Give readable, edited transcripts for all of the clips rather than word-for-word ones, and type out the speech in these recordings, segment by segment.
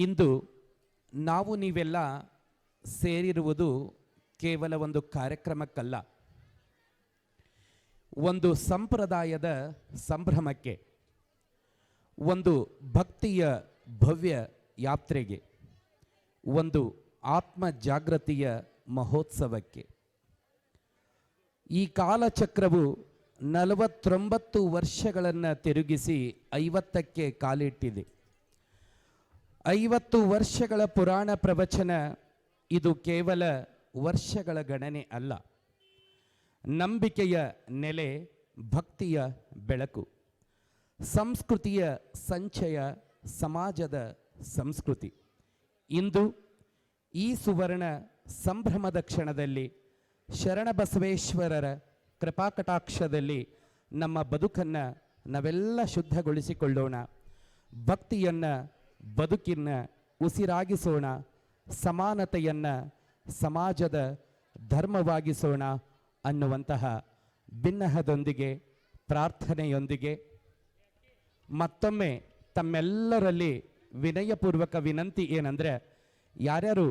ಇಂದು ನಾವು ನೀವೆಲ್ಲ ಸೇರಿರುವುದು ಕೇವಲ ಒಂದು ಕಾರ್ಯಕ್ರಮಕ್ಕಲ್ಲ, ಒಂದು ಸಂಪ್ರದಾಯದ ಸಂಭ್ರಮಕ್ಕೆ, ಒಂದು ಭಕ್ತಿಯ ಭವ್ಯ ಯಾತ್ರೆಗೆ, ಒಂದು ಆತ್ಮ ಜಾಗೃತಿಯ ಮಹೋತ್ಸವಕ್ಕೆ. ಈ ಕಾಲಚಕ್ರವು 49 ವರ್ಷಗಳನ್ನು ತಿರುಗಿಸಿ 50ಕ್ಕೆ ಕಾಲಿಟ್ಟಿದೆ. 50 ವರ್ಷಗಳ ಪುರಾಣ ಪ್ರವಚನ ಇದು ಕೇವಲ ವರ್ಷಗಳ ಗಣನೆ ಅಲ್ಲ, ನಂಬಿಕೆಯ ನೆಲೆ, ಭಕ್ತಿಯ ಬೆಳಕು, ಸಂಸ್ಕೃತಿಯ ಸಂಚಯ, ಸಮಾಜದ ಸಂಸ್ಕೃತಿ. ಇಂದು ಈ ಸುವರ್ಣ ಸಂಭ್ರಮದ ಕ್ಷಣದಲ್ಲಿ ಶರಣಬಸವೇಶ್ವರರ ಕೃಪಾಕಟಾಕ್ಷದಲ್ಲಿ ನಮ್ಮ ಬದುಕನ್ನು ನಾವೆಲ್ಲ ಶುದ್ಧಗೊಳಿಸಿಕೊಳ್ಳೋಣ, ಭಕ್ತಿಯನ್ನು ಬದುಕಿನ ಉಸಿರಾಗಿಸೋಣ, ಸಮಾನತೆಯನ್ನು ಸಮಾಜದ ಧರ್ಮವಾಗಿಸೋಣ ಅನ್ನುವಂತಹ ಬಿನ್ನಹದೊಂದಿಗೆ, ಪ್ರಾರ್ಥನೆಯೊಂದಿಗೆ ಮತ್ತೊಮ್ಮೆ ತಮ್ಮೆಲ್ಲರಲ್ಲಿ ವಿನಯಪೂರ್ವಕ ವಿನಂತಿ ಏನಂದರೆ, ಯಾರ್ಯಾರು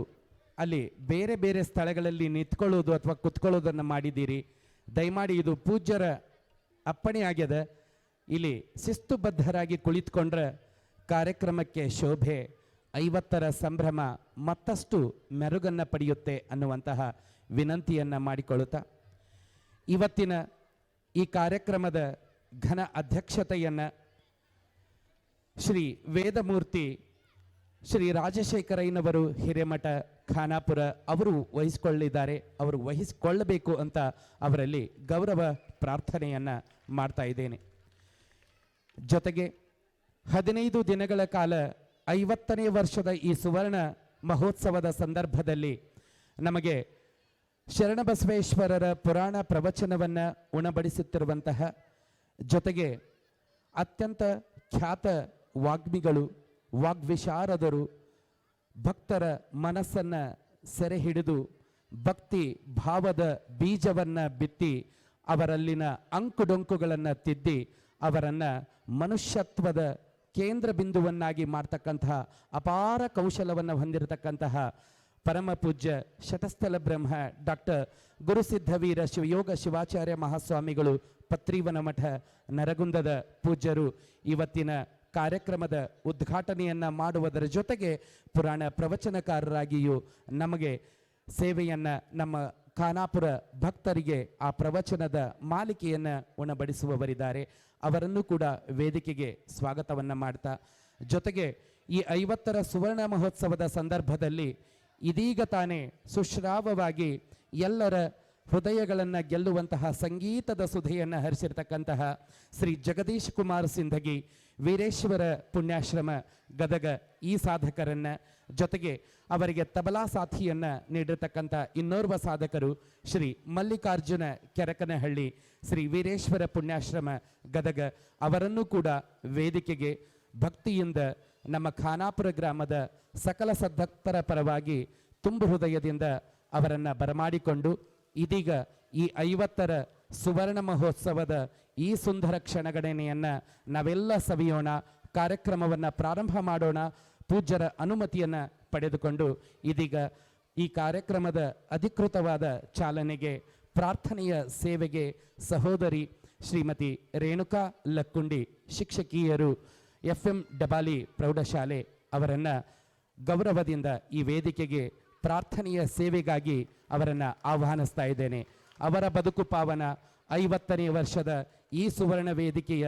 ಅಲ್ಲಿ ಬೇರೆ ಬೇರೆ ಸ್ಥಳಗಳಲ್ಲಿ ನಿಂತ್ಕೊಳ್ಳೋದು ಅಥವಾ ಕುತ್ಕೊಳ್ಳೋದನ್ನು ಮಾಡಿದ್ದೀರಿ, ದಯಮಾಡಿ ಇದು ಪೂಜ್ಯರ ಅಪ್ಪಣೆ ಆಗ್ಯದ, ಇಲ್ಲಿ ಶಿಸ್ತುಬದ್ಧರಾಗಿ ಕುಳಿತುಕೊಂಡ್ರೆ ಕಾರ್ಯಕ್ರಮಕ್ಕೆ ಶೋಭೆ, 50ರ ಸಂಭ್ರಮ ಮತ್ತಷ್ಟು ಮೆರುಗನ್ನು ಪಡೆಯುತ್ತೆ ಅನ್ನುವಂತಹ ವಿನಂತಿಯನ್ನು ಮಾಡಿಕೊಳ್ಳುತ್ತಾ, ಇವತ್ತಿನ ಈ ಕಾರ್ಯಕ್ರಮದ ಘನ ಅಧ್ಯಕ್ಷತೆಯನ್ನು ಶ್ರೀ ವೇದಮೂರ್ತಿ ಶ್ರೀ ರಾಜಶೇಖರಯ್ಯನವರು ಹಿರೇಮಠ ಖಾನಾಪುರ ಅವರು ವಹಿಸಿಕೊಳ್ಳಿದ್ದಾರೆ. ಅವರು ವಹಿಸಿಕೊಳ್ಳಬೇಕು ಅಂತ ಅವರಲ್ಲಿ ಗೌರವ ಪ್ರಾರ್ಥನೆಯನ್ನು ಮಾಡ್ತಾ ಇದ್ದೇನೆ. ಜೊತೆಗೆ 15 ದಿನಗಳ ಕಾಲ 50ನೇ ವರ್ಷದ ಈ ಸುವರ್ಣ ಮಹೋತ್ಸವದ ಸಂದರ್ಭದಲ್ಲಿ ನಮಗೆ ಶರಣಬಸವೇಶ್ವರರ ಪುರಾಣ ಪ್ರವಚನವನ್ನು ಉಣಬಡಿಸುತ್ತಿರುವಂತಹ, ಜೊತೆಗೆ ಅತ್ಯಂತ ಖ್ಯಾತ ವಾಗ್ಮಿಗಳು, ವಾಗ್ವಿಶಾರದರು, ಭಕ್ತರ ಮನಸ್ಸನ್ನು ಸೆರೆ ಹಿಡಿದು ಭಕ್ತಿ ಭಾವದ ಬೀಜವನ್ನು ಬಿತ್ತಿ ಅವರಲ್ಲಿನ ಅಂಕುಡೊಂಕುಗಳನ್ನು ತಿದ್ದಿ ಅವರನ್ನು ಮನುಷ್ಯತ್ವದ ಕೇಂದ್ರ ಬಿಂದುವನ್ನಾಗಿ ಮಾಡ್ತಕ್ಕಂತಹ ಅಪಾರ ಕೌಶಲವನ್ನು ಹೊಂದಿರತಕ್ಕಂತಹ ಪರಮ ಪೂಜ್ಯ ಶತಸ್ಥಲ ಬ್ರಹ್ಮ ಡಾಕ್ಟರ್ ಗುರುಸಿದ್ಧವೀರ ಶಿವಯೋಗ ಶಿವಾಚಾರ್ಯ ಮಹಾಸ್ವಾಮಿಗಳು ಪತ್ರಿವನ ಮಠ ನರಗುಂದದ ಪೂಜ್ಯರು ಇವತ್ತಿನ ಕಾರ್ಯಕ್ರಮದ ಉದ್ಘಾಟನೆಯನ್ನು ಮಾಡುವುದರ ಜೊತೆಗೆ ಪುರಾಣ ಪ್ರವಚನಕಾರರಾಗಿಯೂ ನಮಗೆ ಸೇವೆಯನ್ನು, ನಮ್ಮ ಖಾನಾಪುರ ಭಕ್ತರಿಗೆ ಆ ಪ್ರವಚನದ ಮಾಲಿಕೆಯನ್ನು ಉಣಬಡಿಸುವವರಿದ್ದಾರೆ. ಅವರನ್ನು ಕೂಡ ವೇದಿಕೆಗೆ ಸ್ವಾಗತವನ್ನು ಮಾಡ್ತಾ, ಜೊತೆಗೆ ಈ 50ರ ಸುವರ್ಣ ಮಹೋತ್ಸವದ ಸಂದರ್ಭದಲ್ಲಿ ಇದೀಗ ತಾನೇ ಸುಶ್ರಾವವಾಗಿ ಎಲ್ಲರ ಹೃದಯಗಳನ್ನು ಗೆಲ್ಲುವಂತಹ ಸಂಗೀತದ ಸುಧೆಯನ್ನು ಹರಿಸಿರ್ತಕ್ಕಂತಹ ಶ್ರೀ ಜಗದೀಶ್ ಕುಮಾರ್ ಸಿಂಧಗಿ ವೀರೇಶ್ವರ ಪುಣ್ಯಾಶ್ರಮ ಗದಗ ಈ ಸಾಧಕರನ್ನು, ಜೊತೆಗೆ ಅವರಿಗೆ ತಬಲಾ ಸಾಥಿಯನ್ನು ನೀಡಿರ್ತಕ್ಕಂಥ ಇನ್ನೋರ್ವ ಸಾಧಕರು ಶ್ರೀ ಮಲ್ಲಿಕಾರ್ಜುನ ಕೆರಕನಹಳ್ಳಿ ಶ್ರೀ ವೀರೇಶ್ವರ ಪುಣ್ಯಾಶ್ರಮ ಗದಗ ಅವರನ್ನು ಕೂಡ ವೇದಿಕೆಗೆ ಭಕ್ತಿಯಿಂದ ನಮ್ಮ ಖಾನಾಪುರ ಗ್ರಾಮದ ಸಕಲ ಸದ್ಭಕ್ತರ ಪರವಾಗಿ ತುಂಬು ಹೃದಯದಿಂದ ಅವರನ್ನು ಬರಮಾಡಿಕೊಂಡು ಇದೀಗ ಈ 50ರ ಸುವರ್ಣ ಮಹೋತ್ಸವದ ಈ ಸುಂದರ ಕ್ಷಣಗಣನೆಯನ್ನು ನಾವೆಲ್ಲ ಸವಿಯೋಣ, ಕಾರ್ಯಕ್ರಮವನ್ನು ಪ್ರಾರಂಭ ಮಾಡೋಣ. ಪೂಜ್ಯರ ಅನುಮತಿಯನ್ನು ಪಡೆದುಕೊಂಡು ಇದೀಗ ಈ ಕಾರ್ಯಕ್ರಮದ ಅಧಿಕೃತವಾದ ಚಾಲನೆಗೆ, ಪ್ರಾರ್ಥನೆಯ ಸೇವೆಗೆ ಸಹೋದರಿ ಶ್ರೀಮತಿ ರೇಣುಕಾ ಲಕ್ಕುಂಡಿ ಶಿಕ್ಷಕಿಯರು FM ಡಬಾಲಿ ಪ್ರೌಢಶಾಲೆ ಅವರನ್ನು ಗೌರವದಿಂದ ಈ ವೇದಿಕೆಗೆ ಪ್ರಾರ್ಥನೆಯ ಸೇವೆಗಾಗಿ ಅವರನ್ನು ಆಹ್ವಾನಿಸ್ತಾ ಇದ್ದೇನೆ. ಅವರ ಬದುಕು ಪಾವನ 50ನೇ ವರ್ಷದ ಈ ಸುವರ್ಣ ವೇದಿಕೆಯ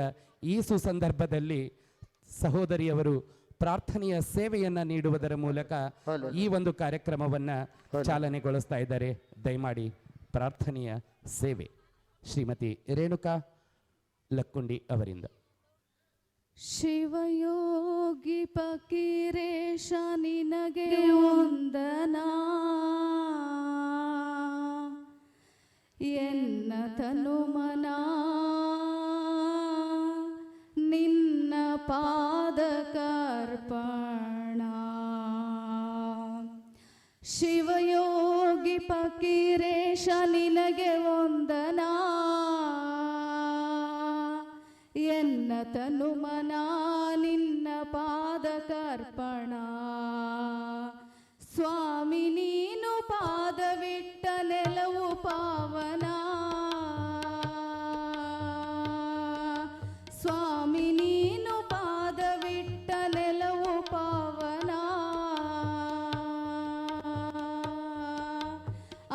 ಈ ಸುಸಂದರ್ಭದಲ್ಲಿ ಸಹೋದರಿಯವರು ಪ್ರಾರ್ಥನೆಯ ಸೇವೆಯನ್ನು ನೀಡುವುದರ ಮೂಲಕ ಈ ಒಂದು ಕಾರ್ಯಕ್ರಮವನ್ನು ಚಾಲನೆಗೊಳಿಸ್ತಾ ಇದ್ದಾರೆ. ದಯಮಾಡಿ ಪ್ರಾರ್ಥನೆಯ ಸೇವೆ ಶ್ರೀಮತಿ ರೇಣುಕಾ ಲಕ್ಕುಂಡಿ ಅವರಿಂದ. ಶಿವಯೋಗಿ ಫಕೀರೇಶ ನಿನಗೆ ವಂದನಾ, ಎನ್ನ ತನುಮನ ನಿನ್ನ ಪಾದಕರ್ಪಣ. ಶಿವಯೋಗಿ ಫಕೀರೇಶ ನಿನಗೆ ವಂದನಾ, ಎನ್ನ ತನುಮನ ನಿನ್ನ ಪಾದಕರ್ಪಣ. ಪಾವನ ಸ್ವಾಮಿ ನೀನು ಪಾದವಿಟ್ಟ ನೆಲವು ಪಾವನ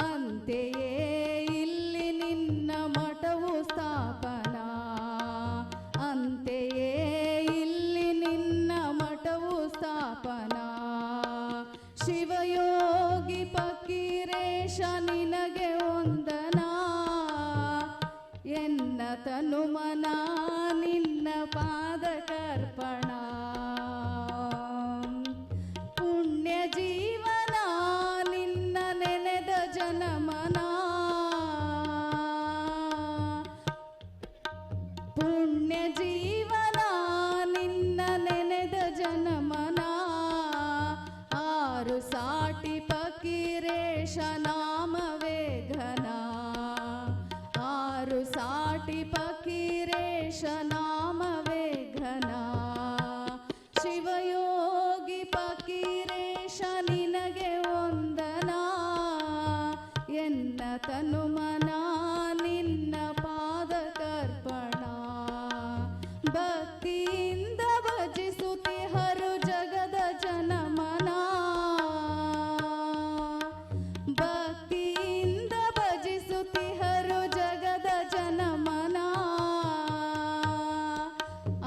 ಅಂತೆಯೇ ಇಲ್ಲಿ ನಿನ್ನ ಮಠವು ಸ್ಥಾಪನ ಅಂತೆಯೇ ಇಲ್ಲಿ ನಿನ್ನ ಮಠವು ಸ್ಥಾಪನ ಶಿವಯೋಗಿ ಫಕೀರೇಶ ನಿನಗೆ ವಂದನ ಎನ್ನ ತನುಮನ ನಿನ್ನ ಪಾದಕರ್ಪಣ ಪುಣ್ಯ ಜೀವನ ನಿನ್ನ ನೆನೆದ ಜನಮನ ಪುಣ್ಯ ಜೀವನ ನಿನ್ನ ನೆನೆದ ಜನಮನ ಆರು ಸಾಟಿ ಫಕೀರೇಶ ನಾಮವೇ ಘನ ಆರು ಸಾಟಿ ಫಕೀರೇಶ ನಾಮವೇ ಘನ ಶಿವಯೋಗಿ ಫಕೀರೇಶ ನಿನಗೆ ವಂದನ ಎನ್ನ ತನುಮನ ನಿನ್ನ ಪಾದಕರ್ಪಣ ಭಕ್ತಿಯಿಂದ ಭಜಿಸುತ್ತಿಹರು ಜಗದ ಜನಮನ ಭಕ್ತಿಯಿಂದ ಭಜಿಸುತ್ತಿಹರು ಜಗದ ಜನಮನ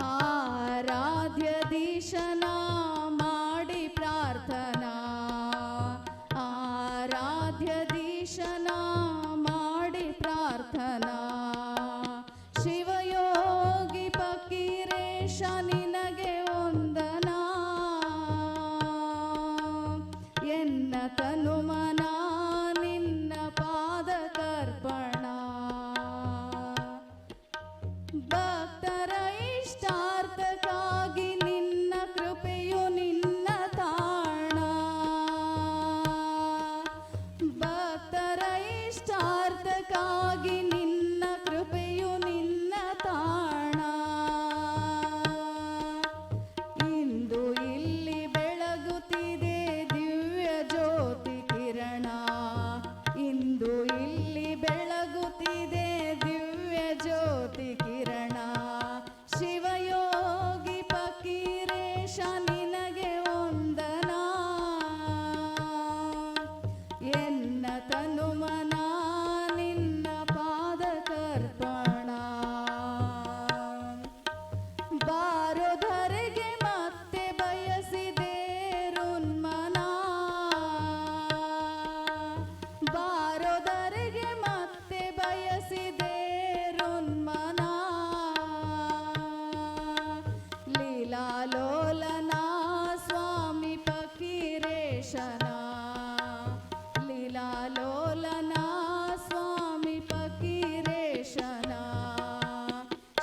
ಆರಾಧ್ಯ ದೀಶನ ಮಾಡಿ ಪ್ರಾರ್ಥನಾ ಆರಾಧ್ಯ ದೀಶನ ಮಾಡಿ ಪ್ರಾರ್ಥನಾ ಶಿವಯೋಗಿ ಫಕೀರೇಶ ನಿನಗೆ ವಂದನ ಎನ್ನ ತನುಮನ ನಿನ್ನ ಪಾದಕರ್ಪಣ ಭಕ್ತರ ಇಷ್ಟಾರ್ಥಕ್ಕಾಗಿ ನಿನ್ನ ಕೃಪೆಯು ನಿನ್ನ ತಾಣ ಭಕ್ತರ ಇಷ್ಟಾರ್ಥಕ್ಕಾಗಿ ನಿನ್ನ ಕೃಪೆಯು ನಿನ್ನ ತಾಣ ಇಂದು ಇಲ್ಲಿ ಬೆಳಗುತ್ತಿದೆ ದಿವ್ಯ ಜ್ಯೋತಿ ಕಿರಣ ಇಂದು ಇಲ್ಲಿ ಬೆಳಗುತ್ತಿದೆ ದಿವ್ಯ ಜ್ಯೋತಿ ಕಿರಣ ಶಿವಯೋಗಿ ಫಕೀರೇಶ ನಿನಗೆ ವಂದನ ಎನ್ನ ತನುಮನ ನಿನ್ನ ಪಾದಕರ್ಪಣ ಬಾರೋಧರೆಗೆ ಮತ್ತೆ ಬಯಸಿದೆ ರುನ್ಮನ ಬಾರೋಧರೆಗೆ ಮತ್ತೆ ಬಯಸಿದೆ ರುನ್ಮನ ಲೀಲಾಲೋಲನ ಸ್ವಾಮಿ ಫಕೀರೇಶನ ಲೀಲಾಲೋಲನ ಸ್ವಾಮಿ ಫಕೀರೇಶನ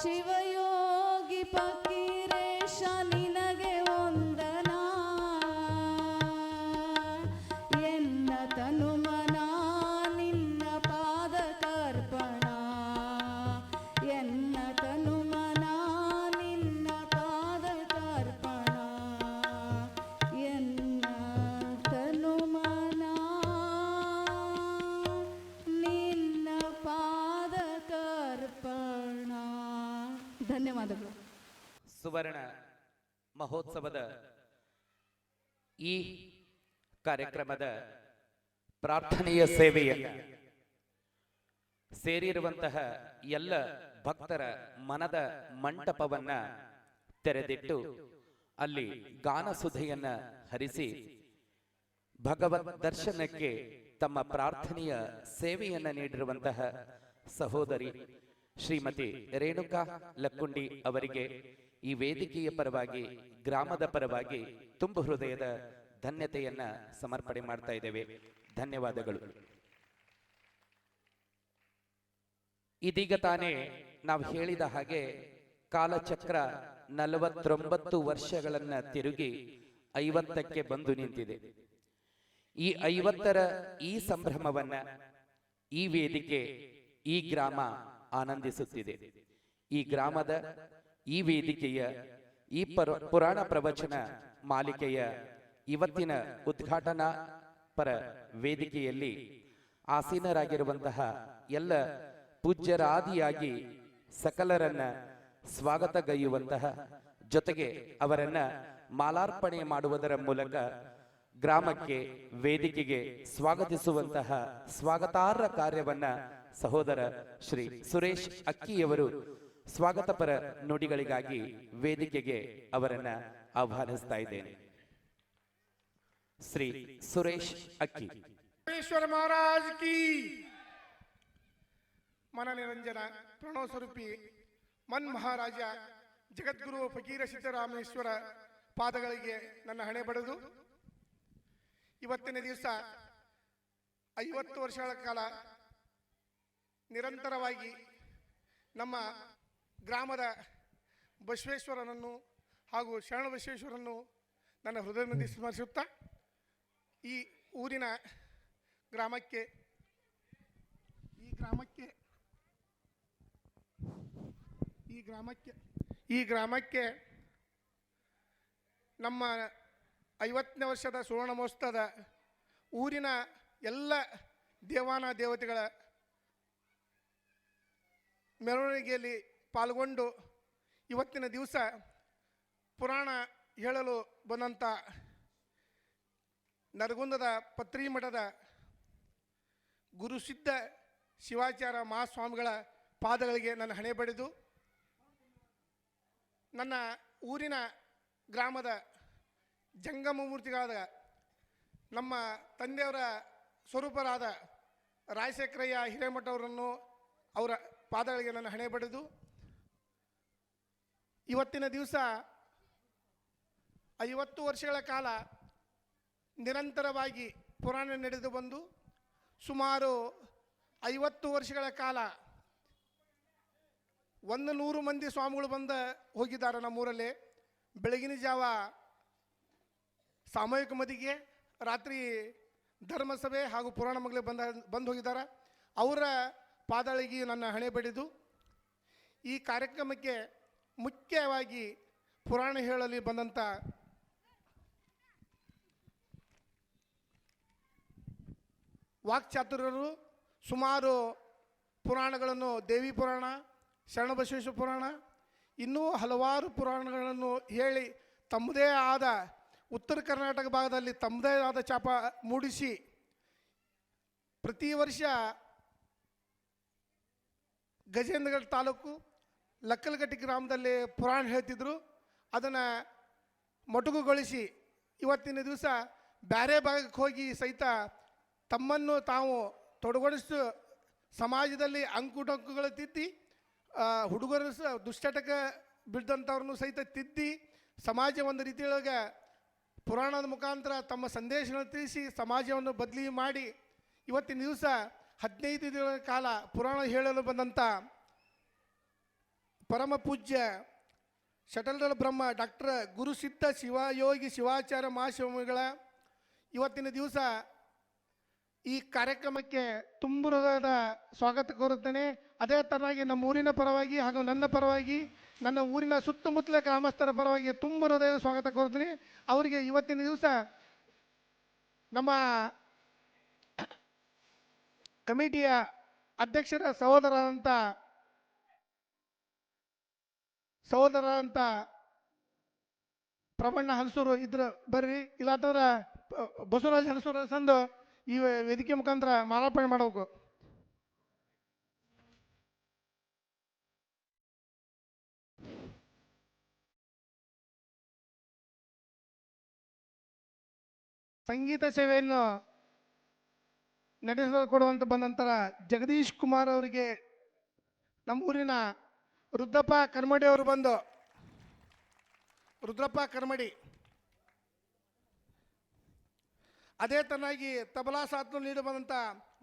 ಶಿವಯೋಗಿ ಫಕೀರೇಶ ನಿನಗೆ ವಂದನ ಎನ್ನ ತನುಮನ ನಿನ್ನ ಪಾದಕರ್ಪಣ ಎನ್ನ ತನುಮನ ನಿನ್ನ ಪಾದಕರ್ಪಣ ಎನ್ನ ತನುಮನ ನಿನ್ನ ಪಾದಕರ್ಪಣ ಧನ್ಯವಾದಗಳು ಸುವರ್ಣ ಮಹೋತ್ಸವದ ಈ ಕಾರ್ಯಕ್ರಮದ ಪ್ರಾರ್ಥನೆಯ ಸೇವೆಯ ಸೇರಿರುವಂತಹ ಎಲ್ಲ ಭಕ್ತರ ಮನದ ಮಂಟಪವನ್ನ ತೆರೆದಿಟ್ಟು ಅಲ್ಲಿ ಗಾನಸುಧೆಯನ್ನ ಹರಿಸಿ ಭಗವತ್ ದರ್ಶನಕ್ಕೆ ತಮ್ಮ ಪ್ರಾರ್ಥನೆಯ ಸೇವೆಯನ್ನ ನೀಡಿರುವಂತಹ ಸಹೋದರಿ ಶ್ರೀಮತಿ ರೇಣುಕಾ ಲಕ್ಕುಂಡಿ ಅವರಿಗೆ ಈ ವೇದಿಕೆಯ ಪರವಾಗಿ ಗ್ರಾಮದ ಪರವಾಗಿ ತುಂಬು ಹೃದಯದ ಧನ್ಯತೆಯನ್ನ ಸಮರ್ಪಣೆ ಮಾಡ್ತಾ ಇದ್ದೇವೆ. ಧನ್ಯವಾದಗಳು. ಇದೀಗ ತಾನೇ ನಾವು ಹೇಳಿದ ಹಾಗೆ ಕಾಲಚಕ್ರ 49 ವರ್ಷಗಳನ್ನ ತಿರುಗಿ 50ಕ್ಕೆ ಬಂದು ನಿಂತಿದೆ. ಈ 50ರ ಈ ಸಂಭ್ರಮವನ್ನ ಈ ವೇದಿಕೆ ಈ ಗ್ರಾಮ ಆನಂದಿಸುತ್ತಿದೆ. ಈ ಗ್ರಾಮದ ಈ ವೇದಿಕೆಯ ಈ ಪುರಾಣ ಪ್ರವಚನ ಮಾಲಿಕೆಯ ಇವತ್ತಿನ ಉದ್ಘಾಟನಾ ಪರ ವೇದಿಕೆಯಲ್ಲಿ ಆಸೀನರಾಗಿರುವಂತಹ ಎಲ್ಲ ಪೂಜ್ಯರಾದಿಯಾಗಿ ಸಕಲರನ್ನ ಸ್ವಾಗತಗೈಯುವಂತಹ ಜೊತೆಗೆ ಅವರನ್ನ ಮಾಲಾರ್ಪಣೆ ಮಾಡುವುದರ ಮೂಲಕ ಗ್ರಾಮಕ್ಕೆ ವೇದಿಕೆಗೆ ಸ್ವಾಗತಿಸುವಂತಹ ಸ್ವಾಗತಾರ್ಹ ಕಾರ್ಯವನ್ನ ಸಹೋದರ ಶ್ರೀ ಸುರೇಶ್ ಅಕ್ಕಿಯವರು ಸ್ವಾಗತಪರ ನುಡಿಗಳಿಗಾಗಿ ವೇದಿಕೆಗೆ ಅವರನ್ನ ಆಹ್ವಾನಿಸ್ತಾ ಇದ್ದೇನೆ. ಶ್ರೀ ಸುರೇಶ್ ಅಕ್ಕಿ. ईश्वर महाराज की मन निरंजन प्रणव स्वरूपी मन महाराज जगद्गुरु फकीर सिद्धरामेश्वर ಪಾದಗಳಿಗೆ ನನ್ನ ಹಣೆ ಬಡಿದು ಇವತ್ತಿನ ದಿವಸ 50 ವರ್ಷಗಳ ಕಾಲ ನಿರಂತರವಾಗಿ ನಮ್ಮ ಗ್ರಾಮದ ಬಸವೇಶ್ವರನನ್ನು ಹಾಗೂ ಶರಣ ಬಸವೇಶ್ವರನ್ನು ನನ್ನ ಹೃದಯದಲ್ಲಿ ಸ್ಮರಿಸುತ್ತಾ ಈ ಊರಿನ ಗ್ರಾಮಕ್ಕೆ ನಮ್ಮ 50ನೇ ವರ್ಷದ ಸುವರ್ಣ ಮಹೋತ್ಸವದ ಊರಿನ ಎಲ್ಲ ದೇವಾನ ದೇವತೆಗಳ ಮೆರವಣಿಗೆಯಲ್ಲಿ ಪಾಲ್ಗೊಂಡು ಇವತ್ತಿನ ದಿವಸ ಪುರಾಣ ಹೇಳಲು ಬಂದಂಥ ನರಗುಂದದ ಪತ್ರಿ ಮಠದ ಗುರುಸಿದ್ಧ ಶಿವಾಚಾರ್ಯ ಮಹಾಸ್ವಾಮಿಗಳ ಪಾದಗಳಿಗೆ ನನ್ನ ಹಣೆ ಬಡಿದು ನನ್ನ ಊರಿನ ಗ್ರಾಮದ ಜಂಗಮ ಮೂರ್ತಿಗಳಾದ ನಮ್ಮ ತಂದೆಯವರ ಸ್ವರೂಪರಾದ ರಾಯಶೇಖರಯ್ಯ ಹಿರೇಮಠ ಅವರನ್ನು ಅವರ ಪಾದಗಳಿಗೆ ನನ್ನ ಹಣೆ ಬಡಿದು ಇವತ್ತಿನ ದಿವಸ 50 ವರ್ಷಗಳ ಕಾಲ ನಿರಂತರವಾಗಿ ಪುರಾಣ ನಡೆದು ಬಂದು ಸುಮಾರು 50 ವರ್ಷಗಳ ಕಾಲ 100 ಮಂದಿ ಸ್ವಾಮಿಗಳು ಹೋಗಿದ್ದಾರೆ ನಮ್ಮೂರಲ್ಲಿ. ಬೆಳಗಿನ ಜಾವ ಸಾಮೂಹಿಕ ಮದಿಗೆ, ರಾತ್ರಿ ಧರ್ಮಸಭೆ ಹಾಗೂ ಪುರಾಣ ಮಗಳಿಗೆ ಬಂದು ಹೋಗಿದ್ದಾರೆ. ಅವರ ಪಾದಗಳಿಗೆ ನನ್ನ ಹಣೆ ಬಡಿದು ಈ ಕಾರ್ಯಕ್ರಮಕ್ಕೆ ಮುಖ್ಯವಾಗಿ ಪುರಾಣ ಹೇಳಲು ಬಂದಂಥ ವಾಕ್ಚಾತುರ್ಯರು ಸುಮಾರು ಪುರಾಣಗಳನ್ನು, ದೇವಿ ಪುರಾಣ, ಶರಣಬಸವೇಶ್ವರ ಪುರಾಣ, ಇನ್ನೂ ಹಲವಾರು ಪುರಾಣಗಳನ್ನು ಹೇಳಿ ತಮ್ಮದೇ ಆದ ಉತ್ತರ ಕರ್ನಾಟಕ ಭಾಗದಲ್ಲಿ ತಮ್ಮದೇ ಆದ ಛಾಪ ಮೂಡಿಸಿ ಪ್ರತಿ ವರ್ಷ ಗಜೇಂದ್ರಗಢ ತಾಲೂಕು ಲಕ್ಕಲಗಟ್ಟಿ ಗ್ರಾಮದಲ್ಲಿ ಪುರಾಣ ಹೇಳ್ತಿದ್ರು. ಅದನ್ನು ಮೊಟಕುಗೊಳಿಸಿ ಇವತ್ತಿನ ದಿವಸ ಬೇರೆ ಭಾಗಕ್ಕೆ ಹೋಗಿ ಸಹಿತ ತಮ್ಮನ್ನು ತಾವು ತೊಡಗೊಳಿಸಿ ಸಮಾಜದಲ್ಲಿ ಅಂಕುಡೊಂಕುಗಳು ತಿದ್ದಿ ಹುಡುಗರು ದುಶ್ಚಟಕ ಬಿಡ್ದಂಥವ್ರನ್ನು ಸಹಿತ ತಿದ್ದಿ ಸಮಾಜ ಒಂದು ರೀತಿಯೊಳಗೆ ಪುರಾಣದ ಮುಖಾಂತರ ತಮ್ಮ ಸಂದೇಶಗಳನ್ನು ತಿಳಿಸಿ ಸಮಾಜವನ್ನು ಬದಲಿ ಮಾಡಿ ಇವತ್ತಿನ ದಿವಸ 15 ದಿನಗಳ ಕಾಲ ಪುರಾಣ ಹೇಳಲು ಬಂದಂಥ ಪರಮ ಪೂಜ್ಯ ಶಟಲ್ದಳ ಬ್ರಹ್ಮ ಡಾಕ್ಟರ್ ಗುರುಸಿದ್ಧ ಶಿವಯೋಗಿ ಶಿವಾಚಾರ್ಯ ಮಹಾಸ್ವಾಮಿಗಳ ಇವತ್ತಿನ ದಿವಸ ಈ ಕಾರ್ಯಕ್ರಮಕ್ಕೆ ತುಂಬ ಹೃದಯದ ಸ್ವಾಗತ ಕೋರುತ್ತೇನೆ. ಅದೇ ತರನಾಗಿ ನಮ್ಮ ಊರಿನ ಪರವಾಗಿ ಹಾಗೂ ನನ್ನ ಪರವಾಗಿ, ನನ್ನ ಊರಿನ ಸುತ್ತಮುತ್ತಲ ಗ್ರಾಮಸ್ಥರ ಪರವಾಗಿ ತುಂಬ ಹೃದಯದ ಸ್ವಾಗತ ಕೋರುತ್ತೇನೆ. ಅವರಿಗೆ ಇವತ್ತಿನ ದಿವಸ ನಮ್ಮ ಕಮಿಟಿಯ ಅಧ್ಯಕ್ಷರ ಸಹೋದರರಂತ ಪ್ರಬಣ್ಣ ಹಲಸೂರು ಇದ್ರ ಬರ್ರಿ, ಇಲ್ಲಾಂತಂದ್ರೆ ಬಸವರಾಜ್ ಹಲಸೂರು ಸಂದು ಈ ವೇದಿಕೆ ಮುಖಾಂತರ ಮಾಲಾರ್ಪಣೆ ಮಾಡಬೇಕು. ಸಂಗೀತ ಸೇವೆಯನ್ನು ನಡೆಸಿಕೊಡುವಂತ ಬಂದಂತರ ಜಗದೀಶ್ ಕುಮಾರ್ ಅವರಿಗೆ ನಮ್ಮ ಊರಿನ ರುದ್ರಪ್ಪ ಕರ್ಮಡಿ ಅವರು ಬಂದು, ರುದ್ರಪ್ಪ ಕರ್ಮಡಿ ಅದೇ ತರನಾಗಿ ತಬಲಾ ಸಾಥ್ ನೀಡಿ ಬಂದಂಥ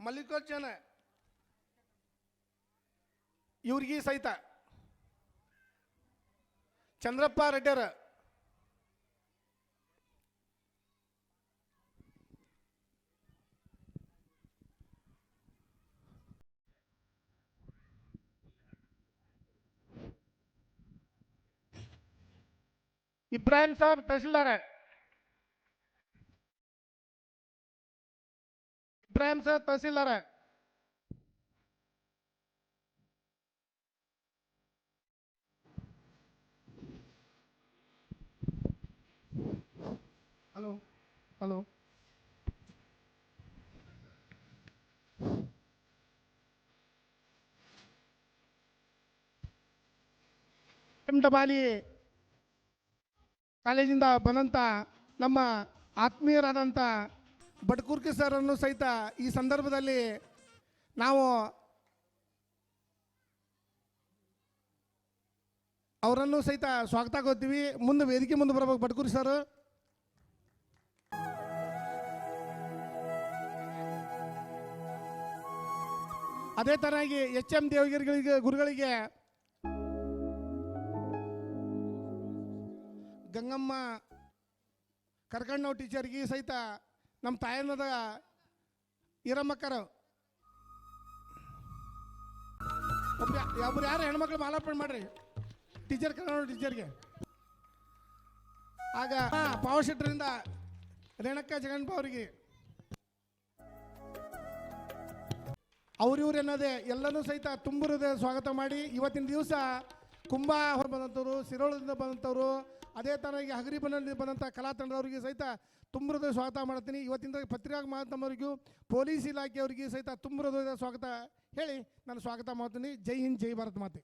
ಮಲ್ಲಿಕಾರ್ಜುನ ಇವ್ರಿಗೆ ಸಹಿತ ಚಂದ್ರಪ್ಪ ರೆಡ್ಡಿಯರ ಇಬ್ರಾಹಿಂ ಸಾಬ್ ತಹಸೀಲ್ದಾರ್, ಇಬ್ರಾಹಿಂ ಸಾಬ್ ತಹಸೀಲ್ದಾರ್ ಹಲೋ. ಡಬಾಲಿ ಕಾಲೇಜಿಂದ ಬಂದಂಥ ನಮ್ಮ ಆತ್ಮೀಯರಾದಂಥ ಬಡ್ಕುರ್ಕಿ ಸರನ್ನು ಸಹಿತ ಈ ಸಂದರ್ಭದಲ್ಲಿ ನಾವು ಅವರನ್ನು ಸಹಿತ ಸ್ವಾಗತ ಕೊಡ್ತೀವಿ. ಮುಂದೆ ವೇದಿಕೆ ಮುಂದೆ ಬರ್ಬೇಕು ಬಡ್ಕುರ್ಕಿ ಸರ್. ಅದೇ ತರನಾಗಿ HM ದೇವಗಿರಿಗಳಿಗೆ ಗುರುಗಳಿಗೆ ಗಂಗಮ್ಮ ಕರ್ಕಣ್ಣವ್ ಟೀಚರ್ಗೆ ಸಹಿತ ನಮ್ಮ ತಾಯನ್ನದ ಈರಮ್ಮಕ್ಕರು ಒಬ್ರು ಯಾರು ಹೆಣ್ಮಕ್ಳು ಮಾಲಾರ್ಪಣೆ ಮಾಡ್ರಿ ಟೀಚರ್ ಕರ್ಕಣ್ಣವ್ ಟೀಚರ್ಗೆ. ಆಗ ಪವರ್ ಶೆಟ್ಟರಿಂದ ರೇಣಕ್ಕ ಜಗನ್ಪ ಅವರಿಗೆ ಅವ್ರಿವ್ರು ಅನ್ನೋದೇ ಎಲ್ಲನೂ ಸಹಿತ ತುಂಬುರದ ಸ್ವಾಗತ ಮಾಡಿ ಇವತ್ತಿನ ದಿವಸ ಕುಂಬ ಹೊರ ಬಂದಂಥವ್ರು, ಸಿರೋಳದಿಂದ ಬಂದಂಥವ್ರು, ಅದೇ ಥರವಾಗಿ ಹಗರಿಬನಲ್ಲಿ ಬಂದಂಥ ಕಲಾ ತಂಡದವರಿಗೆ ಸಹಿತ ತುಂಬುರದ ಸ್ವಾಗತ ಮಾಡ್ತೀನಿ. ಇವತ್ತಿನ ಪತ್ರಿಕಾ ಮಾಧ್ಯಮವರಿಗೂ ಪೊಲೀಸ್ ಇಲಾಖೆಯವರಿಗೆ ಸಹಿತ ತುಂಬುರದ ಸ್ವಾಗತ ಹೇಳಿ ನಾನು ಸ್ವಾಗತ ಮಾಡ್ತೀನಿ. ಜೈ ಹಿಂದ್, ಜೈ ಭಾರತ್ ಮಾತೆ.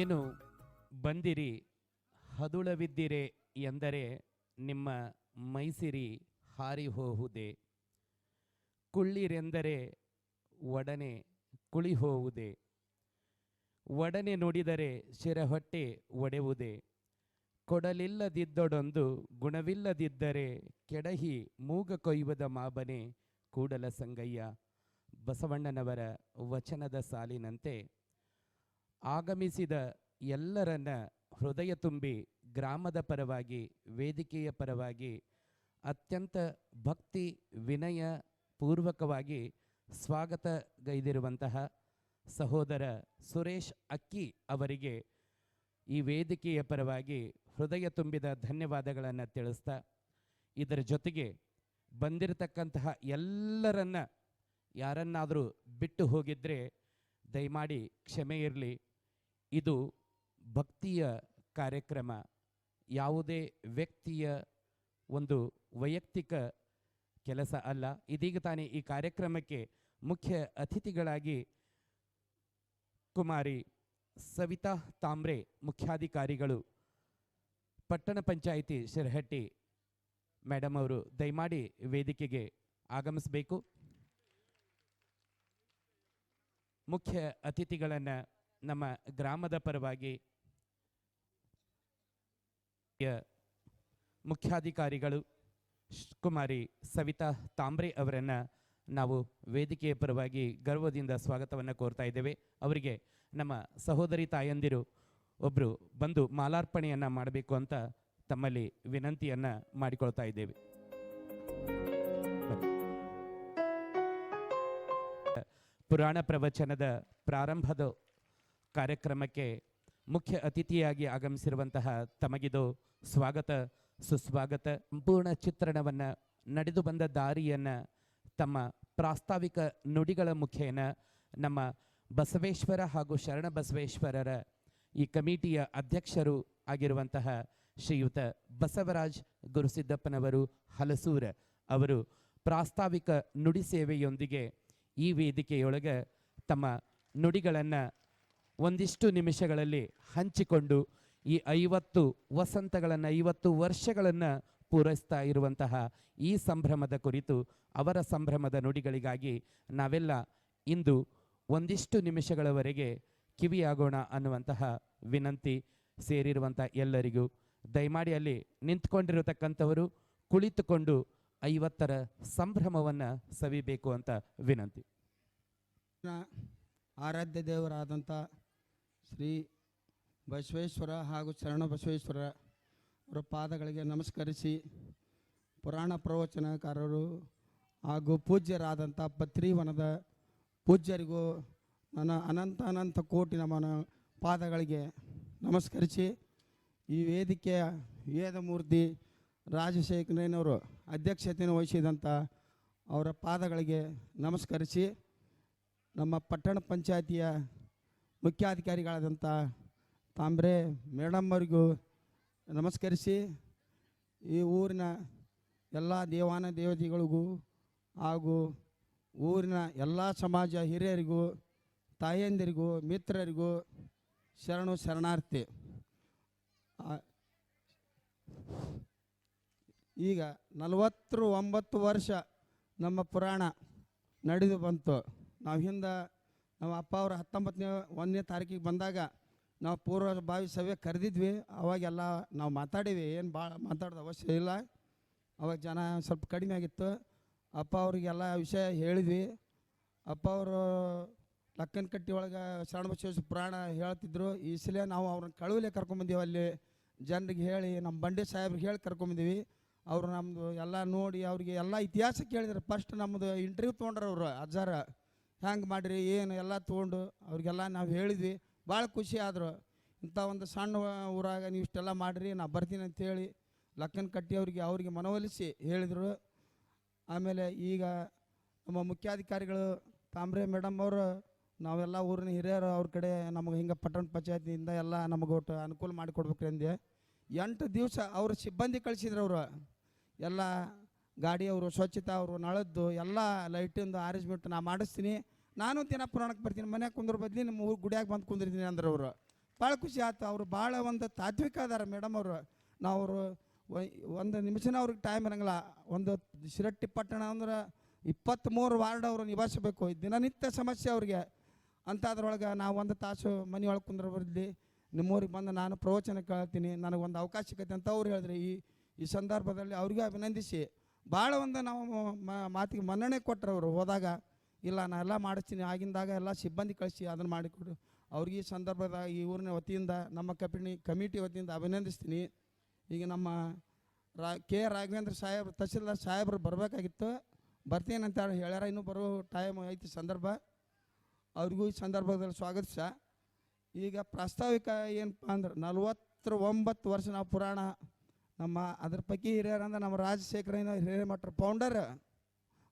ಏನು ಬಂದಿರಿ ಹದುಳವಿದ್ದಿರೆ ಎಂದರೆ ನಿಮ್ಮ ಮೈಸಿರಿ ಹಾರಿ ಹೋಹುದೆ, ಕುಳ್ಳಿರೆಂದರೆ ಒಡನೆ ಕುಳಿ ಹೋವುದೇ, ಒಡನೆ ನುಡಿದರೆ ಶಿರಹೊಟ್ಟೆ ಒಡೆವುದೇ, ಕೊಡಲಿಲ್ಲದಿದ್ದೊಡೊಂದು ಗುಣವಿಲ್ಲದಿದ್ದರೆ ಕೆಡಹಿ ಮೂಗ ಕೊಯ್ಯುವುದ ಮಾಬನೆ ಕೂಡಲ ಸಂಗಯ್ಯ. ಬಸವಣ್ಣನವರ ವಚನದ ಸಾಲಿನಂತೆ ಆಗಮಿಸಿದ ಎಲ್ಲರನ್ನ ಹೃದಯ ತುಂಬಿ ಗ್ರಾಮದ ಪರವಾಗಿ, ವೇದಿಕೆಯ ಪರವಾಗಿ ಅತ್ಯಂತ ಭಕ್ತಿ ವಿನಯ ಪೂರ್ವಕವಾಗಿ ಸ್ವಾಗತಗೈದಿರುವಂತಹ ಸಹೋದರ ಸುರೇಶ್ ಅಕ್ಕಿ ಅವರಿಗೆ ಈ ವೇದಿಕೆಯ ಪರವಾಗಿ ಹೃದಯ ತುಂಬಿದ ಧನ್ಯವಾದಗಳನ್ನು ತಿಳಿಸ್ತಾ, ಇದರ ಜೊತೆಗೆ ಬಂದಿರತಕ್ಕಂತಹ ಎಲ್ಲರನ್ನ ಯಾರನ್ನಾದರೂ ಬಿಟ್ಟು ಹೋಗಿದ್ರೆ ದಯಮಾಡಿ ಕ್ಷಮೆ ಇರಲಿ. ಇದು ಭಕ್ತಿಯ ಕಾರ್ಯಕ್ರಮ, ಯಾವುದೇ ವ್ಯಕ್ತಿಯ ಒಂದು ವೈಯಕ್ತಿಕ ಕೆಲಸ ಅಲ್ಲ. ಇದೀಗ ತಾನೇ ಈ ಕಾರ್ಯಕ್ರಮಕ್ಕೆ ಮುಖ್ಯ ಅತಿಥಿಗಳಾಗಿ ಕುಮಾರಿ ಸವಿತಾ ತಾಂಬ್ರೆ ಮುಖ್ಯಾಧಿಕಾರಿಗಳು, ಪಟ್ಟಣ ಪಂಚಾಯಿತಿ ಶಿರಹಟ್ಟಿ ಮೇಡಮ್ ಅವರು ದಯಮಾಡಿ ವೇದಿಕೆಗೆ ಆಗಮಿಸಬೇಕು. ಮುಖ್ಯ ಅತಿಥಿಗಳನ್ನು ನಮ್ಮ ಗ್ರಾಮದ ಪರವಾಗಿ ಮುಖ್ಯಾಧಿಕಾರಿಗಳು ಕುಮಾರಿ ಸವಿತಾ ತಾಂಬ್ರೆ ಅವರನ್ನು ನಾವು ವೇದಿಕೆಯ ಪರವಾಗಿ ಗರ್ವದಿಂದ ಸ್ವಾಗತವನ್ನು ಕೋರ್ತಾ ಇದ್ದೇವೆ. ಅವರಿಗೆ ನಮ್ಮ ಸಹೋದರಿ ತಾಯಂದಿರು ಒಬ್ಬರು ಬಂದು ಮಾಲಾರ್ಪಣೆಯನ್ನು ಮಾಡಬೇಕು ಅಂತ ತಮ್ಮಲ್ಲಿ ವಿನಂತಿಯನ್ನು ಮಾಡಿಕೊಳ್ತಾ ಇದ್ದೇವೆ. ಪುರಾಣ ಪ್ರವಚನದ ಪ್ರಾರಂಭದ ಕಾರ್ಯಕ್ರಮಕ್ಕೆ ಮುಖ್ಯ ಅತಿಥಿಯಾಗಿ ಆಗಮಿಸಿರುವಂತಹ ತಮಗಿದು ಸ್ವಾಗತ ಸುಸ್ವಾಗತ. ಸಂಪೂರ್ಣ ಚಿತ್ರಣವನ್ನು, ನಡೆದು ಬಂದ ದಾರಿಯನ್ನು ತಮ್ಮ ಪ್ರಾಸ್ತಾವಿಕ ನುಡಿಗಳ ಮುಖೇನ ನಮ್ಮ ಬಸವೇಶ್ವರ ಹಾಗೂ ಶರಣ ಬಸವೇಶ್ವರರ ಈ ಕಮಿಟಿಯ ಅಧ್ಯಕ್ಷರು ಆಗಿರುವಂತಹ ಶ್ರೀಯುತ ಬಸವರಾಜ್ ಗುರುಸಿದ್ದಪ್ಪನವರು ಹಲಸೂರ ಅವರು ಪ್ರಾಸ್ತಾವಿಕ ನುಡಿ ಸೇವೆಯೊಂದಿಗೆ ಈ ವೇದಿಕೆಯೊಳಗೆ ತಮ್ಮ ನುಡಿಗಳನ್ನು ಒಂದಿಷ್ಟು ನಿಮಿಷಗಳಲ್ಲಿ ಹಂಚಿಕೊಂಡು ಈ 50 ವಸಂತಗಳನ್ನು, 50 ವರ್ಷಗಳನ್ನು ಪೂರೈಸ್ತಾ ಇರುವಂತಹ ಈ ಸಂಭ್ರಮದ ಕುರಿತು ಅವರ ಸಂಭ್ರಮದ ನುಡಿಗಳಿಗಾಗಿ ನಾವೆಲ್ಲ ಇಂದು ಒಂದಿಷ್ಟು ನಿಮಿಷಗಳವರೆಗೆ ಕಿವಿಯಾಗೋಣ ಅನ್ನುವಂತಹ ವಿನಂತಿ ಸೇರಿರುವಂಥ ಎಲ್ಲರಿಗೂ. ದಯಮಾಡಿ ಅಲ್ಲಿ ನಿಂತ್ಕೊಂಡಿರತಕ್ಕಂಥವರು ಕುಳಿತುಕೊಂಡು 50ರ ಸಂಭ್ರಮವನ್ನು ಸವಿಬೇಕು ಅಂತ ವಿನಂತಿ. ಆರಾಧ್ಯ ದೇವರಾದಂಥ ಶ್ರೀ ಬಸವೇಶ್ವರ ಹಾಗೂ ಶರಣ ಬಸವೇಶ್ವರರ ಪಾದಗಳಿಗೆ ನಮಸ್ಕರಿಸಿ, ಪುರಾಣ ಪ್ರವಚನಕಾರರು ಹಾಗೂ ಪೂಜ್ಯರಾದಂಥ ಪತ್ರಿವನದ ಪೂಜ್ಯರಿಗೂ ನನ್ನ ಅನಂತ ಕೋಟಿ ನಮನ ಪಾದಗಳಿಗೆ ನಮಸ್ಕರಿಸಿ, ಈ ವೇದಿಕೆಯ ವೇದಮೂರ್ತಿ ರಾಜಶೇಖರನವರು ಅಧ್ಯಕ್ಷತೆಯನ್ನು ವಹಿಸಿದಂಥ ಅವರ ಪಾದಗಳಿಗೆ ನಮಸ್ಕರಿಸಿ, ನಮ್ಮ ಪಟ್ಟಣ ಪಂಚಾಯತಿಯ ಮುಖ್ಯಾಧಿಕಾರಿಗಳಾದಂಥ ತಾಂಬ್ರೆ ಮೇಡಮ್ ಅವರಿಗೂ ನಮಸ್ಕರಿಸಿ, ಈ ಊರಿನ ಎಲ್ಲ ದೇವಾನ ದೇವತೆಗಳಿಗೂ ಹಾಗೂ ಊರಿನ ಎಲ್ಲ ಸಮಾಜ ಹಿರಿಯರಿಗೂ ತಾಯಂದಿರಿಗೂ ಮಿತ್ರರಿಗೂ ಶರಣಾರ್ಥಿ. ಈಗ 49 ವರ್ಷ ನಮ್ಮ ಪುರಾಣ ನಡೆದು ಬಂತು. ನಾವು ಹಿಂದೆ ನಮ್ಮ ಅಪ್ಪ ಅವರು 19ನೇ ತಾರೀಕಿಗೆ ಬಂದಾಗ ನಾವು ಪೂರ್ವಭಾವಿ ಸಭೆ ಕರೆದಿದ್ವಿ. ಅವಾಗೆಲ್ಲ ನಾವು ಮಾತಾಡೀವಿ, ಏನು ಭಾಳ ಮಾತಾಡೋದು ಅವಶ್ಯ ಇಲ್ಲ. ಅವಾಗ ಜನ ಸ್ವಲ್ಪ ಕಡಿಮೆ ಆಗಿತ್ತು. ಅಪ್ಪ ಅವ್ರಿಗೆಲ್ಲ ವಿಷಯ ಹೇಳಿದ್ವಿ. ಅಪ್ಪ ಅವರು ಲಕ್ಕನಕಟ್ಟಿ ಒಳಗೆ ಶರಣಬಸವೇಶ್ವರ ಪುರಾಣ ಹೇಳ್ತಿದ್ರು. ಈ ಸಲ ನಾವು ಅವ್ರನ್ನ ಕಳುವಲೆ ಕರ್ಕೊಂಬಂದೀವಿ. ಅಲ್ಲಿ ಜನರಿಗೆ ಹೇಳಿ ನಮ್ಮ ಬಂಡೆ ಸಾಹೇಬ್ರಿಗೆ ಹೇಳಿ ಕರ್ಕೊಂಬಂದೀವಿ. ಅವರು ನಮ್ಮದು ಎಲ್ಲ ನೋಡಿ ಅವ್ರಿಗೆ ಎಲ್ಲ ಇತಿಹಾಸ ಕೇಳಿದ್ರು. ಫಸ್ಟ್ ನಮ್ಮದು ಇಂಟರ್ವ್ಯೂ ತೊಗೊಂಡ್ರು ಅವರು ಅಜ್ಜಾರ, ಹೆಂಗೆ ಮಾಡಿರಿ ಏನು ಎಲ್ಲ ತೊಗೊಂಡು ಅವ್ರಿಗೆಲ್ಲ ನಾವು ಹೇಳಿದ್ವಿ. ಭಾಳ ಖುಷಿ ಆದರು. ಇಂಥ ಒಂದು ಸಣ್ಣ ಊರಾಗ ನೀವು ಇಷ್ಟೆಲ್ಲ ಮಾಡಿರಿ, ನಾ ಬರ್ತೀನಿ ಅಂತೇಳಿ ಲಕ್ಕನಕಟ್ಟಿ ಅವ್ರಿಗೆ ಮನವೊಲಿಸಿ ಹೇಳಿದರು. ಆಮೇಲೆ ಈಗ ನಮ್ಮ ಮುಖ್ಯಾಧಿಕಾರಿಗಳು ತಾಂಬ್ರೆ ಮೇಡಮ್ ಅವರು, ನಾವೆಲ್ಲ ಊರಿನ ಹಿರಿಯರು ಅವ್ರ ಕಡೆ ನಮಗೆ ಹಿಂಗೆ ಪಟ್ಟಣ ಪಂಚಾಯತಿಯಿಂದ ಎಲ್ಲ ನಮಗೆ ಒಟ್ಟು ಅನುಕೂಲ ಮಾಡಿಕೊಡ್ಬೇಕು ಅಂದೆ. 8 ದಿವಸ ಅವರು ಸಿಬ್ಬಂದಿ ಕಳಿಸಿದ್ರು. ಅವರು ಎಲ್ಲ ಗಾಡಿಯವರು, ಸ್ವಚ್ಛತಾ ಅವರು, ನಳದ್ದು ಎಲ್ಲ ಲೈಟಿಂದು ಅರೇಂಜ್ಮೆಂಟ್ ನಾ ಮಾಡಿಸ್ತೀನಿ. ನಾನು ದಿನ ಪುರಾಣಕ್ಕೆ ಬರ್ತೀನಿ, ಮನ್ಯಾಗ ಕುಂದ್ರ ಬದ್ಲಿ ನಿಮ್ಮ ಊರು ಗುಡಿಯಾಗ ಬಂದು ಕುಂದಿರ್ತೀನಿ ಅಂದ್ರೆ ಅವರು ಭಾಳ ಖುಷಿ ಆಯ್ತು. ಅವರು ಭಾಳ ಒಂದು ತಾತ್ವಿಕ ಅದಾರ ಮೇಡಮ್ ಅವರು. ನಾವು ಅವರು ಒಂದು ನಿಮಿಷನ ಅವ್ರಿಗೆ ಟೈಮ್ ಇರಂಗಿಲ್ಲ. ಒಂದು ಶಿರಟ್ಟಿ ಪಟ್ಟಣ ಅಂದ್ರೆ 23 ವಾರ್ಡ್ ಅವರು ನಿಭಾಯಿಸಬೇಕು, ದಿನನಿತ್ಯ ಸಮಸ್ಯೆ ಅವ್ರಿಗೆ. ಅಂಥದ್ರೊಳಗೆ ನಾವು 1 ತಾಸು ಮನೆಯೊಳಗೆ ಕುಂದ್ರ ಬರಲಿ ನಿಮ್ಮೂರಿಗೆ ಬಂದು ನಾನು ಪ್ರವಚನ ಕೇಳ್ತೀನಿ, ನನಗೊಂದು ಅವಕಾಶ ಸಿಗತ್ತೆ ಅಂತ ಅವ್ರು ಹೇಳಿದ್ರಿ. ಈ ಸಂದರ್ಭದಲ್ಲಿ ಅವ್ರಿಗೂ ಅಭಿನಂದಿಸಿ ಭಾಳ ಒಂದು ನಾವು ಮಾತಿಗೆ ಮನ್ನಣೆ ಕೊಟ್ಟರು. ಅವರು ಹೋದಾಗ ಇಲ್ಲ ನಾ ಎಲ್ಲ ಮಾಡಿಸ್ತೀನಿ, ಆಗಿಂದಾಗ ಎಲ್ಲ ಸಿಬ್ಬಂದಿ ಕಳಿಸಿ ಅದನ್ನು ಮಾಡಿಕೊಡು. ಅವ್ರಿಗೆ ಈ ಸಂದರ್ಭದಾಗ ಈ ಊರಿನ ವತಿಯಿಂದ ನಮ್ಮ ಕಮಿಟಿ ವತಿಯಿಂದ ಅಭಿನಂದಿಸ್ತೀನಿ. ಈಗ ನಮ್ಮ ಕೆ ರಾಘವೇಂದ್ರ ಸಾಹೇಬ್ರು ತಹಸೀಲ್ದಾರ್ ಸಾಹೇಬ್ರು ಬರಬೇಕಾಗಿತ್ತು, ಬರ್ತೀನಂತ ಹೇಳ್ಯಾರ. ಇನ್ನೂ ಬರೋ ಟೈಮ್ ಐತಿ ಸಂದರ್ಭ. ಅವ್ರಿಗೂ ಈ ಸಂದರ್ಭದಲ್ಲಿ ಸ್ವಾಗತಿಸ. ಈಗ ಪ್ರಾಸ್ತಾವಿಕ ಏನಪ್ಪ ಅಂದ್ರೆ 49 ವರ್ಷ ನಾವು ಪುರಾಣ ನಮ್ಮ ಅದ್ರ ಪೈಕಿ ಹಿರಿಯರಂದ್ರೆ ನಮ್ಮ ರಾಜಶೇಖರ ಹಿರೇಮಠರ ಫೌಂಡರ್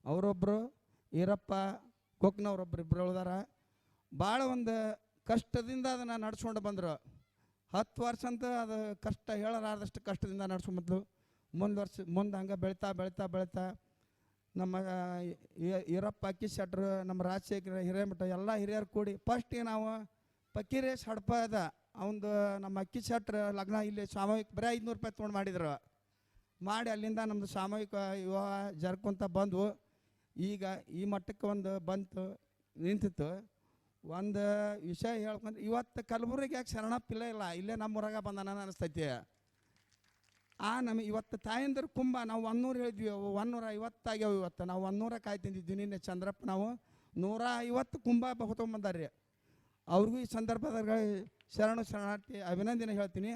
ಅವರೊಬ್ಬರು, ಈರಪ್ಪ ಕೊಕ್ನವ್ರೊಬ್ರು, ಇಬ್ಬರು ಉಳ್ದಾರ. ಭಾಳ ಒಂದು ಕಷ್ಟದಿಂದ ಅದನ್ನು ನಡ್ಸ್ಕೊಂಡು ಬಂದರು. 10 ವರ್ಷ ಅಂತ ಅದು ಕಷ್ಟ ಹೇಳಲಾರ್ದಷ್ಟು ಕಷ್ಟದಿಂದ ನಡ್ಸ್ಕೊಂಬಂದು ಮುಂದೆ ಹಂಗೆ ಬೆಳೀತಾ ನಮ್ಮ ಈರಪ್ಪ ಅಕ್ಕಿ ಶೆಟ್ರು, ನಮ್ಮ ರಾಜಶೇಖರ ಹಿರೇಮಠ ಎಲ್ಲ ಹಿರಿಯರು ಕೂಡಿ ಫಸ್ಟಿಗೆ ನಾವು ಪಕ್ಕೀರೇಶ್ ಹಡಪ ಅದ ಅವಂದು ನಮ್ಮ ಅಕ್ಕಿ ಶೆಟ್ರು ಲಗ್ನ ಇಲ್ಲಿ ಸಾಮೂಹಿಕ ಬರೀ 500 ರೂಪಾಯಿ ತೊಗೊಂಡು ಮಾಡಿದ್ರು. ಮಾಡಿ ಅಲ್ಲಿಂದ ನಮ್ಮದು ಸಾಮೂಹಿಕ ವಿವಾಹ ಜರ್ಕೊಂತ ಬಂದ್ವು. ಈಗ ಈ ಮಟ್ಟಕ್ಕೆ ಒಂದು ಬಂತು ನಿಂತಿತ್ತು. ಒಂದು ವಿಷಯ ಹೇಳ್ಕೊಂಡ್ರೆ ಇವತ್ತು ಕಲಬುರಗಿ ಯಾಕೆ ಶರಣಪ್ಪಿಲ್ಲ ಇಲ್ಲ, ಇಲ್ಲೇ ನಮ್ಮೂರಾಗ ಬಂದಾನ ಅನಿಸ್ತೈತಿ. ನಮಗೆ ಇವತ್ತು ತಾಯಂದ್ರ ಕುಂಭ ನಾವು 100 ಹೇಳಿದ್ವಿ, 150 ಆಗ್ಯಾವ. ಇವತ್ತು ನಾವು 100 ಕಾಯಿ ತಿಂದಿದ್ವಿ. ನಿನ್ನೆ ಚಂದ್ರಪ್ಪ ನಾವು 150 ಕುಂಭ ಹೊತ್ಕೊಂಡ್ಬಂದಾರ್ರಿ. ಅವ್ರಿಗೂ ಈ ಸಂದರ್ಭದಾಗ ಶರಣಾರ್ಥಿ ಅಭಿನಂದನೆ ಹೇಳ್ತೀನಿ.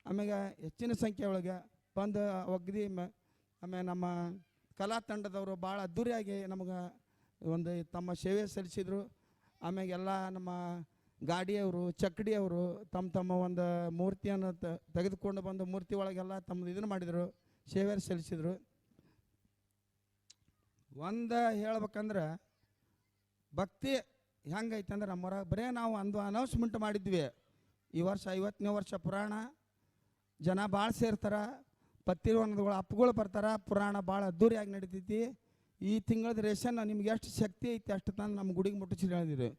ಆಮೇಲೆ ಹೆಚ್ಚಿನ ಸಂಖ್ಯೆ ಒಳಗೆ ಬಂದು ಒಗ್ದಿ. ಆಮೇಲೆ ನಮ್ಮ ಕಲಾ ತಂಡದವರು ಭಾಳ ಅದ್ದೂರಿಯಾಗಿ ನಮಗೆ ಒಂದು ತಮ್ಮ ಸೇವೆ ಸಲ್ಲಿಸಿದರು. ಆಮೇಲೆ ಎಲ್ಲ ನಮ್ಮ ಗಾಡಿಯವರು, ಚಕ್ಕಡಿಯವರು ತಮ್ಮ ಒಂದು ಮೂರ್ತಿಯನ್ನು ತೆಗೆದುಕೊಂಡು ಬಂದು ಮೂರ್ತಿ ಒಳಗೆಲ್ಲ ತಮ್ಮದು ಇದನ್ನು ಮಾಡಿದರು, ಸೇವೆ ಸಲ್ಲಿಸಿದರು. ಒಂದು ಹೇಳ್ಬೇಕಂದ್ರೆ ಭಕ್ತಿ ಹೆಂಗೈತೆ ಅಂದ್ರೆ ನಮ್ಮೂರಾಗ ಬರೀ ನಾವು ಅನೌನ್ಸ್ಮೆಂಟ್ ಮಾಡಿದ್ವಿ. ಈ ವರ್ಷ 50ನೇ ವರ್ಷ ಪುರಾಣ, ಜನ ಭಾಳ ಸೇರ್ತಾರೆ, ಪತ್ತಿರುವನಗಳು ಅಪ್ಪಗಳು ಬರ್ತಾರೆ, ಪುರಾಣ ಭಾಳ ಅದ್ದೂರಿಯಾಗಿ ನಡೀತೈತಿ. ಈ ತಿಂಗಳದ ರೇಷನ್ ನಿಮ್ಗೆ ಎಷ್ಟು ಶಕ್ತಿ ಐತಿ ಅಷ್ಟು ತಂದು ನಮ್ಮ ಗುಡಿಗೆ ಮುಟ್ಟಿಸಿ ಹೇಳಿದಿರಿ.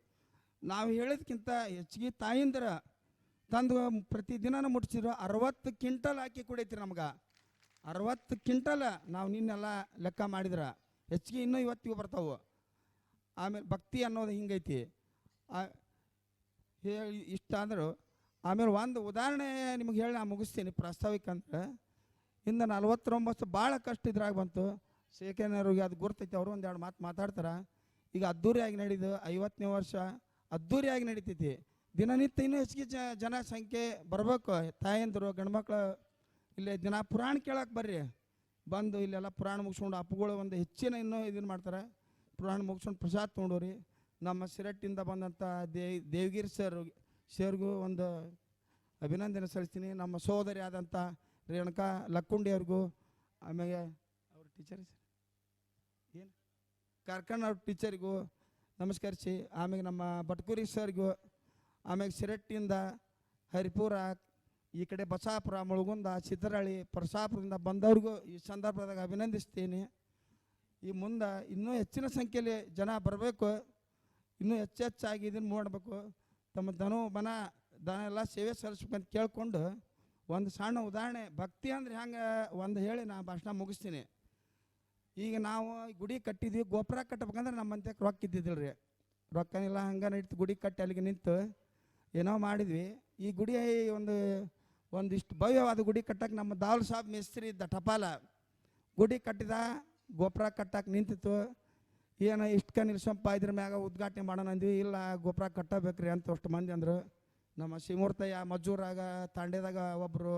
ನಾವು ಹೇಳಿದ್ಕಿಂತ ಹೆಚ್ಚಿಗೆ ತಾಯಿಂದ್ರ ತಂದು ಪ್ರತಿದಿನ ಮುಟ್ಟಿಸಿದ್ರು. 60 ಕ್ವಿಂಟಲ್ ಹಾಕಿ ಕುಡೈತ್ರಿ ನಮ್ಗೆ. 60 ಕ್ವಿಂಟಲ್ ನಾವು ನಿನ್ನೆಲ್ಲ ಲೆಕ್ಕ ಮಾಡಿದ್ರೆ ಹೆಚ್ಚಿಗೆ ಇನ್ನೂ ಇವತ್ತಿಗೂ ಬರ್ತಾವೆ. ಆಮೇಲೆ ಭಕ್ತಿ ಅನ್ನೋದು ಹಿಂಗೈತಿ. ಹೇಳಿ ಇಷ್ಟ ಅಂದರು. ಆಮೇಲೆ ಒಂದು ಉದಾಹರಣೆ ನಿಮಗೆ ಹೇಳಿ ನಾನು ಮುಗಿಸ್ತೀನಿ ಪ್ರಾಸ್ತಾವಿಕ ಅಂದ್ರೆ. ಇನ್ನು 49 ಭಾಳ ಕಷ್ಟ ಇದ್ರಾಗ ಬಂತು. ಶೇಖನವ್ರಿಗೆ ಅದು ಗುರ್ತೈತಿ, ಅವರು ಒಂದೆರಡು ಮಾತು ಮಾತಾಡ್ತಾರೆ. ಈಗ ಅದ್ದೂರಿಯಾಗಿ ನಡೀದು 50ನೇ ವರ್ಷ ಅದ್ದೂರಿಯಾಗಿ ನಡೀತೈತಿ. ದಿನನಿತ್ಯ ಇನ್ನೂ ಹೆಚ್ಚಿಗೆ ಜನ ಸಂಖ್ಯೆ ಬರಬೇಕು. ತಾಯಂದರು ಗಂಡ್ಮಕ್ಳು ಇಲ್ಲಿ ದಿನ ಪುರಾಣ ಕೇಳಕ್ಕೆ ಬರ್ರಿ, ಬಂದು ಇಲ್ಲೆಲ್ಲ ಪುರಾಣ ಮುಗಿಸ್ಕೊಂಡು ಅಪ್ಪಗಳು ಒಂದು ಹೆಚ್ಚಿನ ಇನ್ನೂ ಇದನ್ನು ಮಾಡ್ತಾರೆ. ಪುರಾಣ ಮುಗಿಸ್ಕೊಂಡು ಪ್ರಸಾದ ತೊಗೊಂಡವ್ರಿ. ನಮ್ಮ ಸಿರಟ್ಟಿಂದ ಬಂದಂಥ ದೇವಗಿರಿ ಸರ್ಗೂ ಒಂದು ಅಭಿನಂದನೆ ಸಲ್ಲಿಸ್ತೀನಿ. ನಮ್ಮ ಸಹೋದರಿ ಆದಂಥ ರೇಣುಕಾ ಲಕ್ಕುಂಡಿ ಅವ್ರಿಗೂ, ಆಮೇಲೆ ಅವ್ರ ಟೀಚರ್ ಏನು ಕಾರ್ಕಣ್ಣ ಅವ್ರ ಟೀಚರಿಗೂ ನಮಸ್ಕರಿಸಿ, ಆಮೇಲೆ ನಮ್ಮ ಬಟ್ಕೂರಿ ಸರ್ಗೂ, ಆಮ್ಯಾಗ ಶಿರಟ್ಟಿಯಿಂದ ಹರಿಪುರ ಈ ಕಡೆ ಬಸಾಪುರ ಮುಳುಗುಂದ ಚಿತ್ರಹಳ್ಳಿ ಪರಸಾಪುರದಿಂದ ಬಂದವ್ರಿಗೂ ಈ ಸಂದರ್ಭದಾಗ ಅಭಿನಂದಿಸ್ತೀನಿ. ಈ ಮುಂದೆ ಇನ್ನೂ ಹೆಚ್ಚಿನ ಸಂಖ್ಯೆಯಲ್ಲಿ ಜನ ಬರಬೇಕು, ಇನ್ನೂ ಹೆಚ್ಚಾಗಿ ಇದನ್ನು ಮಾಡಬೇಕು. ತಮ್ಮ ದನ ಎಲ್ಲ ಸೇವೆ ಸಲ್ಲಿಸ್ಬೇಕಂತ ಕೇಳ್ಕೊಂಡು ಒಂದು ಸಣ್ಣ ಉದಾಹರಣೆ ಭಕ್ತಿ ಅಂದ್ರೆ ಹೆಂಗೆ ಒಂದು ಹೇಳಿ ನಾ ಭಾಷಣ ಮುಗಿಸ್ತೀನಿ. ಈಗ ನಾವು ಗುಡಿ ಕಟ್ಟಿದ್ವಿ, ಗೋಪುರ ಕಟ್ಟಬೇಕಂದ್ರೆ ನಮ್ಮಂತೆ ರೊಕ್ಕ ಇದ್ದಿದ್ದಿಲ್ಲ ರೀ, ರೊಕ್ಕ ಇಲ್ಲ, ಹಂಗೆ ನಡೀತು. ಗುಡಿ ಕಟ್ಟಿ ಅಲ್ಲಿಗೆ ನಿಂತು ಏನೋ ಮಾಡಿದ್ವಿ. ಈ ಗುಡಿ ಒಂದಿಷ್ಟು ಭವ್ಯವಾದ ಗುಡಿ ಕಟ್ಟಕ್ಕೆ ನಮ್ಮ ದಾಲ್ ಸಾಬ್ ಮೇಸ್ತ್ರಿ ಇದ್ದ ಟಪಾಲ ಗುಡಿ ಕಟ್ಟಿದ, ಗೋಪುರ ಕಟ್ಟಕ್ಕೆ ನಿಂತಿತ್ತು. ಏನೋ ಇಷ್ಟಕ್ಕೆ ನಿಲ್ಸಂಪ ಇದ್ರ ಮ್ಯಾಗ ಉದ್ಘಾಟನೆ ಮಾಡೋಣ ಅಂದ್ವಿ. ಇಲ್ಲ, ಗೋಪುರ ಕಟ್ಟಬೇಕ್ರಿ ಅಂತ ಅಷ್ಟು ಮಂದಿ ಅಂದರು. ನಮ್ಮ ಶಿವಮೂರ್ತಯ್ಯ ಮಜ್ಜೂರಾಗ ತಾಂಡ್ಯದಾಗ ಒಬ್ಬರು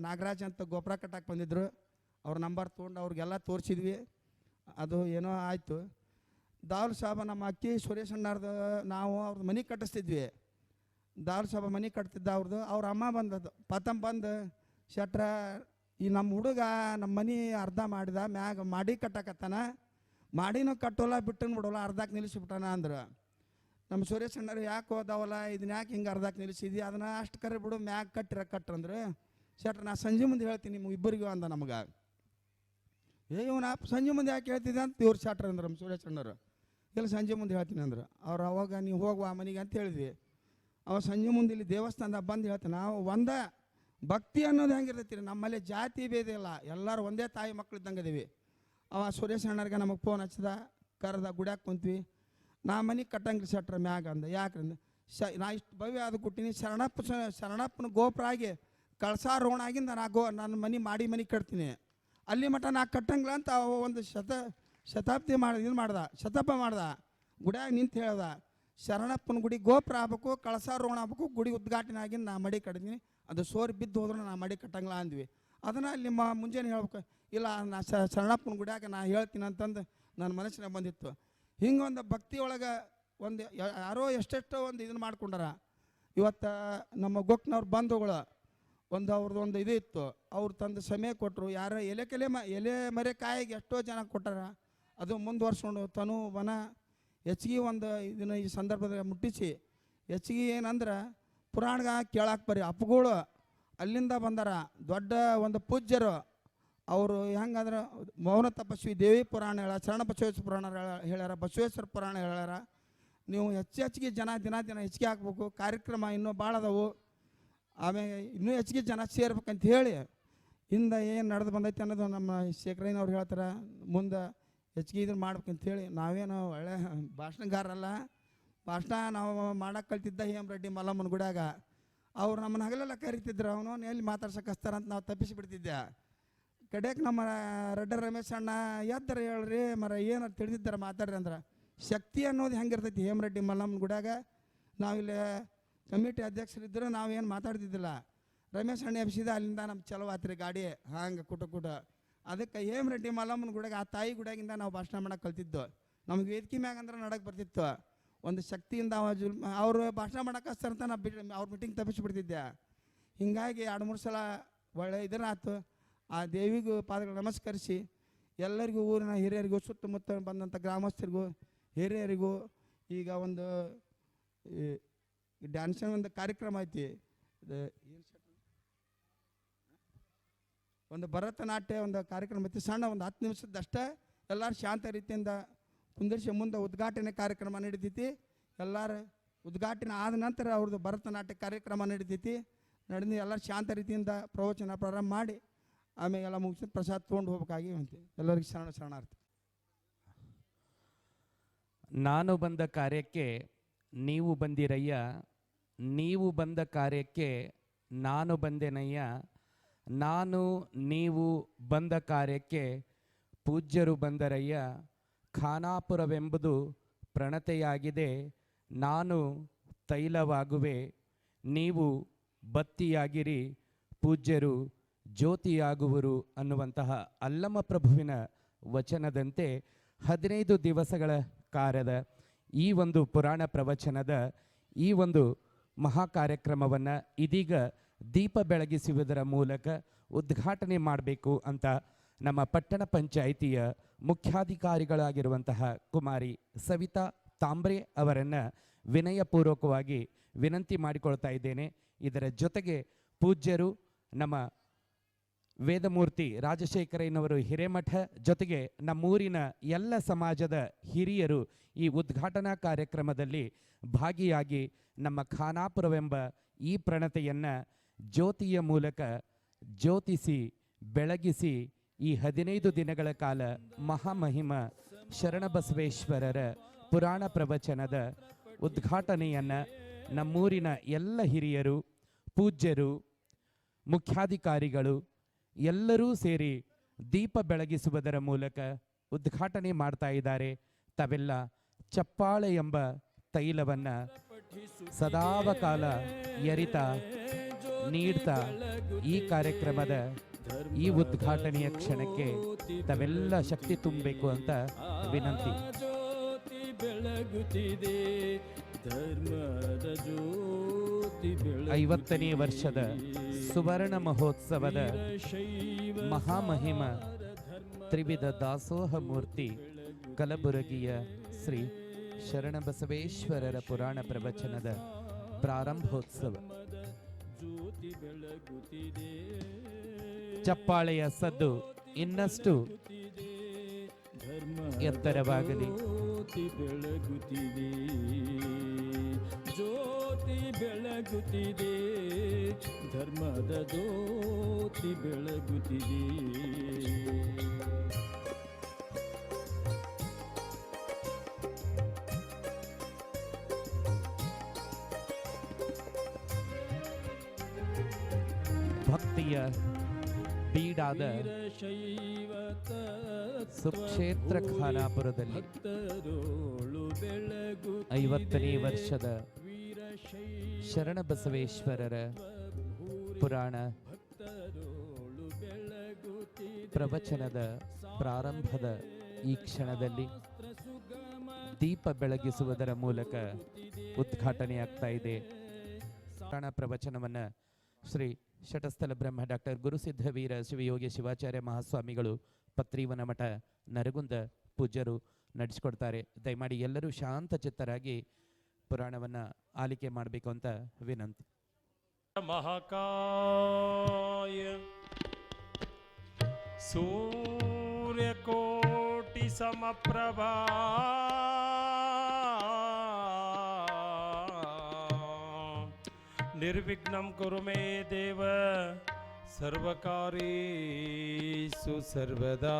ನಾಗರಾಜ್ ಅಂತ ಗೋಪುರ ಕಟ್ಟಕ್ಕೆ ಬಂದಿದ್ದರು. ಅವ್ರ ನಂಬರ್ ತೊಗೊಂಡು ಅವ್ರಿಗೆಲ್ಲ ತೋರಿಸಿದ್ವಿ. ಅದು ಏನೋ ಆಯಿತು. ದಾಲ್ ಸಾಬ ನಮ್ಮ ಅಕ್ಕಿ ಸುರೇಶ್ ಅಣ್ಣಾರ್ದು ನಾವು ಅವ್ರದ್ದು ಮನೆ ಕಟ್ಟಿಸ್ತಿದ್ವಿ. ದಾಲ್ ಸಾಬ ಮನೆ ಕಟ್ತಿದ್ದ ಅವ್ರ ಅಮ್ಮ ಬಂದದ್ದು ಬಂದು ಶೆಟ್ರ ಈ ನಮ್ಮ ಹುಡುಗ ನಮ್ಮ ಮನೆ ಅರ್ಧ ಮಾಡಿದ, ಮ್ಯಾಗ ಮಾಡಿ ಕಟ್ಟಕತ್ತಾನ, ಮಾಡಿನೂ ಕಟ್ಟೋಲ್ಲ ಬಿಟ್ಟನು ಬಿಡೋಲ್ಲ, ಅರ್ಧಕ್ಕೆ ನಿಲ್ಲಿಸ್ಬಿಟ್ಟಾನ ಅಂದ್ರೆ. ನಮ್ಮ ಸುರೇಶ್ ಅಣ್ಣರು ಯಾಕೆ ಹೋದವಲ್ಲ, ಇದನ್ನ ಯಾಕೆ ಹಿಂಗೆ ಅರ್ಧಕ್ಕೆ ನಿಲ್ಲಿಸಿದ್ವಿ, ಅದನ್ನು ಅಷ್ಟು ಕರೆ ಬಿಡು, ಮ್ಯಾಗ ಕಟ್ರಂದ್ರೆ. ಶೆಟ್ರ ನಾ ಸಂಜೆ ಮುಂದೆ ಹೇಳ್ತೀನಿ ನಿಮ್ಗೆ ಇಬ್ಬರಿಗೂ ಅಂದ ನಮಗೆ. ಇವನ ಸಂಜೆ ಮುಂದೆ ಯಾಕೆ ಹೇಳ್ತಿದ್ದೆ ಅಂತ ಇವ್ರು ಶೆಟ್ರ್ ಅಂದ್ರೆ ನಮ್ಮ ಸುರೇಶ್ ಅಣ್ಣರು. ಇಲ್ಲ ಸಂಜೆ ಮುಂದೆ ಹೇಳ್ತೀನಿ ಅಂದ್ರೆ. ಅವ್ರು ಅವಾಗ ನೀವು ಹೋಗುವ ಮನೆಗೆ ಅಂತ ಹೇಳಿದ್ವಿ. ಅವ ಸಂಜೆ ಮುಂದೆ ಇಲ್ಲಿ ದೇವಸ್ಥಾನದಾಗ ಬಂದು ಹೇಳ್ತಾನೆ. ನಾವು ಒಂದೇ ಭಕ್ತಿ ಅನ್ನೋದು ಹೆಂಗಿರ್ತೈತಿ ರೀ, ನಮ್ಮಲ್ಲಿ ಜಾತಿ ಭೇದ ಇಲ್ಲ, ಎಲ್ಲರೂ ಒಂದೇ ತಾಯಿ ಮಕ್ಳು ಇದ್ದಂಗೆ ಇದೀವಿ. ಅವ ಸುರೇಶ್ ಅಣ್ಣರಿಗೆ ನಮಗೆ ಫೋನ್ ಹಚ್ಚಿದ, ಕರೆದ, ಗುಡ್ಯಾಕೆ ಕುಂತ್ವಿ. ನಾ ಮನೆ ಕಟ್ಟಂಗಿಲ್ಲ ಶೆಟ್ರ ಮ್ಯಾಗ ಅಂದ. ಯಾಕ್ರಂದ್ರೆ ನಾ ಇಷ್ಟು ಭವ್ಯ ಅದು ಕೊಟ್ಟಿನಿ, ಶರಣಪ್ಪನ ಗೋಪುರ ಆಗಿ ಕಳಸಾರೋಣ ಆಗಿಂದ ನನ್ನ ಮನೆ ಕಟ್ತೀನಿ, ಅಲ್ಲಿ ಮಠ ನಾ ಕಟ್ಟಂಗಿಲ್ಲ ಅಂತ ಅವ ಒಂದು ಶತಾಬ್ದಿ ಶತಪ ಮಾಡ್ದ. ಗುಡ್ಯಾಗ ನಿಂತು ಹೇಳ್ದ, ಶರಣಪ್ಪನ ಗುಡಿ ಗೋಪುರ ಆಗ್ಬೇಕು, ಕಳಸಾರೋಣ ಆಗ್ಬೇಕು, ಗುಡಿ ಉದ್ಘಾಟನೆ ಆಗಿಂದ ನಾ ಮಡಿ ಕಟ್ತೀನಿ, ಅದು ಸೋರಿ ಬಿದ್ದು ಹೋದ್ರೆ ನಾ ಮಡಿ ಕಟ್ಟಂಗಿಲ್ಲ ಅಂದ್ವಿ. ಅದನ್ನು ಅಲ್ಲಿ ಮುಂಜಾನೆ ಹೇಳ್ಬೇಕು. ಇಲ್ಲ, ನಾ ಶರಣಪ್ಪನ ಗುಡಿಯಾಗ ನಾ ಹೇಳ್ತೀನಿ ಅಂತಂದು ನನ್ನ ಮನಸ್ಸಿನಾಗ ಬಂದಿತ್ತು. ಹಿಂಗೆ ಒಂದು ಭಕ್ತಿ ಒಳಗೆ ಒಂದು ಯಾರೋ ಎಷ್ಟೆಷ್ಟೋ ಒಂದು ಇದನ್ನು ಮಾಡ್ಕೊಂಡಾರ. ಇವತ್ತು ನಮ್ಮ ಗೊಕ್ನವ್ರ ಬಂಧುಗಳು ಅವ್ರದ್ದು ಒಂದು ಇದು ಇತ್ತು, ಅವ್ರು ತಂದು ಸಮಯ ಕೊಟ್ಟರು. ಯಾರು ಎಲೆ ಮರೆ ಕಾಯಿಗೆ ಎಷ್ಟೋ ಜನ ಕೊಟ್ಟಾರ. ಅದು ಮುಂದುವರ್ಸ್ಕೊಂಡು ತನು ವನ ಹೆಚ್ಚಿಗೆ ಒಂದು ಇದನ್ನು ಈ ಸಂದರ್ಭದಾಗ ಮುಟ್ಟಿಸಿ ಹೆಚ್ಚಿಗೆ ಏನಂದ್ರೆ ಪುರಾಣಗ ಕೇಳಕ್ಕೆ ಬರೀ ಅಪ್ಪಗಳು ಅಲ್ಲಿಂದ ಬಂದಾರ. ದೊಡ್ಡ ಒಂದು ಪೂಜ್ಯರು ಅವರು ಹೆಂಗಂದ್ರೆ ಮೌನ ತಪಸ್ವಿ ದೇವಿ ಪುರಾಣ ಹೇಳ, ಶರಣ ಬಸವೇಶ್ವರ ಪುರಾಣ ಹೇಳ್ಯಾರ, ಬಸವೇಶ್ವರ ಪುರಾಣ ಹೇಳ್ಯಾರ. ನೀವು ಹೆಚ್ಚಿಗೆ ಜನ ದಿನ ಹೆಚ್ಚಿಗೆ ಹಾಕ್ಬೇಕು. ಕಾರ್ಯಕ್ರಮ ಇನ್ನೂ ಭಾಳ ಅದಾವು. ಆಮೇಲೆ ಇನ್ನೂ ಹೆಚ್ಚಿಗೆ ಜನ ಸೇರ್ಬೇಕಂತ ಹೇಳಿ ಹಿಂದೆ ಏನು ನಡೆದು ಬಂದೈತೆ ಅನ್ನೋದು ನಮ್ಮ ಶೇಖರಯ್ಯನವ್ರು ಹೇಳ್ತಾರೆ. ಮುಂದೆ ಹೆಚ್ಚಿಗೆ ಇದನ್ನು ಮಾಡ್ಬೇಕಂತೇಳಿ ನಾವೇನು ಒಳ್ಳೆ ಭಾಷಣಗಾರಲ್ಲ, ಭಾಷಣ ನಾವು ಮಾಡಕ್ಕೆ ಕಲ್ತಿದ್ದ ಹೇಮರೆಡ್ಡಿ ಮಲ್ಲಮ್ಮನ ಗುಡ್ಯಾಗ. ಅವ್ರು ನಮ್ಮನ್ನ ಹಗಲೆಲ್ಲ ಕರಿತಿದ್ರು, ಅವನು ಎಲ್ಲಿ ಮಾತಾಡ್ಸಕ್ಕೆ ಹಚ್ತಾರಂತ ನಾವು ತಪ್ಪಿಸಿಬಿಡ್ತಿದ್ದೆ. ಕಡೆಗೆ ನಮ್ಮ ರೆಡ್ಡ ರಮೇಶ್ ಅಣ್ಣ ಎದ್ದರ ಹೇಳ್ರಿ ಮರ ಏನು ತಿಳಿದಿದ್ದಾರೆ ಮಾತಾಡ್ರಿ ಅಂದ್ರೆ. ಶಕ್ತಿ ಅನ್ನೋದು ಹೆಂಗಿರ್ತೈತಿ ಹೇಮರೆಡ್ಡಿ ಮಲ್ಲಮ್ಮನ ಗುಡ್ಯಾಗ. ನಾವಿಲ್ಲಿ ಕಮಿಟಿ ಅಧ್ಯಕ್ಷರಿದ್ದರು, ನಾವೇನು ಮಾತಾಡ್ತಿದ್ದಿಲ್ಲ. ರಮೇಶ್ ಅಣ್ಣ ಎಬ್ಸಿದ, ಅಲ್ಲಿಂದ ನಮ್ಮ ಚಲೋ ಆತ್ರಿ ಗಾಡಿ ಹಂಗೆ ಕುಟ. ಅದಕ್ಕೆ ಹೇಮರೆಡ್ಡಿ ಮಲ್ಲಮ್ಮನ ಗುಡ್ಯಾಗ ಆ ತಾಯಿ ಗುಡ್ಯಾಗಿಂದ ನಾವು ಭಾಷಣ ಮಾಡಕ್ಕೆ ಕಲ್ತಿದ್ದು. ನಮ್ಗೆ ವೇದಿಕೆ ಮ್ಯಾಗ ಅಂದ್ರೆ ನಡಕ್ಕೆ ಬರ್ತಿತ್ತು. ಒಂದು ಶಕ್ತಿಯಿಂದ ಅವರು ಭಾಷಣ ಮಾಡಕ್ಕೆ ಹಚ್ತಾರಂತ ನಾವು ಅವ್ರ ಮೀಟಿಂಗ್ ತಪ್ಪಿಸ್ಬಿಡ್ತಿದ್ದೆ. ಹೀಗಾಗಿ 2-3 ಸಲ ಒಳ್ಳೆ ಇದನ್ನಾಯ್ತು. ಆ ದೇವಿಗೂ ಪಾದಗಳು ನಮಸ್ಕರಿಸಿ ಎಲ್ಲರಿಗೂ, ಊರಿನ ಹಿರಿಯರಿಗೂ, ಸುತ್ತಮುತ್ತ ಬಂದಂಥ ಗ್ರಾಮಸ್ಥರಿಗೂ ಹಿರಿಯರಿಗೂ, ಈಗ ಒಂದು ಡ್ಯಾನ್ಸಿನ ಒಂದು ಕಾರ್ಯಕ್ರಮ ಐತಿ, ಒಂದು ಭರತನಾಟ್ಯ ಒಂದು ಕಾರ್ಯಕ್ರಮ ಐತಿ, ಸಣ್ಣ ಒಂದು 10 ನಿಮಿಷದಷ್ಟೇ. ಎಲ್ಲರೂ ಶಾಂತ ರೀತಿಯಿಂದ ಕುಂದಿರಿಸಿ ಮುಂದೆ ಉದ್ಘಾಟನೆ ಕಾರ್ಯಕ್ರಮ ನಡೀತೈತಿ. ಎಲ್ಲರೂ ಉದ್ಘಾಟನೆ ಆದ ನಂತರ ಅವ್ರದ್ದು ಭರತನಾಟ್ಯ ಕಾರ್ಯಕ್ರಮ ನಡೀತೈತಿ. ನಡೆದು ಎಲ್ಲರೂ ಶಾಂತ ರೀತಿಯಿಂದ ಪ್ರವಚನ ಪ್ರಾರಂಭ ಮಾಡಿ ಆಮೇಲೆ ಎಲ್ಲ ಮುಗಿಸಿ ಪ್ರಸಾದ ತೊಗೊಂಡು ಹೋಗ್ಬೇಕಾಗಿ ಅಂತೀವಿ. ಎಲ್ಲರಿಗೂ ಶರಣಾರ್ಥಿ. ನಾನು ಬಂದ ಕಾರ್ಯಕ್ಕೆ ನೀವು ಬಂದಿರಯ್ಯ, ನೀವು ಬಂದ ಕಾರ್ಯಕ್ಕೆ ನಾನು ಬಂದೆನಯ್ಯ, ನಾನು ನೀವು ಬಂದ ಕಾರ್ಯಕ್ಕೆ ಪೂಜ್ಯರು ಬಂದರಯ್ಯ. ಖಾನಾಪುರವೆಂಬುದು ಪ್ರಣತೆಯಾಗಿದೆ, ನಾನು ತೈಲವಾಗುವೆ, ನೀವು ಬತ್ತಿಯಾಗಿರಿ, ಪೂಜ್ಯರು ಜ್ಯೋತಿಯಾಗುವರು ಅನ್ನುವಂತಹ ಅಲ್ಲಮ ಪ್ರಭುವಿನ ವಚನದಂತೆ 15 ದಿವಸಗಳ ಕಾರ್ಯದ ಈ ಒಂದು ಪುರಾಣ ಪ್ರವಚನದ ಈ ಒಂದು ಮಹಾ ಕಾರ್ಯಕ್ರಮವನ್ನು ಇದೀಗ ದೀಪ ಬೆಳಗಿಸುವುದರ ಮೂಲಕ ಉದ್ಘಾಟನೆ ಮಾಡಬೇಕು ಅಂತ ನಮ್ಮ ಪಟ್ಟಣ ಪಂಚಾಯಿತಿಯ ಮುಖ್ಯಾಧಿಕಾರಿಗಳಾಗಿರುವಂತಹ ಕುಮಾರಿ ಸವಿತಾ ತಾಂಬ್ರೆ ಅವರನ್ನು ವಿನಯಪೂರ್ವಕವಾಗಿ ವಿನಂತಿ ಮಾಡಿಕೊಳ್ತಾ ಇದ್ದೇನೆ. ಇದರ ಜೊತೆಗೆ ಪೂಜ್ಯರು ನಮ್ಮ ವೇದಮೂರ್ತಿ ರಾಜಶೇಖರಯ್ಯನವರು ಹಿರೇಮಠ ಜೊತೆಗೆ ನಮ್ಮೂರಿನ ಎಲ್ಲ ಸಮಾಜದ ಹಿರಿಯರು ಈ ಉದ್ಘಾಟನಾ ಕಾರ್ಯಕ್ರಮದಲ್ಲಿ ಭಾಗಿಯಾಗಿ ನಮ್ಮ ಖಾನಾಪುರವೆಂಬ ಈ ಪ್ರಣತೆಯನ್ನು ಜ್ಯೋತಿಯ ಮೂಲಕ ಜ್ಯೋತಿಸಿ ಬೆಳಗಿಸಿ ಈ 15 ದಿನಗಳ ಕಾಲ ಮಹಾಮಹಿಮ ಶರಣಬಸವೇಶ್ವರರ ಪುರಾಣ ಪ್ರವಚನದ ಉದ್ಘಾಟನೆಯನ್ನು ನಮ್ಮೂರಿನ ಎಲ್ಲ ಹಿರಿಯರು, ಪೂಜ್ಯರು, ಮುಖ್ಯಾಧಿಕಾರಿಗಳು ಎಲ್ಲರೂ ಸೇರಿ ದೀಪ ಬೆಳಗಿಸುವುದರ ಮೂಲಕ ಉದ್ಘಾಟನೆ ಮಾಡ್ತಾ ಇದ್ದಾರೆ. ತಾವೆಲ್ಲ ಚಪ್ಪಾಳೆ ಎಂಬ ತೈಲವನ್ನು ಸದಾವಕಾಲ ಎರಿತಾ ನೀಡ್ತಾ ಈ ಕಾರ್ಯಕ್ರಮದ ಈ ಉದ್ಘಾಟನೆಯ ಕ್ಷಣಕ್ಕೆ ತಾವೆಲ್ಲ ಶಕ್ತಿ ತುಂಬಬೇಕು ಅಂತ ವಿನಂತಿ. ಐವತ್ತನೇ ವರ್ಷದ ಸುವರ್ಣ ಮಹೋತ್ಸವದ ಮಹಾಮಹಿಮ ತ್ರಿವಿಧ ದಾಸೋಹ ಮೂರ್ತಿ ಕಲಬುರಗಿಯ ಶ್ರೀ ಶರಣಬಸವೇಶ್ವರರ ಪುರಾಣ ಪ್ರವಚನದ ಪ್ರಾರಂಭೋತ್ಸವ. ಚಪ್ಪಾಳೆಯ ಸದ್ದು ಇನ್ನಷ್ಟು ಎತ್ತರವಾಗಲಿ. ಜ್ಯೋತಿ ಬೆಳಗುತ್ತಿದೆ, ಧರ್ಮದ ಜ್ಯೋತಿ ಬೆಳಗುತ್ತಿದೆ. ಭಕ್ತಿಯ ಬೀಡಾದ ಸುಕ್ಷೇತ್ರ ಖಾನಾಪುರದಲ್ಲಿ 50ನೇ ವರ್ಷದ ಶರಣಬಸವೇಶ್ವರರ ಪುರಾಣ ಪ್ರವಚನದ ಪ್ರಾರಂಭದ ಈ ಕ್ಷಣದಲ್ಲಿ ದೀಪ ಬೆಳಗಿಸುವುದರ ಮೂಲಕ ಉದ್ಘಾಟನೆಯಾಗ್ತಾ ಇದೆ. ಪುರಾಣ ಪ್ರವಚನವನ್ನು ಶ್ರೀ ಶಟಸ್ಥಲ ಬ್ರಹ್ಮ ಡಾಕ್ಟರ್ ಗುರುಸಿದ್ಧವೀರ ಶಿವಯೋಗಿ ಶಿವಾಚಾರ್ಯ ಮಹಾಸ್ವಾಮಿಗಳು ಪತ್ರಿವನ ಮಠ ನರಗುಂದ ಪೂಜ್ಯರು ನಡೆಸಿಕೊಡ್ತಾರೆ. ದಯಮಾಡಿ ಎಲ್ಲರೂ ಶಾಂತ ಚಿತ್ತರಾಗಿ ಪುರಾಣವನ್ನು ಆಲಿಕೆ ಮಾಡಬೇಕು ಅಂತ ವಿನಂತಿ. ಮಹಾಕಾಯ ಸೂರ್ಯಕೋಟಿ ಸಮಪ್ರಭಾ ನಿರ್ವಿಘ್ನಂ ಕುರು ಮೇ ದೇವ ಸರ್ವಕಾರ್ಯೇಷು ಸರ್ವದಾ.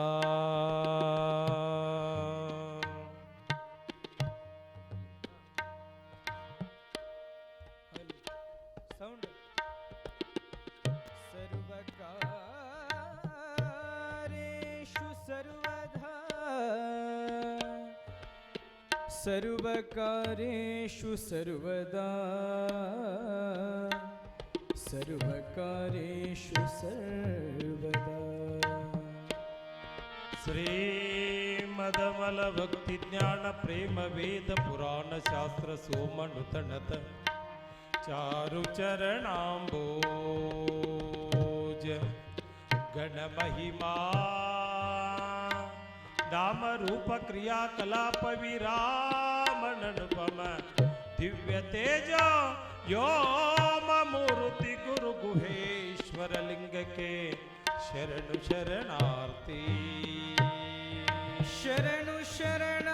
ಸರ್ವಕಾರ್ಯೇಷು ಸರ್ವದಾ, ಸರ್ವಕಾರ್ಯೇಷು ಸರ್ವದಾ. ಶ್ರೀಮದಮಲ ಭಕ್ತಿ ಜ್ಞಾನ ಪ್ರೇಮ ವೇದ ಪುರಾಣ ಶಾಸ್ತ್ರ ಸೋಮನುತಣತ ಚಾರು ಚರಣಾಂಬೋಜ ಗಣ ಮಹಿಮಾ ನಾಮ ರೂಪ ಕ್ರಿಯಾ ಕಲಾಪ ವಿರಾಮನನುಪಮ ದಿವ್ಯ ತೇಜ ಯೋಮ ಮೂರ್ತಿ ಗುರು ಗುಹೇಶ್ವರ ಲಿಂಗಕ್ಕೆ ಶರಣು ಶರಣಾರ್ಥಿ. ಶರಣು ಶರಣಾರ್ಥಿ,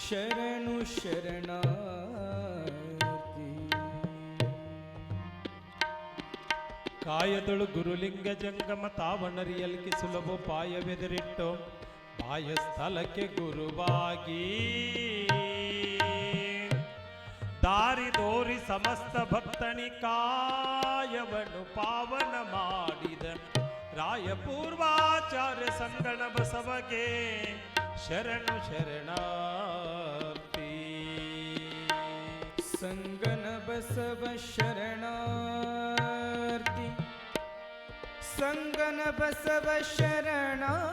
ಶರಣು ಶರಣಾರ್ಥಿ. ಕಾಯದಳು ಗುರುಲಿಂಗ ಜಂಗಮ ತಾವಣರಿಯಲ್ಕಿ ಸುಲಭ ಪಾಯವೆದರಿಟ್ಟು ಪಾಯ ಸ್ಥಳಕ್ಕೆ ಗುರುವಾಗಿ ದಾರಿ ದೋರಿ ಸಮಸ್ತ ಭಕ್ತನಿ ಕಾಯವನ್ನು ಪಾವನ ಮಾಡಿದ ರಾಯಪೂರ್ವಾಚಾರ್ಯ ಸಂಗಣ ಬಸವಗೆ ಶರಣು ಶರಣಾರ್ಥಿ. ಸಂಗನ ಬಸವ ಶರಣಾರ್ಥಿ, ಸಂಗನ ಬಸವ ಶರಣಾರ್ಥಿ,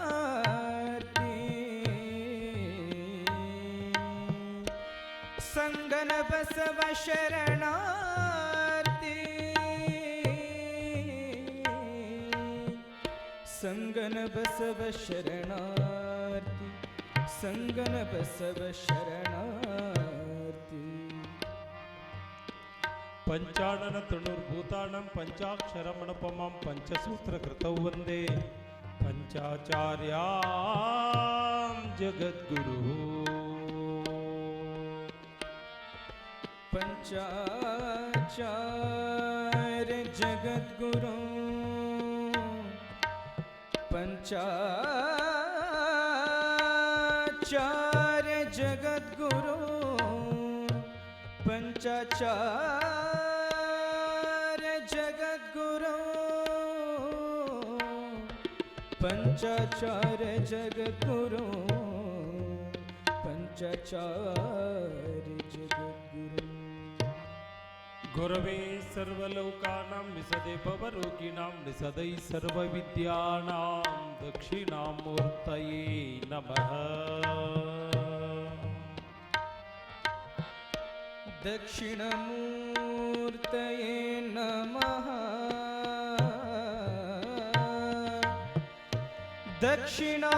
ಸಂಗನ ಬಸವ ಶರಣಾರ್ಥಿ, ಸಂಗನ ಬಸವ ಶರಣಾರ್ಥಿ ಸಂಗನ ಬಸವ ಶರಣಾರ್ಥಿ ಪಂಚಾಣನ ತೃಣುರ್ಭೂತಾಣಂ ಪಂಚಾಕ್ಷರಮಣಪಮಾಂ ಪಂಚಸೂತ್ರ ಕೃತೌ ವಂದೇ ಪಂಚಾಚಾರ್ಯಾಂ ಜಗದ್ಗುರು पंचाचार्य जगद्गुरु पंचाचार्य जगद्गुरु पंचाचार्य जगद्गुरु पंचाचार्य जगद्गुरु पंचाचार्य जगद्गुरु गुरवे सर्वलोकानां विसदे भवरोगिणां निसदै सर्वविद्यानां दक्षिणामूर्तये नमः दक्षिणमूर्तये नमः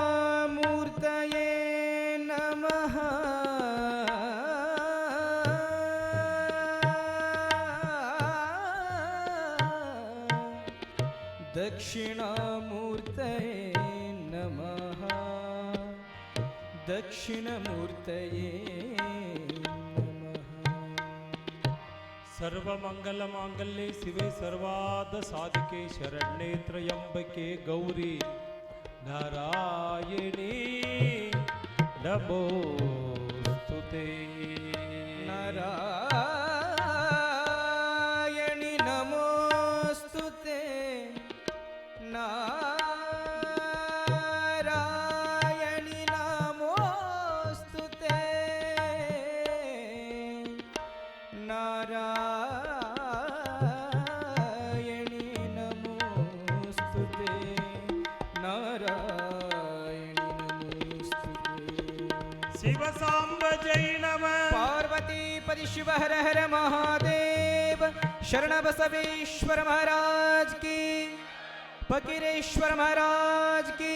दक्षिणामूर्तये नमः दक्षिणामूर्तये नमः दक्षिणमूर्तये नमः सर्वमङ्गलमाङ्गल्ये शिवे सर्वार्धसाधिके शरण्ये त्र्यम्बके गौरी नारायणी नमोस्तुते नारायणि नमोस्तुते नारायणि नमोस्तुते नारायणि नमोस्तुते नारायणि नमोस्तुते शिव सांब जय नमः पार्वती पति शिव हर हर महादेव शरण बसवेश्वर महाराज की फकीरेश्वर महाराज की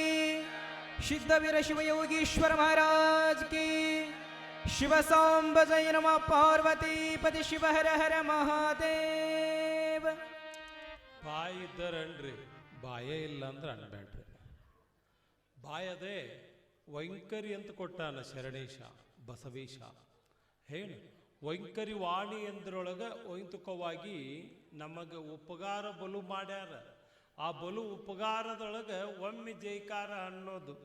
सिद्धवीर शिव योगीश्वर महाराज की शिव सांब जय नमः पार्वती पति शिव हर हर महादेव ಬಾಯಿ ಇದ್ದರನ್ರಿ ಬಾಯೇ ಇಲ್ಲ ಅಂದ್ರೆ ಅನ್ಬೇಡ್ರಿ ಬಾಯದೇ ವೈಂಕರಿ ಅಂತ ಕೊಟ್ಟಾನ ಶರಣೇಶ ಬಸವೇಶ ಹೇಳಿ ವೈಂಕರಿ ವಾಣಿ ಎಂದ್ರೊಳಗ ವೈಂತುಕವಾಗಿ ನಮಗೆ ಉಪಕಾರ ಬಲು ಮಾಡ್ಯಾರ ಆ ಬಲು ಉಪಕಾರದೊಳಗೆ ಒಮ್ಮೆ ಜೈಕಾರ ಅನ್ನೋದು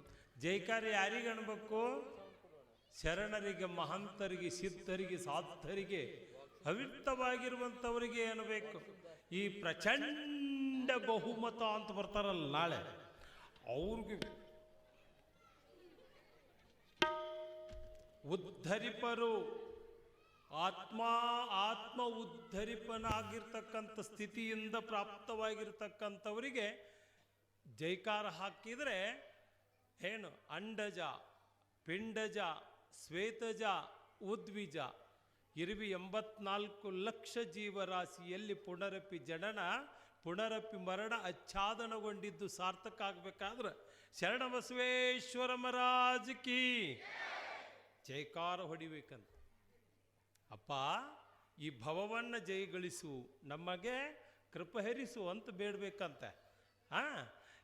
ಜೈಕಾರ ಯಾರಿಗೆ ಅನ್ಬೇಕು ಶರಣರಿಗೆ ಮಹಂತರಿಗೆ ಸಿದ್ಧರಿಗೆ ಸಾಧರಿಗೆ ಅವಿರ್ತವಾಗಿರುವಂಥವರಿಗೆ ಅನ್ನಬೇಕು ಈ ಪ್ರಚಂಡ ಬಹುಮತ ಅಂತ ಬರ್ತಾರಲ್ಲ ನಾಳೆ ಅವ್ರಿಗೆ ಉದ್ಧರಿಪರು ಆತ್ಮ ಉದ್ಧರಿಪನಾಗಿರ್ತಕ್ಕಂಥ ಸ್ಥಿತಿಯಿಂದ ಪ್ರಾಪ್ತವಾಗಿರ್ತಕ್ಕಂಥವರಿಗೆ ಜೈಕಾರ ಹಾಕಿದರೆ ಏನು ಅಂಡಜ ಪಿಂಡಜ ಶ್ವೇತಜ ಉದ್ವಿಜ ಇರುವಿ 84 ಲಕ್ಷ ಜೀವರಾಶಿಯಲ್ಲಿ ಪುನರಪಿ ಜನನ ಪುನರಪಿ ಮರಣ ಆಚ್ಛಾದನಗೊಂಡಿದ್ದು ಸಾರ್ಥಕ ಆಗಬೇಕಾದ್ರೆ ಶರಣ ಬಸವೇಶ್ವರ ಮಹಾರಾಜ್ ಕಿ ಜೈಕಾರ ಹೊಡಿಬೇಕಂತ ಅಪ್ಪ ಈ ಭವವನ್ನು ಜಯಗಳಿಸು ನಮಗೆ ಕೃಪಹರಿಸು ಅಂತ ಬೇಡಬೇಕಂತ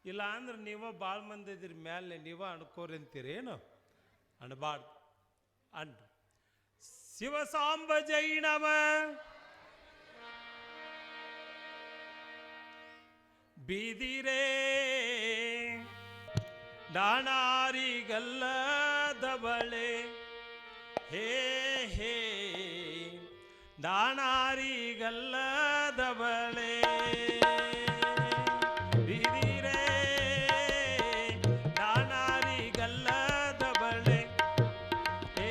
ಇಲ್ಲ ಅಂದ್ರೆ ನೀವು ಭಾಳ ಮಂದಿ ಇದ್ರಿ ಮೇಲೆ ನೀವು ಅನ್ಕೋರಿ ಅಂತೀರೇನು ಅನ್ಬಾರ್ದು ಅನ್ ಶಿವ ಸಾಂಬ ಜೈ ನಮ ಬೀದಿರೇ ನಾನಾರಿಗಲ್ಲದವಳೆ ಹೇ ಹೇ ನಾನಾರಿಗಲ್ಲದವಳೆ ಬೀದಿರೇ ನಾನಾರಿಗಲ್ಲದವಳೆ ಹೇ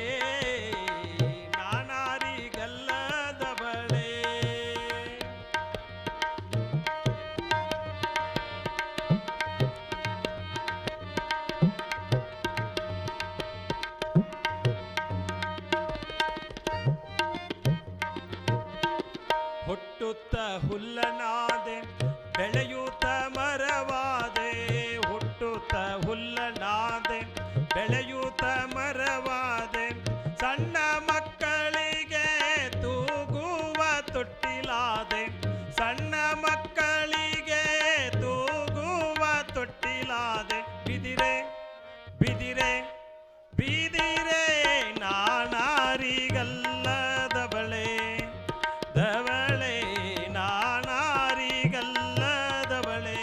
ನಾನಾರಿಗಲ್ಲದವಳೆ ಹುಟ್ಟುತ್ತ ಹುಲ್ಲನಾದೆ ಬೆಳೆಯುತ್ತ ಮರವಾದೆ ಹುಟ್ಟು ಬೀದಿರೆ ನಾನಾರಿಗಲ್ಲದ ಬಳೆ ಧವಳೆ ನಾನಾರಿಗಲ್ಲದ ಬಳೆ.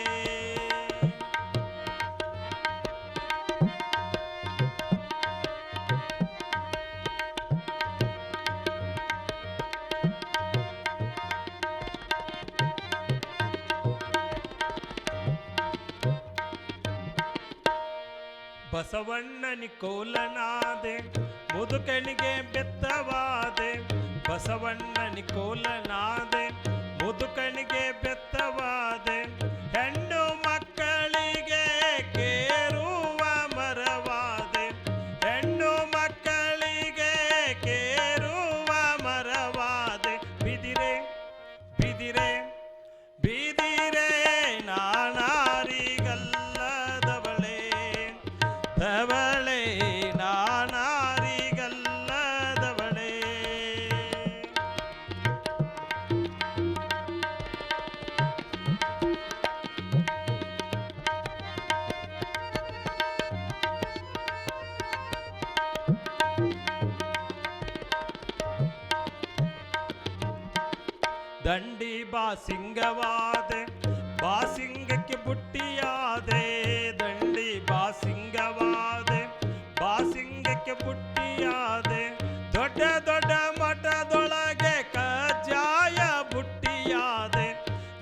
ಬಸವಣ್ಣನಿ ಕೋಲನಾದೆ ಮುದುಕನಿಗೆ ಬೆತ್ತವಾದೆ. ಬಸವಣ್ಣನಿ ಕೋಲನಾದೆ ಮುದುಕನಿಗೆ ಬೆತ್ತವಾದೆ. ಹೆಣ್ಣು ಮಕ್ಕಳಿಗೆ ಕೇರುವ ಮರವಾದೆ. ಹೆಣ್ಣು ಮಕ್ಕಳಿಗೆ ಕೇರುವ ಮರವಾದೆ. ಬಿದಿರೆ ಬಿದಿರೆ ಬಿದಿರೆ ನಾನಾರಿಗಲ್ಲದವಳೆ ಧವಳೆ ನಾನಾರಿಗಲ್ಲದವಳೆ. ದಂಡಿ ಬಾಸಿಂಗವಾದೆ ಬಾಸಿಂಗಕ್ಕೆ ಬುಟ್ಟಿಯಾದೆ. ದಂಡಿ ಬಾಸಿಂಗವಾದೆ ಬಾಸಿಂಗಕ್ಕೆ ಬುಟ್ಟಿಯಾದೆ. ದೊಡ್ಡ ದೊಡ್ಡ ಮಠದೊಳಗೆ ಕಜ್ಜಾಯ ಬುಟ್ಟಿಯಾದೆ.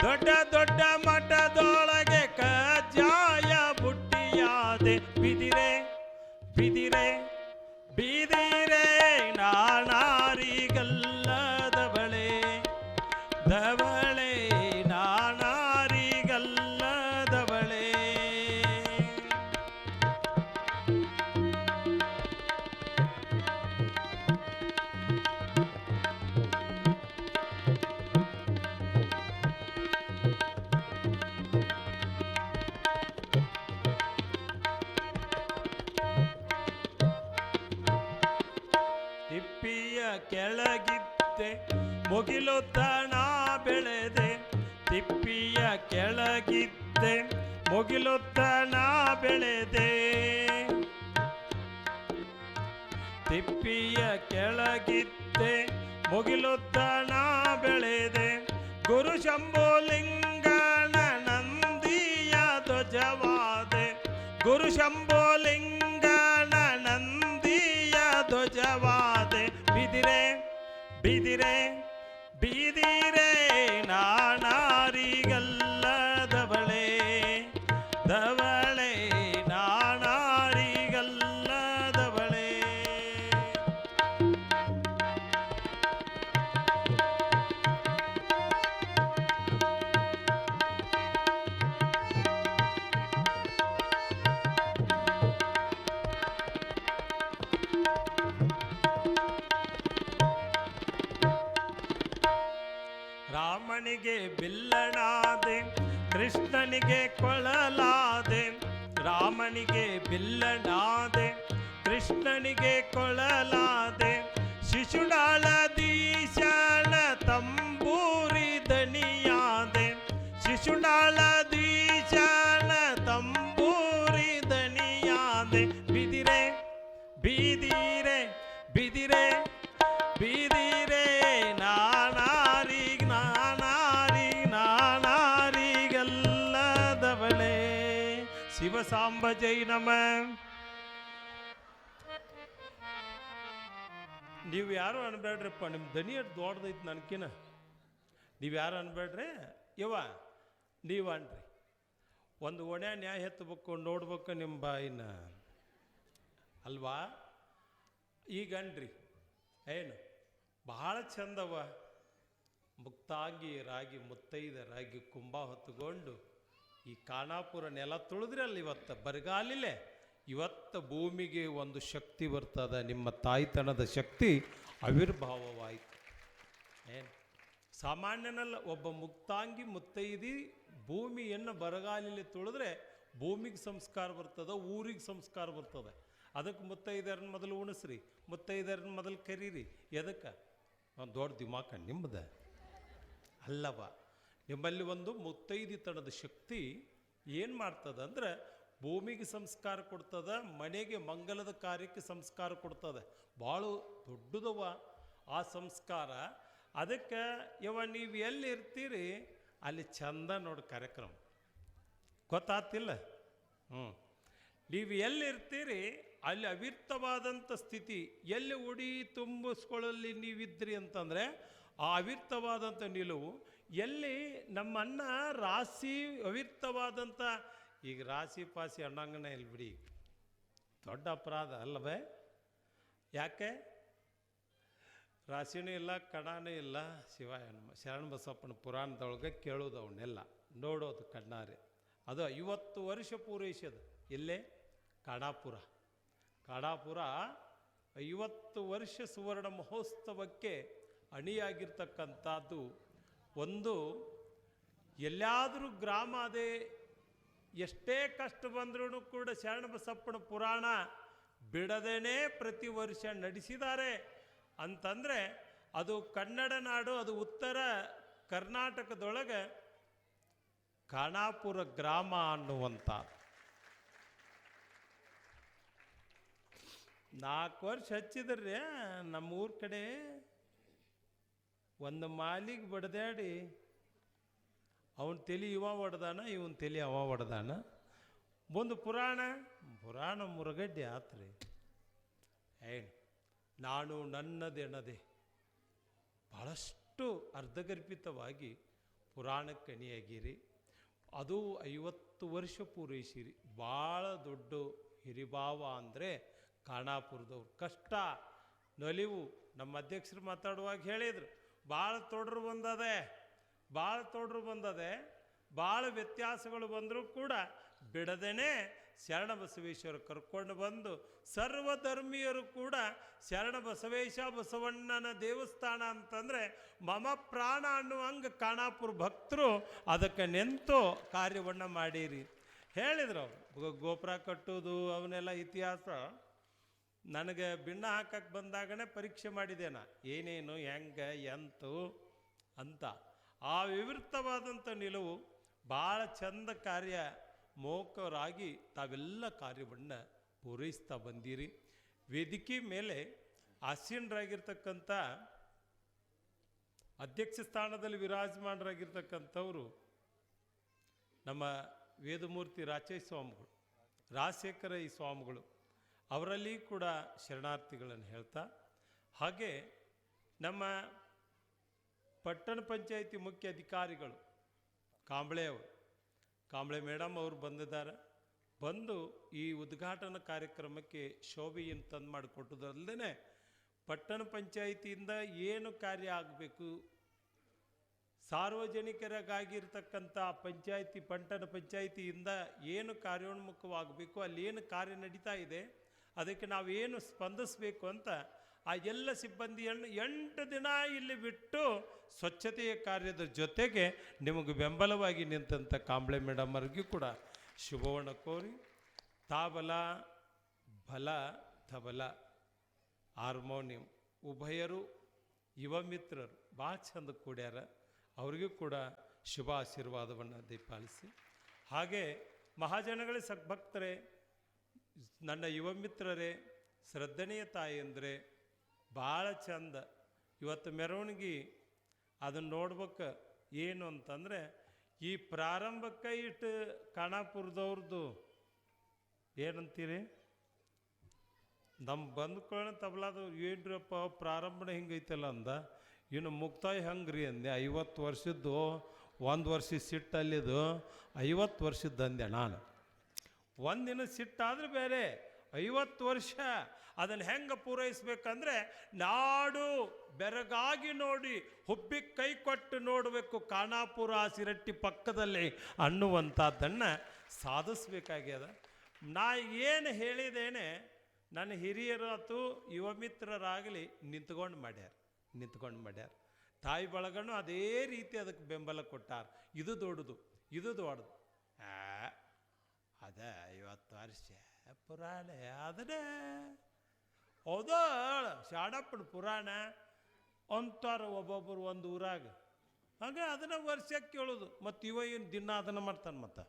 ದೊಡ್ಡ ದೊಡ್ಡ ಮಠದೊಳಗೆ ಕಜ್ಜಾಯ ಬುಟ್ಟಿಯಾದೆ. ಬಿದಿರೆ ಬಿದಿರೆ ಬಿದಿರೆ ನಾನಾರಿಗಲ್ಲದವಳೆ ಧವಳೆ ನಾನಾರಿಗಲ್ಲದವಳೆ. ತಿಪ್ಪಿಯ ಕೆಳಗಿದ್ದೆ ಮುಗಿಲು ತಣ ಬೆಳೆದೆ. ತಿಪ್ಪಿಯ ಕೆಳಗಿದ್ದೆ ಮುಗಿಲು ತಣ ಬೆಳೆದೆ. ತಿಪ್ಪಿಯ ಕೆಳಗಿದ್ದೆ ಮುಗಿಲು ತಣ ಬೆಳೆದೆ. ಗುರು ಶಂಭೋಲಿಂಗನ ನಂದಿಯ ಧ್ವಜವಾದೆ. ಗುರು ಶಂಭೋಲಿಂಗನ ನಂದಿಯ ಧ್ವಜವಾದೆ. ಬಿದಿರೆ ಬಿದಿರೆ ಬಿದಿರೆ ನಾನಾರಿಗಲ್ಲದವಳೆ ಧವಳೆ ನಾನಾರಿಗಲ್ಲದವಳೆ. ರಾಮನಿಗೆ ಬಿಲ್ಲನಾದೆ ಕೃಷ್ಣನಿಗೆ ಕೊಳಲಾದೆ. ರಾಮನಿಗೆ ಬಿಲ್ಲನಾದೆ ಕೃಷ್ಣನಿಗೆ ಕೊಳಲಾದೆ. ಶಿಶುನಾಳದೀಶನ ತಂಬೂರಿ ದನಿಯಾದೆ. ಶಿಶುನಾಳದೀಶನ ತಂಬೂರಿ ದನಿಯಾದೆ. ಬಿದಿರೆ ಬಿದಿರೆ ಬಿದಿರೆ ಬಿದಿರೆ ನಾನಾರಿಗಲ್ಲದವಳೆ. ಶಿವಸಾಂಬ ಜೈ ನಮ. ನೀವು ಯಾರು ಅನ್ಬೇಡ್ರಪ್ಪ, ನಿಮ್ಮ ದನಿ ಅಷ್ಟು ದೊಡ್ಡದೈತಿ ನನಕಿನ. ನೀವು ಯಾರು ಅನ್ಬೇಡ್ರಿ ಯವ್ವ, ನೀವು ಅನ್ರಿ. ಒಂದು ಒಣ ನ್ಯಾಯ ಎತ್ತಬೇಕು ನೋಡ್ಬೇಕು ನಿಮ್ಮ ಬಾಯಿನ ಅಲ್ವಾ. ಈಗ ಅನ್ರಿ ಏನು ಬಹಳ ಚಂದವ. ಮುಕ್ತಾಗಿ ರಾಗಿ ಮುತ್ತೈದರಾಗಿ ಕುಂಭ ಹೊತ್ತುಕೊಂಡು ಈ ಖಾನಾಪುರ ನೆಲ ತುಳಿದ್ರಲ್ಲ ಇವತ್ತು ಬರಗಾಲಿಲೆ. ಇವತ್ತು ಭೂಮಿಗೆ ಒಂದು ಶಕ್ತಿ ಬರ್ತದ. ನಿಮ್ಮ ತಾಯ್ತನದ ಶಕ್ತಿ ಆವಿರ್ಭಾವವಾಯಿತು. ಏನು ಸಾಮಾನ್ಯನಲ್ಲ, ಒಬ್ಬ ಮುಕ್ತಾಂಗಿ ಮುತ್ತೈದಿ ಭೂಮಿಯನ್ನು ಬರಗಾಲಿಲೆ ತುಳಿದ್ರೆ ಭೂಮಿಗೆ ಸಂಸ್ಕಾರ ಬರ್ತದೆ, ಊರಿಗೆ ಸಂಸ್ಕಾರ ಬರ್ತದೆ. ಅದಕ್ಕೆ ಮುತ್ತೈದರನ್ನ ಮೊದಲು ಉಣಿಸ್ರಿ, ಮುತ್ತೈದರನ್ನ ಮೊದಲು ಕರೀರಿ. ಎದಕ್ಕೆ? ದೊಡ್ಡ ದಿಮಾಕ ನಿಮ್ಮದ ಅಲ್ಲವ. ನಿಮ್ಮಲ್ಲಿ ಒಂದು ಮುತ್ತೈದಿತನದ ಶಕ್ತಿ ಏನು ಮಾಡ್ತದೆ ಅಂದ್ರೆ ಭೂಮಿಗೆ ಸಂಸ್ಕಾರ ಕೊಡ್ತದೆ, ಮನೆಗೆ ಮಂಗಲದ ಕಾರ್ಯಕ್ಕೆ ಸಂಸ್ಕಾರ ಕೊಡ್ತದೆ. ಭಾಳ ದೊಡ್ಡದವ ಆ ಸಂಸ್ಕಾರ. ಅದಕ್ಕೆ ನೀವು ಎಲ್ಲಿ ಇರ್ತೀರಿ ಅಲ್ಲಿ ಚಂದ ನೋಡಿ ಕಾರ್ಯಕ್ರಮ, ಗೊತ್ತಾತಿಲ್ಲ? ನೀವು ಎಲ್ಲಿರ್ತೀರಿ ಅಲ್ಲಿ ಅವಿರ್ತವಾದಂಥ ಸ್ಥಿತಿ. ಎಲ್ಲಿ ಉಡಿ ತುಂಬಿಸ್ಕೊಳ್ಳಲ್ಲಿ ನೀವಿದ್ರಿ ಅಂತಂದರೆ ಆ ಅವಿರ್ತವಾದಂಥ ನಿಲುವು. ಎಲ್ಲಿ ನಮ್ಮ ಅಣ್ಣ ರಾಶಿ ಅವಿರ್ತವಾದಂಥ, ಈಗ ರಾಶಿ ಪಾಸಿ ಅಣ್ಣಂಗನ ಇಲ್ಲಿ ಬಿಡಿ, ದೊಡ್ಡ ಅಪರಾಧ ಅಲ್ಲವೇ? ಯಾಕೆ? ರಾಶಿನೂ ಇಲ್ಲ, ಕಣಾನೂ ಇಲ್ಲ. ಶರಣ ಬಸಪ್ಪನ ಪುರಾಣದೊಳಗೆ ಕೇಳೋದು ಅವನ್ನೆಲ್ಲ, ನೋಡೋದು ಕಣ್ಣಾರೆ. ಅದು 50 ವರ್ಷ ಪೂರೈಸೋದು. ಎಲ್ಲೇ? ಕಾಣಾಪುರ. 50 ವರ್ಷ ಸುವರ್ಣ ಮಹೋತ್ಸವಕ್ಕೆ ಅಣಿಯಾಗಿರ್ತಕ್ಕಂಥದ್ದು. ಒಂದು ಎಲ್ಲಾದರೂ ಗ್ರಾಮ ಅದೇ, ಎಷ್ಟೇ ಕಷ್ಟ ಬಂದ್ರೂ ಕೂಡ ಶರಣಬಸಪ್ಪನ ಪುರಾಣ ಬಿಡದೇನೆ ಪ್ರತಿ ವರ್ಷ ನಡೆಸಿದ್ದಾರೆ ಅಂತಂದರೆ ಅದು ಕನ್ನಡ ನಾಡು, ಅದು ಉತ್ತರ ಕರ್ನಾಟಕದೊಳಗೆ ಖಾನಾಪುರ ಗ್ರಾಮ ಅನ್ನುವಂಥ. 4 ವರ್ಷ ಹಚ್ಚಿದ್ರಿ ನಮ್ಮೂರ ಕಡೆ. ಒಂದು ಮಾಲಿಗೆ ಬಡ್ದಾಡಿ ಅವನ ತಲೆ ಇವ ಹೊಡೆದಾನ, ಇವನ್ ತಲೆ ಅವ ಹೊಡೆದಾನ. ಒಂದು ಪುರಾಣ ಮುರುಗಡ್ಡೆ ಆತ್ರಿ. ಏನು ನಾನು ನನ್ನದೆನದೆ ಭಾಳಷ್ಟು ಅರ್ಧಗರ್ಭಿತವಾಗಿ ಪುರಾಣಕ್ಕೆ ಅಣಿಯಾಗಿರಿ. ಅದು 50 ವರ್ಷ ಪೂರೈಸಿರಿ. ಭಾಳ ದೊಡ್ಡ ಹಿರಿಭಾವ ಅಂದರೆ ಖಾನಾಪುರದವ್ರು. ಕಷ್ಟ ನಲಿವು ನಮ್ಮ ಅಧ್ಯಕ್ಷರು ಮಾತಾಡುವಾಗ ಹೇಳಿದರು, ಭಾಳ ತೊಡ್ರು ಬಂದದೆ, ಭಾಳ ವ್ಯತ್ಯಾಸಗಳು ಬಂದರೂ ಕೂಡ ಬಿಡದೇನೆ ಶರಣ ಬಸವೇಶ್ವರ ಕರ್ಕೊಂಡು ಬಂದು ಸರ್ವಧರ್ಮೀಯರು ಕೂಡ ಶರಣ ಬಸವೇಶ ಬಸವಣ್ಣನ ದೇವಸ್ಥಾನ ಅಂತಂದರೆ ಮಮ ಪ್ರಾಣ ಅನ್ನುವಂಗೆ ಖಾನಾಪುರ ಭಕ್ತರು ಅದಕ್ಕೆ ನಿಂತು ಕಾರ್ಯವನ್ನು ಮಾಡೀರಿ ಹೇಳಿದ್ರು. ಅವರು ಗೋಪುರ ಕಟ್ಟೋದು ಅವನ್ನೆಲ್ಲ ಇತಿಹಾಸ ನನಗೆ ಬಿಣ್ಣ ಹಾಕಕ್ಕೆ ಬಂದಾಗನೇ ಪರೀಕ್ಷೆ ಮಾಡಿದೆ ನಾ, ಏನೇನು ಹೆಂಗೆ ಎಂತು ಅಂತ. ಆ ವಿವೃತವಾದಂಥ ನಿಲುವು ಭಾಳ ಚಂದ ಕಾರ್ಯ ಮೋಕರಾಗಿ ತಾವೆಲ್ಲ ಕಾರ್ಯವನ್ನು ಪೂರೈಸ್ತಾ ಬಂದಿರಿ. ವೇದಿಕೆ ಮೇಲೆ ಆಸೀನರಾಗಿರ್ತಕ್ಕಂಥ ಅಧ್ಯಕ್ಷ ಸ್ಥಾನದಲ್ಲಿ ವಿರಾಜಮಾನರಾಗಿರ್ತಕ್ಕಂಥವರು ನಮ್ಮ ವೇದಮೂರ್ತಿ ರಾಚೇಶ್ವಾಮಿಗಳು, ರಾಜಶೇಖರ ಈ ಸ್ವಾಮಿಗಳು, ಅವರಲ್ಲಿ ಕೂಡ ಶರಣಾರ್ಥಿಗಳನ್ನು ಹೇಳ್ತಾ, ಹಾಗೆ ನಮ್ಮ ಪಟ್ಟಣ ಪಂಚಾಯಿತಿ ಮುಖ್ಯ ಅಧಿಕಾರಿಗಳು ಕಾಂಬ್ಳೆ ಮೇಡಮ್ ಅವರು ಬಂದಿದ್ದಾರೆ. ಬಂದು ಈ ಉದ್ಘಾಟನಾ ಕಾರ್ಯಕ್ರಮಕ್ಕೆ ಶೋಭೆಯನ್ನು ತಂದು ಮಾಡಿಕೊಟ್ಟದಲ್ಲದೆ ಪಟ್ಟಣ ಪಂಚಾಯಿತಿಯಿಂದ ಏನು ಕಾರ್ಯ ಆಗಬೇಕು, ಸಾರ್ವಜನಿಕರಿಗಾಗಿರ್ತಕ್ಕಂಥ ಪಟ್ಟಣ ಪಂಚಾಯಿತಿಯಿಂದ ಏನು ಕಾರ್ಯೋನ್ಮುಖವಾಗಬೇಕು, ಅಲ್ಲಿ ಏನು ಕಾರ್ಯ ನಡೀತಾ ಇದೆ, ಅದಕ್ಕೆ ನಾವೇನು ಸ್ಪಂದಿಸಬೇಕು ಅಂತ ಆ ಎಲ್ಲ ಸಿಬ್ಬಂದಿಯನ್ನು 8 ದಿನ ಇಲ್ಲಿ ಬಿಟ್ಟು ಸ್ವಚ್ಛತೆಯ ಕಾರ್ಯದ ಜೊತೆಗೆ ನಿಮಗೆ ಬೆಂಬಲವಾಗಿ ನಿಂತಂಥ ಕಾಂಬ್ಳೆ ಮೇಡಮ್ ಅವ್ರಿಗೂ ಕೂಡ ಶುಭವನ್ನು ಕೋರಿ, ತಾಬಲ ಬಲ ತಬಲ ಹಾರ್ಮೋನಿಯಂ ಉಭಯರು ಯುವ ಮಿತ್ರರು ಭಾಳ ಚಂದ ಕೂಡ್ಯಾರ. ಅವ್ರಿಗೂ ಕೂಡ ಶುಭ ಆಶೀರ್ವಾದವನ್ನು ದಯಪಾಲಿಸಿ. ಹಾಗೆ ಮಹಾಜನಗಳೇ, ಸದ್ಭಕ್ತರೇ, ನನ್ನ ಯುವ ಮಿತ್ರರೇ, ಶ್ರದ್ಧನೀಯ ತಾಯಿಯಂದರೆ ಭಾಳ ಚಂದ ಇವತ್ತು ಮೆರವಣಿಗೆ ಅದನ್ನು ನೋಡ್ಬೇಕು. ಏನು ಅಂತಂದರೆ ಈ ಪ್ರಾರಂಭಕ್ಕೆ ಇಟ್ಟು ಖಾನಾಪುರದವ್ರದ್ದು ಏನಂತೀರಿ, ನಮ್ಮ ಬಂದ್ಕೊಳ್ಳೋ ತಬಲಾದವ್ರು ಏನ್ರಪ್ಪ ಪ್ರಾರಂಭನೆ ಹಿಂಗೈತಲ್ಲ ಅಂದ. ಇನ್ನು ಮುಕ್ತಾಯ ಹಂಗ್ರಿ ಅಂದೆ. 50 ವರ್ಷದ್ದು 1 ವರ್ಷ ಸಿಟ್ಟಲ್ಲಿದ್ದು 50 ವರ್ಷದ್ದು ಅಂದೆ ನಾನು. ಒಂದಿನ ಸಿಟ್ಟಾದ್ರೆ ಬೇರೆ, 50 ವರ್ಷ ಅದನ್ನು ಹೆಂಗೆ ಪೂರೈಸ್ಬೇಕಂದ್ರೆ ನಾಡು ಬೆರಗಾಗಿ ನೋಡಿ ಹುಬ್ಬಿಗೆ ಕೈ ಕೊಟ್ಟು ನೋಡಬೇಕು ಖಾನಾಪುರ ಸಿರಟ್ಟಿ ಪಕ್ಕದಲ್ಲಿ ಅನ್ನುವಂಥದ್ದನ್ನು ಸಾಧಿಸ್ಬೇಕಾಗ್ಯದ. ನಾ ಏನು ಹೇಳಿದ್ದೇನೆ ನನ್ನ ಹಿರಿಯರು ಅಥವಾ ಯುವ ಮಿತ್ರರಾಗಲಿ ನಿಂತ್ಕೊಂಡು ಮಾಡ್ಯಾರ. ತಾಯಿ ಬಳಗನು ಅದೇ ರೀತಿ ಅದಕ್ಕೆ ಬೆಂಬಲ ಕೊಟ್ಟಾರ. ಇದು ದೊಡ್ಡದು. ಅದ 50 ವರ್ಷ ಪುರಾಣ ಅದನ್ನೇ ಹೌದೋ ಶಾಣಪ್ಪನ ಪುರಾಣ ಅಂತಾರ ಒಬ್ಬೊಬ್ಬರು ಒಂದು ಊರಾಗ. ಹಾಗೆ ಅದನ್ನು ವರ್ಷಕ್ಕೆ ಕೇಳೋದು. ಮತ್ತು ಇವ ಏನು ದಿನ ಅದನ್ನು ಮಾಡ್ತಾನೆ. ಮತ್ತು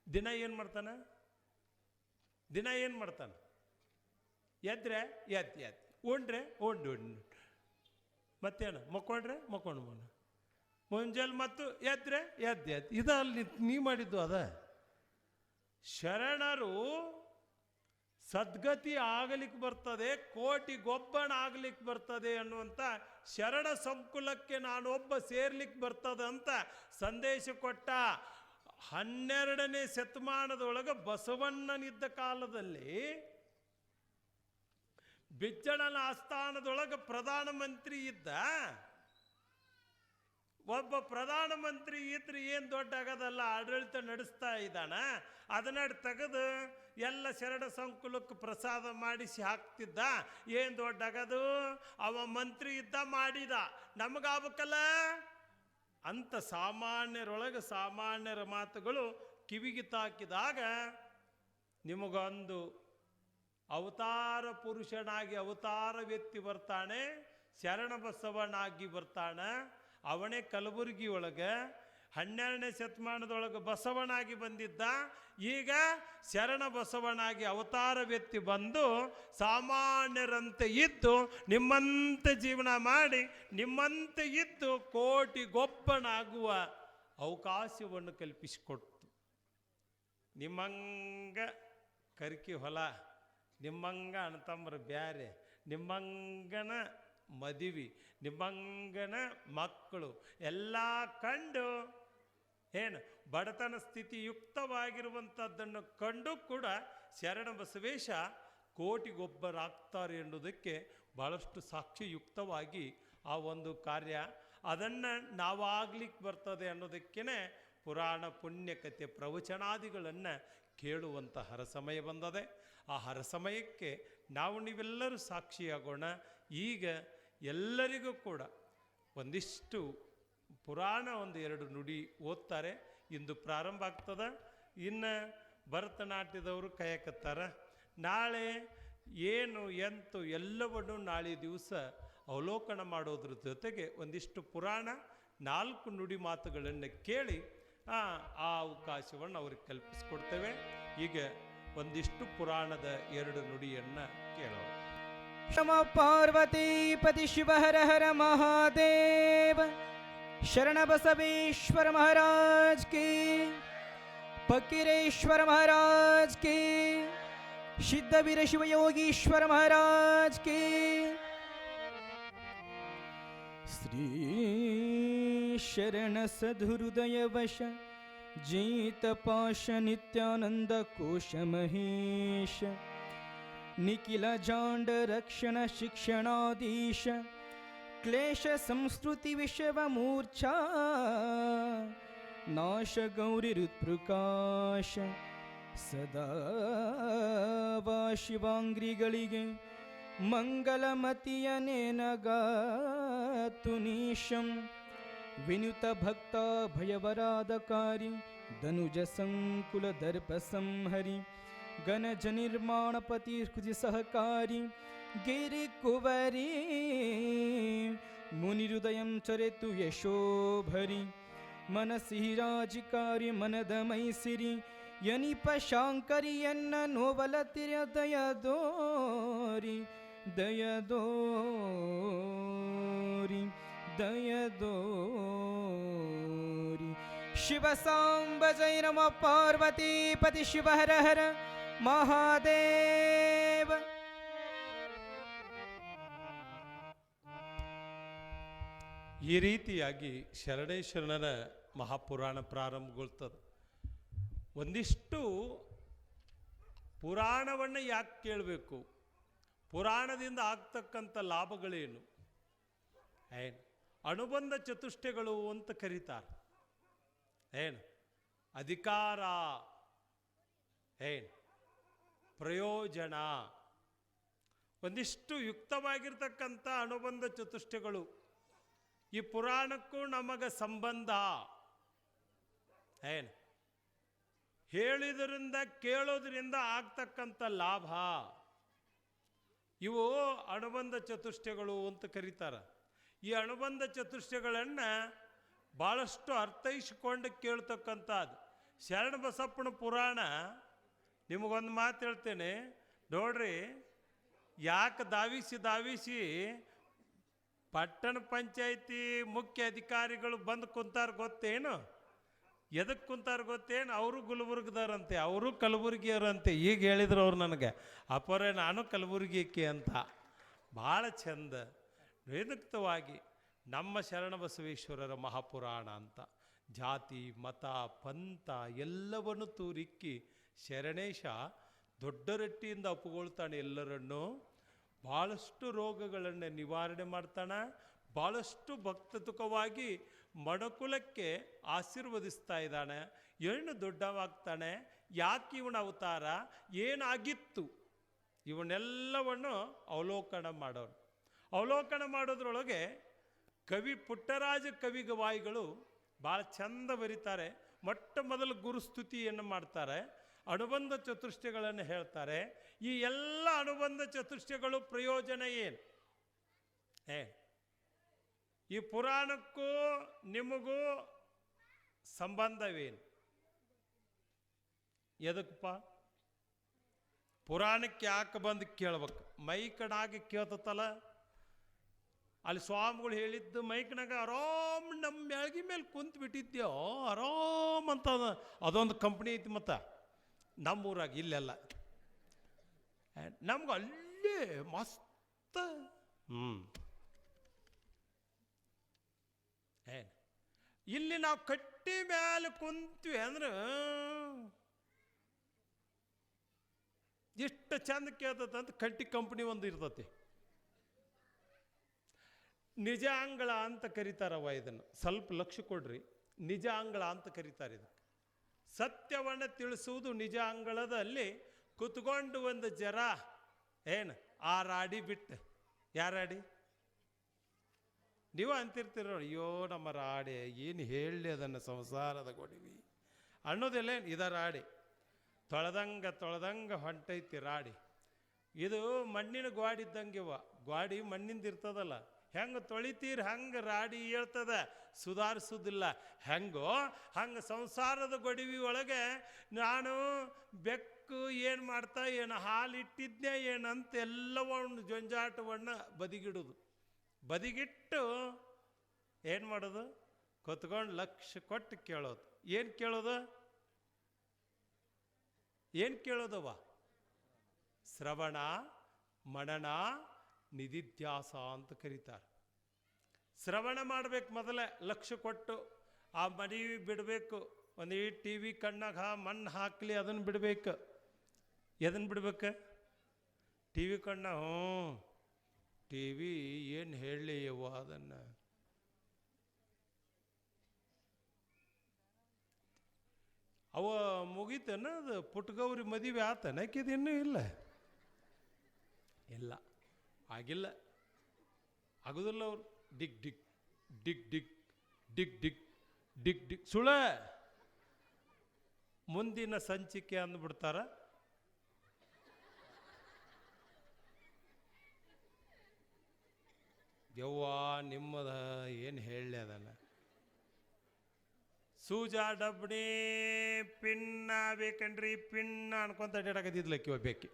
ದಿನ ಏನು ಮಾಡ್ತಾನೆ? ದಿನ ಏನು ಮಾಡ್ತಾನೆ? ಎದ್ರೆ ಎದ್ದು ಉಂಡ್ರೆ ಉಂಡು ಮತ್ತೇನು ಮಕ್ಕೊಂಡ್ರೆ ಮಕ್ಕೊಂಡು ಮುಂಜಾನೆ ಮತ್ತು ಎದ್ರೆ ಎದ್ದು ಇದು ಅಲ್ಲಿ ನೀ ಮಾಡಿದ್ದು ಅದ. ಶರಣರು ಸದ್ಗತಿ ಆಗಲಿಕ್ಕೆ ಬರ್ತದೆ, ಕೋಟಿಗೊಬ್ಬನ ಆಗಲಿಕ್ಕೆ ಬರ್ತದೆ ಅನ್ನುವಂಥ ಶರಣ ಸಂಕುಲಕ್ಕೆ ನಾನೊಬ್ಬ ಸೇರ್ಲಿಕ್ಕೆ ಬರ್ತದೆ ಅಂತ ಸಂದೇಶ ಕೊಟ್ಟ. 12ನೇ ಶತಮಾನದೊಳಗೆ ಬಸವಣ್ಣನಿದ್ದ ಕಾಲದಲ್ಲಿ ಬಿಜ್ಜಳನ ಆಸ್ಥಾನದೊಳಗೆ ಪ್ರಧಾನಮಂತ್ರಿ ಇದ್ದ. ಒಬ್ಬ ಪ್ರಧಾನಮಂತ್ರಿ ಇದ್ರೆ ಏನು ದೊಡ್ಡ ಆಗೋದಲ್ಲ, ಆಡಳಿತ ನಡೆಸ್ತಾ ಇದ್ದಾನ. ಅದನ್ನ ತೆಗೆದು ಎಲ್ಲ ಶರಣ ಸಂಕುಲಕ್ಕೆ ಪ್ರಸಾದ ಮಾಡಿಸಿ ಹಾಕ್ತಿದ್ದ. ಏನು ದೊಡ್ಡ ಆಗೋದು, ಅವ ಮಂತ್ರಿ ಇದ್ದ ಮಾಡಿದ, ನಮಗಾಗಬೇಕಲ್ಲ ಅಂತ ಸಾಮಾನ್ಯರೊಳಗೆ ಸಾಮಾನ್ಯರ ಮಾತುಗಳು ಕಿವಿಗೆ ತಾಕಿದಾಗ ನಿಮಗೊಂದು ಅವತಾರ ಪುರುಷನಾಗಿ ಅವತಾರ ವ್ಯಕ್ತಿ ಬರ್ತಾನೆ, ಶರಣ ಬಸವನಾಗಿ ಬರ್ತಾನೆ. ಅವನೇ ಕಲಬುರಗಿ ಒಳಗೆ 12ನೇ ಶತಮಾನದೊಳಗೆ ಬಸವನಾಗಿ ಬಂದಿದ್ದ. ಈಗ ಶರಣ ಬಸವನಾಗಿ ಅವತಾರ ವ್ಯಕ್ತಿ ಬಂದು ಸಾಮಾನ್ಯರಂತೆ ಇದ್ದು ನಿಮ್ಮಂತೆ ಜೀವನ ಮಾಡಿ ನಿಮ್ಮಂತೆ ಇದ್ದು ಕೋಟಿಗೊಬ್ಬನಾಗುವ ಅವಕಾಶವನ್ನು ಕಲ್ಪಿಸಿಕೊಡ್ತು. ನಿಮ್ಮಂಗ ಕರಿಕಿ ಹೊಲ, ನಿಮ್ಮಂಗ ಅಣ್ಣತಮ್ಮರ ಬ್ಯಾರೆ, ನಿಮ್ಮಂಗನ ಮದುವೆ, ನಿಮ್ಮಂಗನ ಮಕ್ಕಳು ಎಲ್ಲ ಕಂಡು ಏನು ಬಡತನ ಸ್ಥಿತಿ ಯುಕ್ತವಾಗಿರುವಂಥದ್ದನ್ನು ಕಂಡು ಕೂಡ ಶರಣ ಬಸವೇಶ ಕೋಟಿಗೊಬ್ಬರಾಗ್ತಾರೆ ಎನ್ನುವುದಕ್ಕೆ ಭಾಳಷ್ಟು ಸಾಕ್ಷಿಯುಕ್ತವಾಗಿ ಆ ಒಂದು ಕಾರ್ಯ ಅದನ್ನು ನಾವಾಗ್ಲಿಕ್ಕೆ ಬರ್ತದೆ ಅನ್ನೋದಕ್ಕೇ ಪುರಾಣ ಪುಣ್ಯಕಥೆ ಪ್ರವಚನಾದಿಗಳನ್ನು ಕೇಳುವಂಥ ಹರಸಮಯ ಬಂದದೆ. ಆ ಹರಸಮಯಕ್ಕೆ ನಾವು ನೀವೆಲ್ಲರೂ ಸಾಕ್ಷಿಯಾಗೋಣ. ಈಗ ಎಲ್ಲರಿಗೂ ಕೂಡ ಒಂದಿಷ್ಟು ಪುರಾಣ 1-2 ನುಡಿ ಓದ್ತಾರೆ. ಇಂದು ಪ್ರಾರಂಭ ಆಗ್ತದೆ. ಇನ್ನು ಭರತನಾಟ್ಯದವರು ಕಾಯಕತ್ತಾರ. ನಾಳೆ ಏನು ಎಂತು ಎಲ್ಲವನ್ನು ನಾಳೆ ದಿವಸ ಅವಲೋಕನ ಮಾಡೋದ್ರ ಜೊತೆಗೆ ಒಂದಿಷ್ಟು ಪುರಾಣ 4 ನುಡಿ ಮಾತುಗಳನ್ನು ಕೇಳಿ ಆ ಅವಕಾಶವನ್ನು ಅವ್ರಿಗೆ ಕಲ್ಪಿಸ್ಕೊಡ್ತೇವೆ. ಈಗ ಒಂದಿಷ್ಟು ಪುರಾಣದ 2 ನುಡಿಯನ್ನು ಕೇಳೋಣ. ನಮ ಪಾರ್ವತಿ ಪತಿ ಶಿವ ಹರ ಹರ ಮಹಾದೇವ. ಶರಣ ಬಸವೇಶ್ವರ ಮಹಾರಾಜ್ ಕಿ, ಫಕೀರೇಶ್ವರ ಮಹಾರಾಜ್ ಕಿ, ಸಿದ್ಧವೀರ ಶಿವಯೋಗೀಶ್ವರ ಮಹಾರಾಜ್ ಕಿ. ಶ್ರೀ ಶರಣ ಸದ್ಹೃದಯ ವಶ ಜೀತ ಪಾಶ ನಿತ್ಯಾನಂದ ಕೋಶ ಮಹೇಶ ನಿಖಿಲ ಜಾಂಡ ರಕ್ಷಣ ಶಿಕ್ಷಣಾಧೀಶ ಕ್ಲೇಶ ಸಂಸ್ಕೃತಿ ವಿಷವ ಮೂರ್ಛಾ ನಾಶ ಗೌರಿ ಹೃತ್ಪ್ರಕಾಶ ಸದಾ ವಾ ಶಿವಾಂಗ್ರಿಗಳಿಗೆ ಮಂಗಲಮತಿಯನೇನಗಾತು ನೀಶಂ ವಿನುತ ಭಕ್ತ ಭಯವರಾಧಕಾರಿ ಧನುಜ ಸಂಕುಲ ದರ್ಪ ಸಂಹರಿ ಗಣಜ ನಿರ್ಮಾಣಪತಿ ಕೃತಿ ಸಹಕಾರಿ ಗಿರಿ ಕುವರಿ ಮುನಿಹೃದಯಂ ಚರೆತು ಯಶೋಭರಿ ಮನಸಿ ರಾಜಿಕಾರಿ ಮನದ ಮೈಸಿರಿ ಯನಿಪ ಶಾಂಕರಿ ಎನ್ನ ನೋವಲತಿರ ದಯದೋರಿ ದಯದೋರಿ ದಯದೋರಿ. ಶಿವ ಸಾಂಬ ಜೈ ನಮ ಪಾರ್ವತಿ ಪತಿ ಶಿವ ಹರ ಹರ ಮಹಾದೇವ. ಈ ರೀತಿಯಾಗಿ ಶರಣೇಶ್ವರನ ಮಹಾಪುರಾಣ ಪ್ರಾರಂಭಗೊಳ್ತದೆ. ಒಂದಿಷ್ಟು ಪುರಾಣವನ್ನು ಯಾಕೆ ಕೇಳಬೇಕು, ಪುರಾಣದಿಂದ ಆಗ್ತಕ್ಕಂಥ ಲಾಭಗಳೇನು, ಏನು ಅನುಬಂಧ ಚತುಷ್ಟಯಗಳು ಅಂತ ಕರೀತಾರೆ. ಏನು ಅಧಿಕಾರ, ಏನು ಪ್ರಯೋಜನ, ಒಂದಿಷ್ಟು ಯುಕ್ತವಾಗಿರ್ತಕ್ಕಂಥ ಅನುಬಂಧ ಚತುಷ್ಟಯಗಳು. ಈ ಪುರಾಣಕ್ಕೂ ನಮಗೆ ಸಂಬಂಧ ಏನು, ಹೇಳಿದ್ರಿಂದ ಕೇಳೋದ್ರಿಂದ ಆಗ್ತಕ್ಕಂಥ ಲಾಭ, ಇವು ಅನುಬಂಧ ಚತುಷ್ಟಯಗಳು ಅಂತ ಕರೀತಾರೆ. ಈ ಅನುಬಂಧ ಚತುಷ್ಟಯಗಳನ್ನು ಭಾಳಷ್ಟು ಅರ್ಥೈಸಿಕೊಂಡು ಕೇಳ್ತಕ್ಕಂಥದ್ದು. ಶರಣಬಸಪ್ಪನ ಪುರಾಣ ನಿಮಗೊಂದು ಮಾತು ಹೇಳ್ತೇನೆ ನೋಡ್ರಿ. ಯಾಕೆ ಧಾವಿಸಿ ಪಟ್ಟಣ ಪಂಚಾಯಿತಿ ಮುಖ್ಯ ಅಧಿಕಾರಿಗಳು ಬಂದು ಕುಂತಾರ ಗೊತ್ತೇನು? ಎದಕ್ಕೆ ಕುಂತಾರ ಗೊತ್ತೇನು? ಅವರು ಗುಲ್ಬರ್ಗದವ್ರಂತೆ, ಅವರು ಕಲಬುರ್ಗಿಯವರಂತೆ. ಈಗ ಹೇಳಿದ್ರು ಅವ್ರು ನನಗೆ, ಅಪ್ಪರೇ ನಾನು ಕಲಬುರ್ಗಿಕ್ಕೆ ಅಂತ. ಭಾಳ ಚಂದ ವೇದಕ್ತವಾಗಿ ನಮ್ಮ ಶರಣಬಸವೇಶ್ವರರ ಮಹಾಪುರಾಣ ಅಂತ ಜಾತಿ ಮತ ಪಂಥ ಎಲ್ಲವನ್ನು ತೂರಿಕ್ಕಿ ಶರಣೇಶ ದೊಡ್ಡ ರಟ್ಟಿಯಿಂದ ಅಪ್ಪುಗೊಳ್ತಾನೆ ಎಲ್ಲರನ್ನು. ಭಾಳಷ್ಟು ರೋಗಗಳನ್ನು ನಿವಾರಣೆ ಮಾಡ್ತಾನೆ. ಭಾಳಷ್ಟು ಭಕ್ತತುಕವಾಗಿ ಮಡಕುಲಕ್ಕೆ ಆಶೀರ್ವದಿಸ್ತಾ ಇದ್ದಾನೆ. ಏನು ದೊಡ್ಡವಾಗ್ತಾನೆ, ಯಾಕೆ ಇವನ ಅವತಾರ, ಏನಾಗಿತ್ತು, ಇವನ್ನೆಲ್ಲವನ್ನು ಅವಲೋಕನ ಮಾಡೋನು. ಅವಲೋಕನ ಮಾಡೋದ್ರೊಳಗೆ ಕವಿ ಪುಟ್ಟರಾಜ ಕವಿಗವಾಯಿಗಳು ಭಾಳ ಚಂದ ಬರೀತಾರೆ. ಮೊಟ್ಟ ಮೊದಲು ಗುರುಸ್ತುತಿಯನ್ನು ಮಾಡ್ತಾರೆ, ಅನುಬಂಧ ಚತುಷ್ಟಯಗಳನ್ನು ಹೇಳ್ತಾರೆ. ಈ ಎಲ್ಲ ಅನುಬಂಧ ಚತುಷ್ಟಯಗಳು ಪ್ರಯೋಜನ ಏನು? ಈ ಪುರಾಣಕ್ಕೂ ನಿಮಗೂ ಸಂಬಂಧವೇನು? ಎದಕ್ಕಪ್ಪ? ಪುರಾಣಕ್ಕೆ ಯಾಕೆ ಬಂದು ಕೇಳ್ಬೇಕು? ಮೈಕಣಾಗಿ ಕೇಳ್ತಲ್ಲ, ಅಲ್ಲಿ ಸ್ವಾಮಿಗಳು ಹೇಳಿದ್ದು ಮೈಕನಾಗ ಆರಾಮ್ ನಮ್ಮ ಮ್ಯಾಳ್ಗಿ ಮೇಲೆ ಕುಂತು ಬಿಟ್ಟಿದ್ಯೋ ಆರಾಮ್ ಅಂತ. ಅದೊಂದು ಕಂಪ್ನಿ ಐತಿ ಮತ್ತು ನಮ್ಮೂರಾಗ, ಇಲ್ಲೆಲ್ಲ ನಮ್ಗೆ ಅಲ್ಲೇ ಮಸ್ತ್. ಇಲ್ಲಿ ನಾವು ಕಟ್ಟಿ ಮೇಲೆ ಕುಂತ್ವಿ ಅಂದ್ರೆ ಎಷ್ಟು ಚಂದ ಕೇಳ್ತಂತ. ಕಟ್ಟಿ ಕಂಪ್ನಿ ಒಂದು ಇರ್ತತಿ, ನಿಜ ಅಂಗಳ ಅಂತ ಕರೀತಾರವ ಇದನ್ನು. ಸ್ವಲ್ಪ ಲಕ್ಷ್ಯ ಕೊಡ್ರಿ, ನಿಜ ಅಂಗಳ ಅಂತ ಕರೀತಾರೆ ಇದಕ್ಕೆ. ಸತ್ಯವನ್ನು ತಿಳಿಸುವುದು ನಿಜ ಅಂಗಳದಲ್ಲಿ ಕುತ್ಕೊಂಡು ಒಂದು ಜರ ಏನು ಆ ರಾಡಿ ಬಿಟ್ಟು. ಯಾರಾಡಿ? ನೀವು ಅಂತಿರ್ತೀರ, ಅಯ್ಯೋ ನಮ್ಮ ರಾಡಿ ಏನು ಹೇಳಲಿ ಅದನ್ನು ಸಂಸಾರದ ಗೊಡಿವಿ ಅನ್ನೋದಿಲ್ಲ. ಇದ ರಾಡಿ ತೊಳೆದಂಗೆ ಹೊಂಟೈತಿ ರಾಡಿ. ಇದು ಮಣ್ಣಿನ ಗ್ವಾಡಿ ಇದ್ದಂಗೆವ. ಗ್ವಾಡಿ ಮಣ್ಣಿಂದ ಇರ್ತದಲ್ಲ, ಹೆಂಗೆ ತೊಳಿತೀರಿ ಹಂಗೆ ರಾಡಿ ಹೇಳ್ತದ, ಸುಧಾರಿಸೋದಿಲ್ಲ. ಹೆಂಗೋ ಹಂಗೆ ಸಂಸಾರದ ಗೊಡವಿ ಒಳಗೆ ನಾನು ಬೆಕ್ಕು ಏನು ಮಾಡ್ತಾ, ಏನು ಹಾಲಿಟ್ಟಿದ್ದೆ ಏನಂತ ಎಲ್ಲವನ್ನು ಜಂಜಾಟವನ್ನು ಬದಿಗಿಡೋದು. ಬದಿಗಿಟ್ಟು ಏನು ಮಾಡೋದು? ಕೊತ್ಕೊಂಡು ಲಕ್ಷ್ಯ ಕೊಟ್ಟು ಕೇಳೋದು. ಏನು ಕೇಳೋದು? ಏನು ಕೇಳೋದವ? ಶ್ರವಣ ಮನನ ನಿಧಿಧ್ಯಾಸ ಅಂತ ಕರೀತಾರೆ. ಶ್ರವಣ ಮಾಡಬೇಕು ಮೊದಲೇ ಲಕ್ಷ್ಯ ಕೊಟ್ಟು. ಆ ಮಡಿ ಬಿಡಬೇಕು. ಒಂದು ಈ ಟಿ ವಿ ಕಣ್ಣಾಗ ಮಣ್ಣು ಹಾಕಲಿ, ಅದನ್ನು ಬಿಡಬೇಕು. ಎದನ್ನು ಬಿಡ್ಬೇಕು? ಟಿ ವಿ ಕಣ್ಣ. ಟಿ ವಿ ಏನು ಹೇಳಲಿ ಯವ್ವ ಅದನ್ನು. ಅವ ಮುಗೀತನ ಅದು ಪುಟ್ಗೌರಿ ಮದುವೆ ಆತನ ಇನ್ನೂ ಇಲ್ಲ ಇಲ್ಲ ಆಗಿಲ್ಲ, ಆಗೋದಿಲ್ಲ. ಅವ್ರು ಡಿಗ್ ಡಿಗ್ ಡಿಗ್ ಡಿಗ್ ಡಿಗ್ ಡಿಗ್ ಡಿಗ್ ಡಿಗ್ ಸುಳ ಮುಂದಿನ ಸಂಚಿಕೆ ಅಂದ್ಬಿಡ್ತಾರ. ಯವ್ವ ನಿಮ್ಮದ ಏನು ಹೇಳಲಿ ಅದನ್ನು. ಸೂಜಾ ಡಬ್ಣಿ ಪಿನ್ನ ಬೇಕನ್ರಿ, ಪಿನ್ನ ಅನ್ಕೊಂತ ಅಡ್ಡಾಡಕತ್ತಿದ್ಲಕ್ಕಿ ಒಬ್ಬಾಕಿ.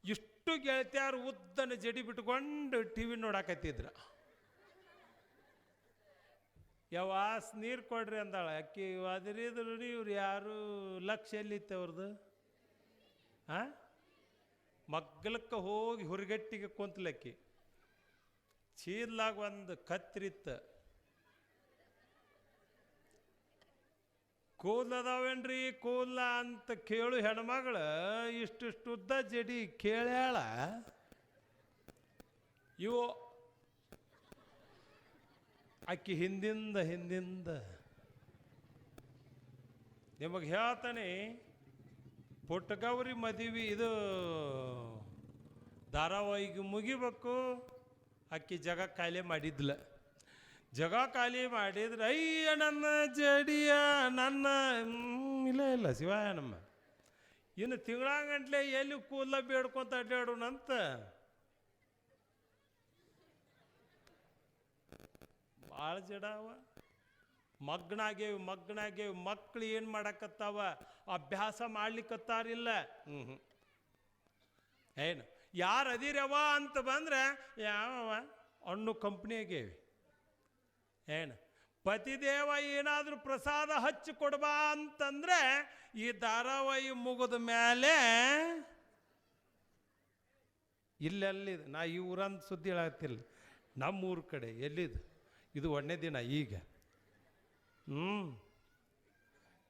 ಇಷ್ಟು ಗೆಳತಿಯಾರು ಉದ್ದನ ಜಡಿ ಬಿಟ್ಕೊಂಡು ಟಿ ವಿ ನೋಡಾಕತ್ತಿದ್ರ. ಯವಾಸ್ ನೀರು ಕೊಡ್ರಿ ಅಂದಾಳ ಅಕ್ಕಿ. ಅದ್ರಿದ್ರು ಇವ್ರು ಯಾರು ಲಕ್ಷ್ಯ ಎಲ್ಲಿತ್ತು ಅವ್ರದ್ದು? ಮಗ್ಗಲಕ್ಕೆ ಹೋಗಿ ಹುರಿಗಟ್ಟಿಗೆ ಕುಂತಲಕ್ಕಿ. ಚೀಲ್ಲಾಗ ಒಂದು ಕತ್ರಿತ್ತು. ಕೂದಲದಾವೇನ್ರಿ ಕೂದಲ ಅಂತ ಕೇಳು ಹೆಣ್ಮಗಳು ಇಷ್ಟಿಷ್ಟು ಉದ್ದ ಜಡಿ ಕೇಳ್ಯಾಳ. ಇವು ಅಕ್ಕಿ ಹಿಂದಿಂದ ನಿಮಗೆ ಹೇಳ್ತಾನೆ. ಪುಟ್ಟಗೌರಿ ಮದುವೆ ಇದು ಧಾರಾವಾಹಿಗೆ ಮುಗಿಬೇಕು. ಅಕ್ಕಿ ಜಗ ಕಾಯಿಲೆ ಮಾಡಿದ್ಲ. ಜಗ ಖಾಲಿ ಮಾಡಿದ್ರೆ ಅಯ್ಯ ನನ್ನ ಜಡಿಯ ನನ್ನ ಇಲ್ಲ ಶಿವಾಯ ನಮ್ಮ. ಇನ್ನು ತಿಂಗಳಾಗಂಟ್ಲೆ ಎಲ್ಲಿ ಕೂದಲ ಬೇಡ್ಕೊಂತ ಅಡ್ಡಾಡೋಣಂತ ಭಾಳ ಜಡ ಅವ. ಮಗ್ನಾಗೇವಿ ಮಕ್ಕಳು ಏನು ಮಾಡಕತ್ತಾವ? ಅಭ್ಯಾಸ ಮಾಡ್ಲಿಕ್ಕತ್ತಾರಿಲ್ಲ. ಏನು ಯಾರು ಅದಿರವ ಅಂತ ಬಂದ್ರೆ ಯಾವ ಹಣ್ಣು ಕಂಪ್ನಿಯಾಗೇವಿ. ಏನು ಪತಿದೇವ ಏನಾದರೂ ಪ್ರಸಾದ ಹಚ್ಚಿ ಕೊಡ್ಬಾ ಅಂತಂದ್ರೆ ಈ ಧಾರಾವಾಹಿ ಮುಗಿದ ಮೇಲೆ ಇಲ್ಲೆಲ್ಲಿದು. ನಾ ಈ ಊರಂತ ಸುದ್ದಿ ಹೇಳತ್ತಿಲ್ಲ, ನಮ್ಮೂರ ಕಡೆ ಎಲ್ಲಿದು ಇದು 1ನೇ ದಿನ ಈಗ.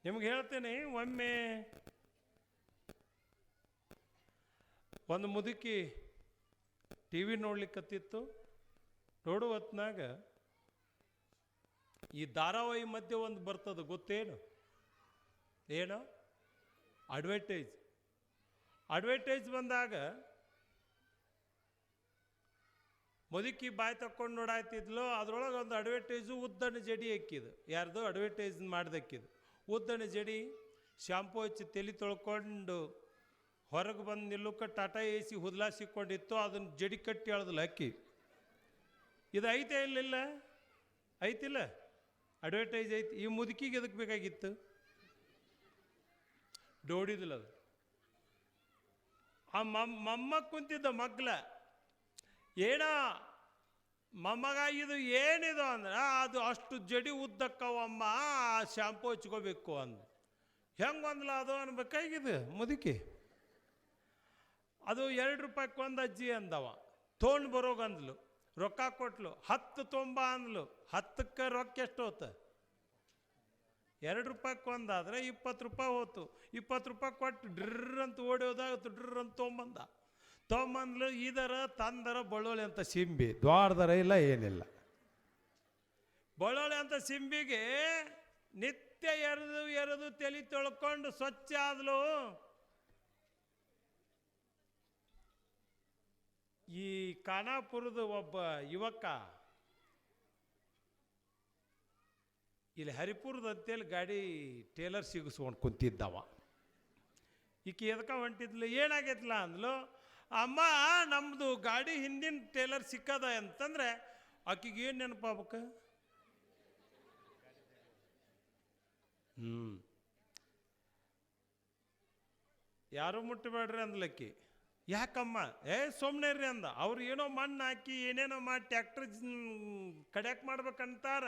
ನಿಮ್ಗೆ ಹೇಳ್ತೇನೆ, ಒಮ್ಮೆ ಒಂದು ಮುದುಕಿ ಟಿ ವಿ ನೋಡ್ಲಿಕ್ಕತ್ತಿತ್ತು. ನೋಡು ಹೊತ್ನಾಗ ಈ ಧಾರಾವಾಹಿ ಮಧ್ಯೆ ಒಂದು ಬರ್ತದೆ, ಗೊತ್ತೇನು? ಏನು? ಅಡ್ವರ್ಟೈಸ್ ಬಂದಾಗ ಮುದುಕಿ ಬಾಯಿ ತಕ್ಕೊಂಡು ನೋಡಾಯ್ತಿದ್ಲು. ಅದ್ರೊಳಗೆ ಒಂದು ಅಡ್ವರ್ಟೈಸು ಉದ್ದನ ಜಡಿ ಹಾಕಿದ್ದು. ಯಾರ್ದು ಅಡ್ವರ್ಟೈಸ್ ಮಾಡ್ದಕ್ಕಿದ್ದು ಉದ್ದನ ಜಡಿ. ಶಾಂಪು ಹಚ್ಚಿ ತಲೆ ತೊಳ್ಕೊಂಡು ಹೊರಗೆ ಬಂದು ನಿಲ್ಲುಕ ಟಾಟಾ ಎ ಸಿ ಹುದ್ಲಾ ಸಿಕ್ಕೊಂಡಿತ್ತು. ಅದನ್ನು ಜಡಿ ಕಟ್ಟಿ ಹೇಳ್ದಲ್ಲ ಅಕ್ಕಿ. ಇದು ಐತೆ ಇಲ್ಲಿಲ್ಲ? ಐತಿಲ್ಲ? ಅಡ್ವರ್ಟೈಸ್ ಐತಿ. ಈ ಮುದುಕಿಗೆ ಎದಕ್ಕೆ ಬೇಕಾಗಿತ್ತು? ನೋಡಿದಿಲ್ಲ ಅದು. ಆ ಮೊಮ್ಮ ಕುಂತಿದ್ದ ಮಗ್ಲ, ಏನ ಮೊಮ್ಮಗ ಇದು ಏನಿದು ಅಂದ್ರೆ, ಅದು ಅಷ್ಟು ಜಡಿ ಉದ್ದಕ್ಕವಮ್ಮ, ಶಾಂಪು ಹಚ್ಕೋಬೇಕು ಅಂದ. ಹೆಂಗೊಂದ್ಲ ಅದು ಅನ್ಬೇಕಾಗಿದೆ ಮುದುಕಿ. ಅದು 2 ರೂಪಾಯಿಗೆ ಒಂದು ಅಜ್ಜಿ ಅಂದವ. ತೊಗೊಂಡು ಬರೋಗಂದ್ಲು, ರೊಕ್ಕ ಕೊಟ್ಲು. 10 ತೊಂಬ ಅಂದ್ಲು. 10ಕ್ಕೆ ರೊಕ್ಕ ಎಷ್ಟು ಹೋತ? 2 ರೂಪಾಯಿಗೆ ಒಂದಾದ್ರೆ 20 ರೂಪಾಯಿ ಹೋತು. 20 ರೂಪಾಯಿ ಕೊಟ್ಟು ಡ್ರಿರ್ ಅಂತ ಓಡಿ ಹೋದಾಗ ಡ್ರಿರ್ ಅಂತ ತೊಗೊಂಬಂದ್ಲು. ಇದರ ತಂದರ ಬಳ್ಳೊಳ್ಳಿ ಅಂತ ಸಿಂಬಿ, ದ್ವಾರದರ ಇಲ್ಲ ಏನಿಲ್ಲ. ಬಳ್ಳೊಳ್ಳಿ ಅಂತ ಸಿಂಬಿಗೆ ನಿತ್ಯ ಎರೆದು ತಲೆ ತೊಳ್ಕೊಂಡು ಸ್ವಚ್ಛ ಆದ್ಲು. ಈ ಖಾನಾಪುರದ ಒಬ್ಬ ಯುವಕ ಇಲ್ಲಿ ಹರಿಪುರದ ಅಂತೇಳಿ ಗಾಡಿ ಟೇಲರ್ ಸಿಗಿಸ್ಕೊಂಡು ಕುಂತಿದ್ದವ. ಈಕೆ ಎದಕ ಹೊಂಟಿದ್ಲು, ಏನಾಗೈತ್ಲ ಅಂದ್ಲು. ಅಮ್ಮ ನಮ್ಮದು ಗಾಡಿ ಹಿಂದಿನ ಟೇಲರ್ ಸಿಕ್ಕದ ಅಂತಂದ್ರೆ ಆಕಿಗೆ ಏನು ನೆನಪಾಗಬೇಕ? ಯಾರು ಮುಟ್ಟಬೇಡ್ರಿ ಅಂದ್ಲಕ್ಕಿ. ಯಾಕಮ್ಮ? ಸುಮ್ಮನೆ ರೀ ಅಂದ. ಅವ್ರು ಏನೋ ಮಣ್ಣು ಹಾಕಿ ಏನೇನೋ ಮಾಡಿ ಟ್ಯಾಕ್ಟ್ರ್ ಕಡ್ಯಾಕ್ ಮಾಡ್ಬೇಕಂತಾರ.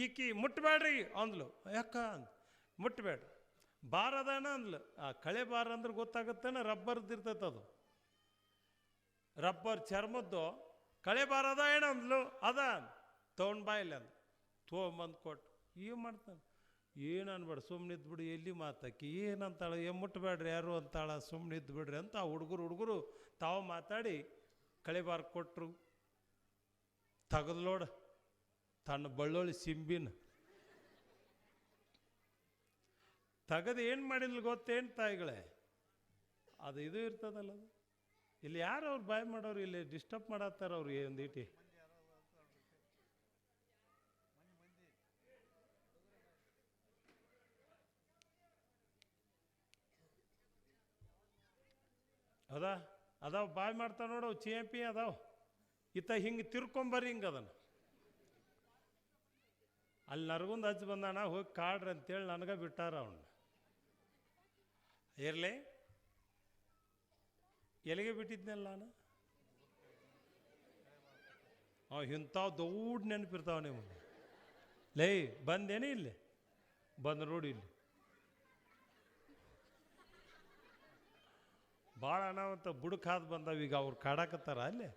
ಈಕಿ ಮುಟ್ಟಬೇಡ್ರಿ ಅಂದ್ಲು. ಯಾಕ? ಮುಟ್ಟಬೇಡ್ರಿ. ಬಾರ್ ಅದಾನ ಅಂದ್ಲು. ಆ ಕಳೆ ಬಾರ್ ಅಂದ್ರೆ ಗೊತ್ತಾಗತ್ತೇನ? ರಬ್ಬರ್ದು ಇರ್ತೈತೆ ಅದು, ರಬ್ಬರ್ ಚರ್ಮದ್ದು ಕಳೆ ಬಾರ್ ಅದ ಏನಂದ್ಲು. ಅದ ತೊಗೊಂಡು ಬಾಯಿಲ್ಲ ಅಂದ. ತೊಗೊಂಬಂದು ಕೊಟ್ಟು ಏನು ಮಾಡ್ತಾನೆ? ಏನು ಅನ್ಬೇಡ, ಸುಮ್ಮನೆ ಇದ್ಬಿಡು. ಎಲ್ಲಿ ಮಾತಾಕಿ ಏನಂತಾಳ? ಮುಟ್ಟಬೇಡ್ರಿ ಯಾರು ಅಂತಾಳ, ಸುಮ್ಮನೆ ಇದ್ಬಿಡ್ರಿ ಅಂತ ಆ ಹುಡುಗರು ತಾವು ಮಾತಾಡಿ ಕಳೆ ಬಾರ್ ಕೊಟ್ಟರು. ತೆಗೆದ್ಲೋಡ ತನ್ನ ಬಳ್ಳೊಳ್ಳಿ ಸಿಂಬಿನ ತೆಗೆದು ಏನು ಮಾಡಿದ್ಲು ಗೊತ್ತೇನು ತಾಯಿಗಳೇ? ಅದು ಇದು ಇರ್ತದಲ್ಲ, ಅದು ಇಲ್ಲಿ ಯಾರು ಅವ್ರು ಬಾಯ್ ಮಾಡೋರು, ಇಲ್ಲಿ ಡಿಸ್ಟರ್ಬ್ ಮಾಡತ್ತಾರ ಅವ್ರು ಒಂದೀಟಿ. ಅದಾವ ಬಾಯ್ ಮಾಡ್ತಾವ ನೋಡವು, ಚೇಂಪಿ ಅದಾವ. ಈತ ಹಿಂಗೆ ತಿರ್ಕೊಂಬರ್ರಿ, ಹಿಂಗೆ ಅದನ್ನು ಅಲ್ಲಿ ನರಗುಂದ ಹಚ್ಚಿ ಬಂದಾನ. ಹೋಗಿ ಕಾಡ್ರಿ ಅಂತೇಳಿ ನನಗೆ ಬಿಟ್ಟಾರ ಅವನ್ನ. ಇರಲಿ, ಎಲ್ಲಿಗೆ ಬಿಟ್ಟಿದ್ನಲ್ಲ ನಾನು. ಇಂಥವು ದೊಡ್ಡ ನೆನಪಿರ್ತಾವ ನಿಮಗೆ. ಲೇ ಬಂದೇನೆ ಇಲ್ಲಿ ಬಂದು ನೋಡಿ, ಇಲ್ಲಿ ಭಾಳ ಅನಾವಂತ ಬುಡಕಾದ್ ಬಂದಾವ. ಈಗ ಅವ್ರು ಕಾಡಾಕತ್ತಾರ, ಅಲ್ಲೇ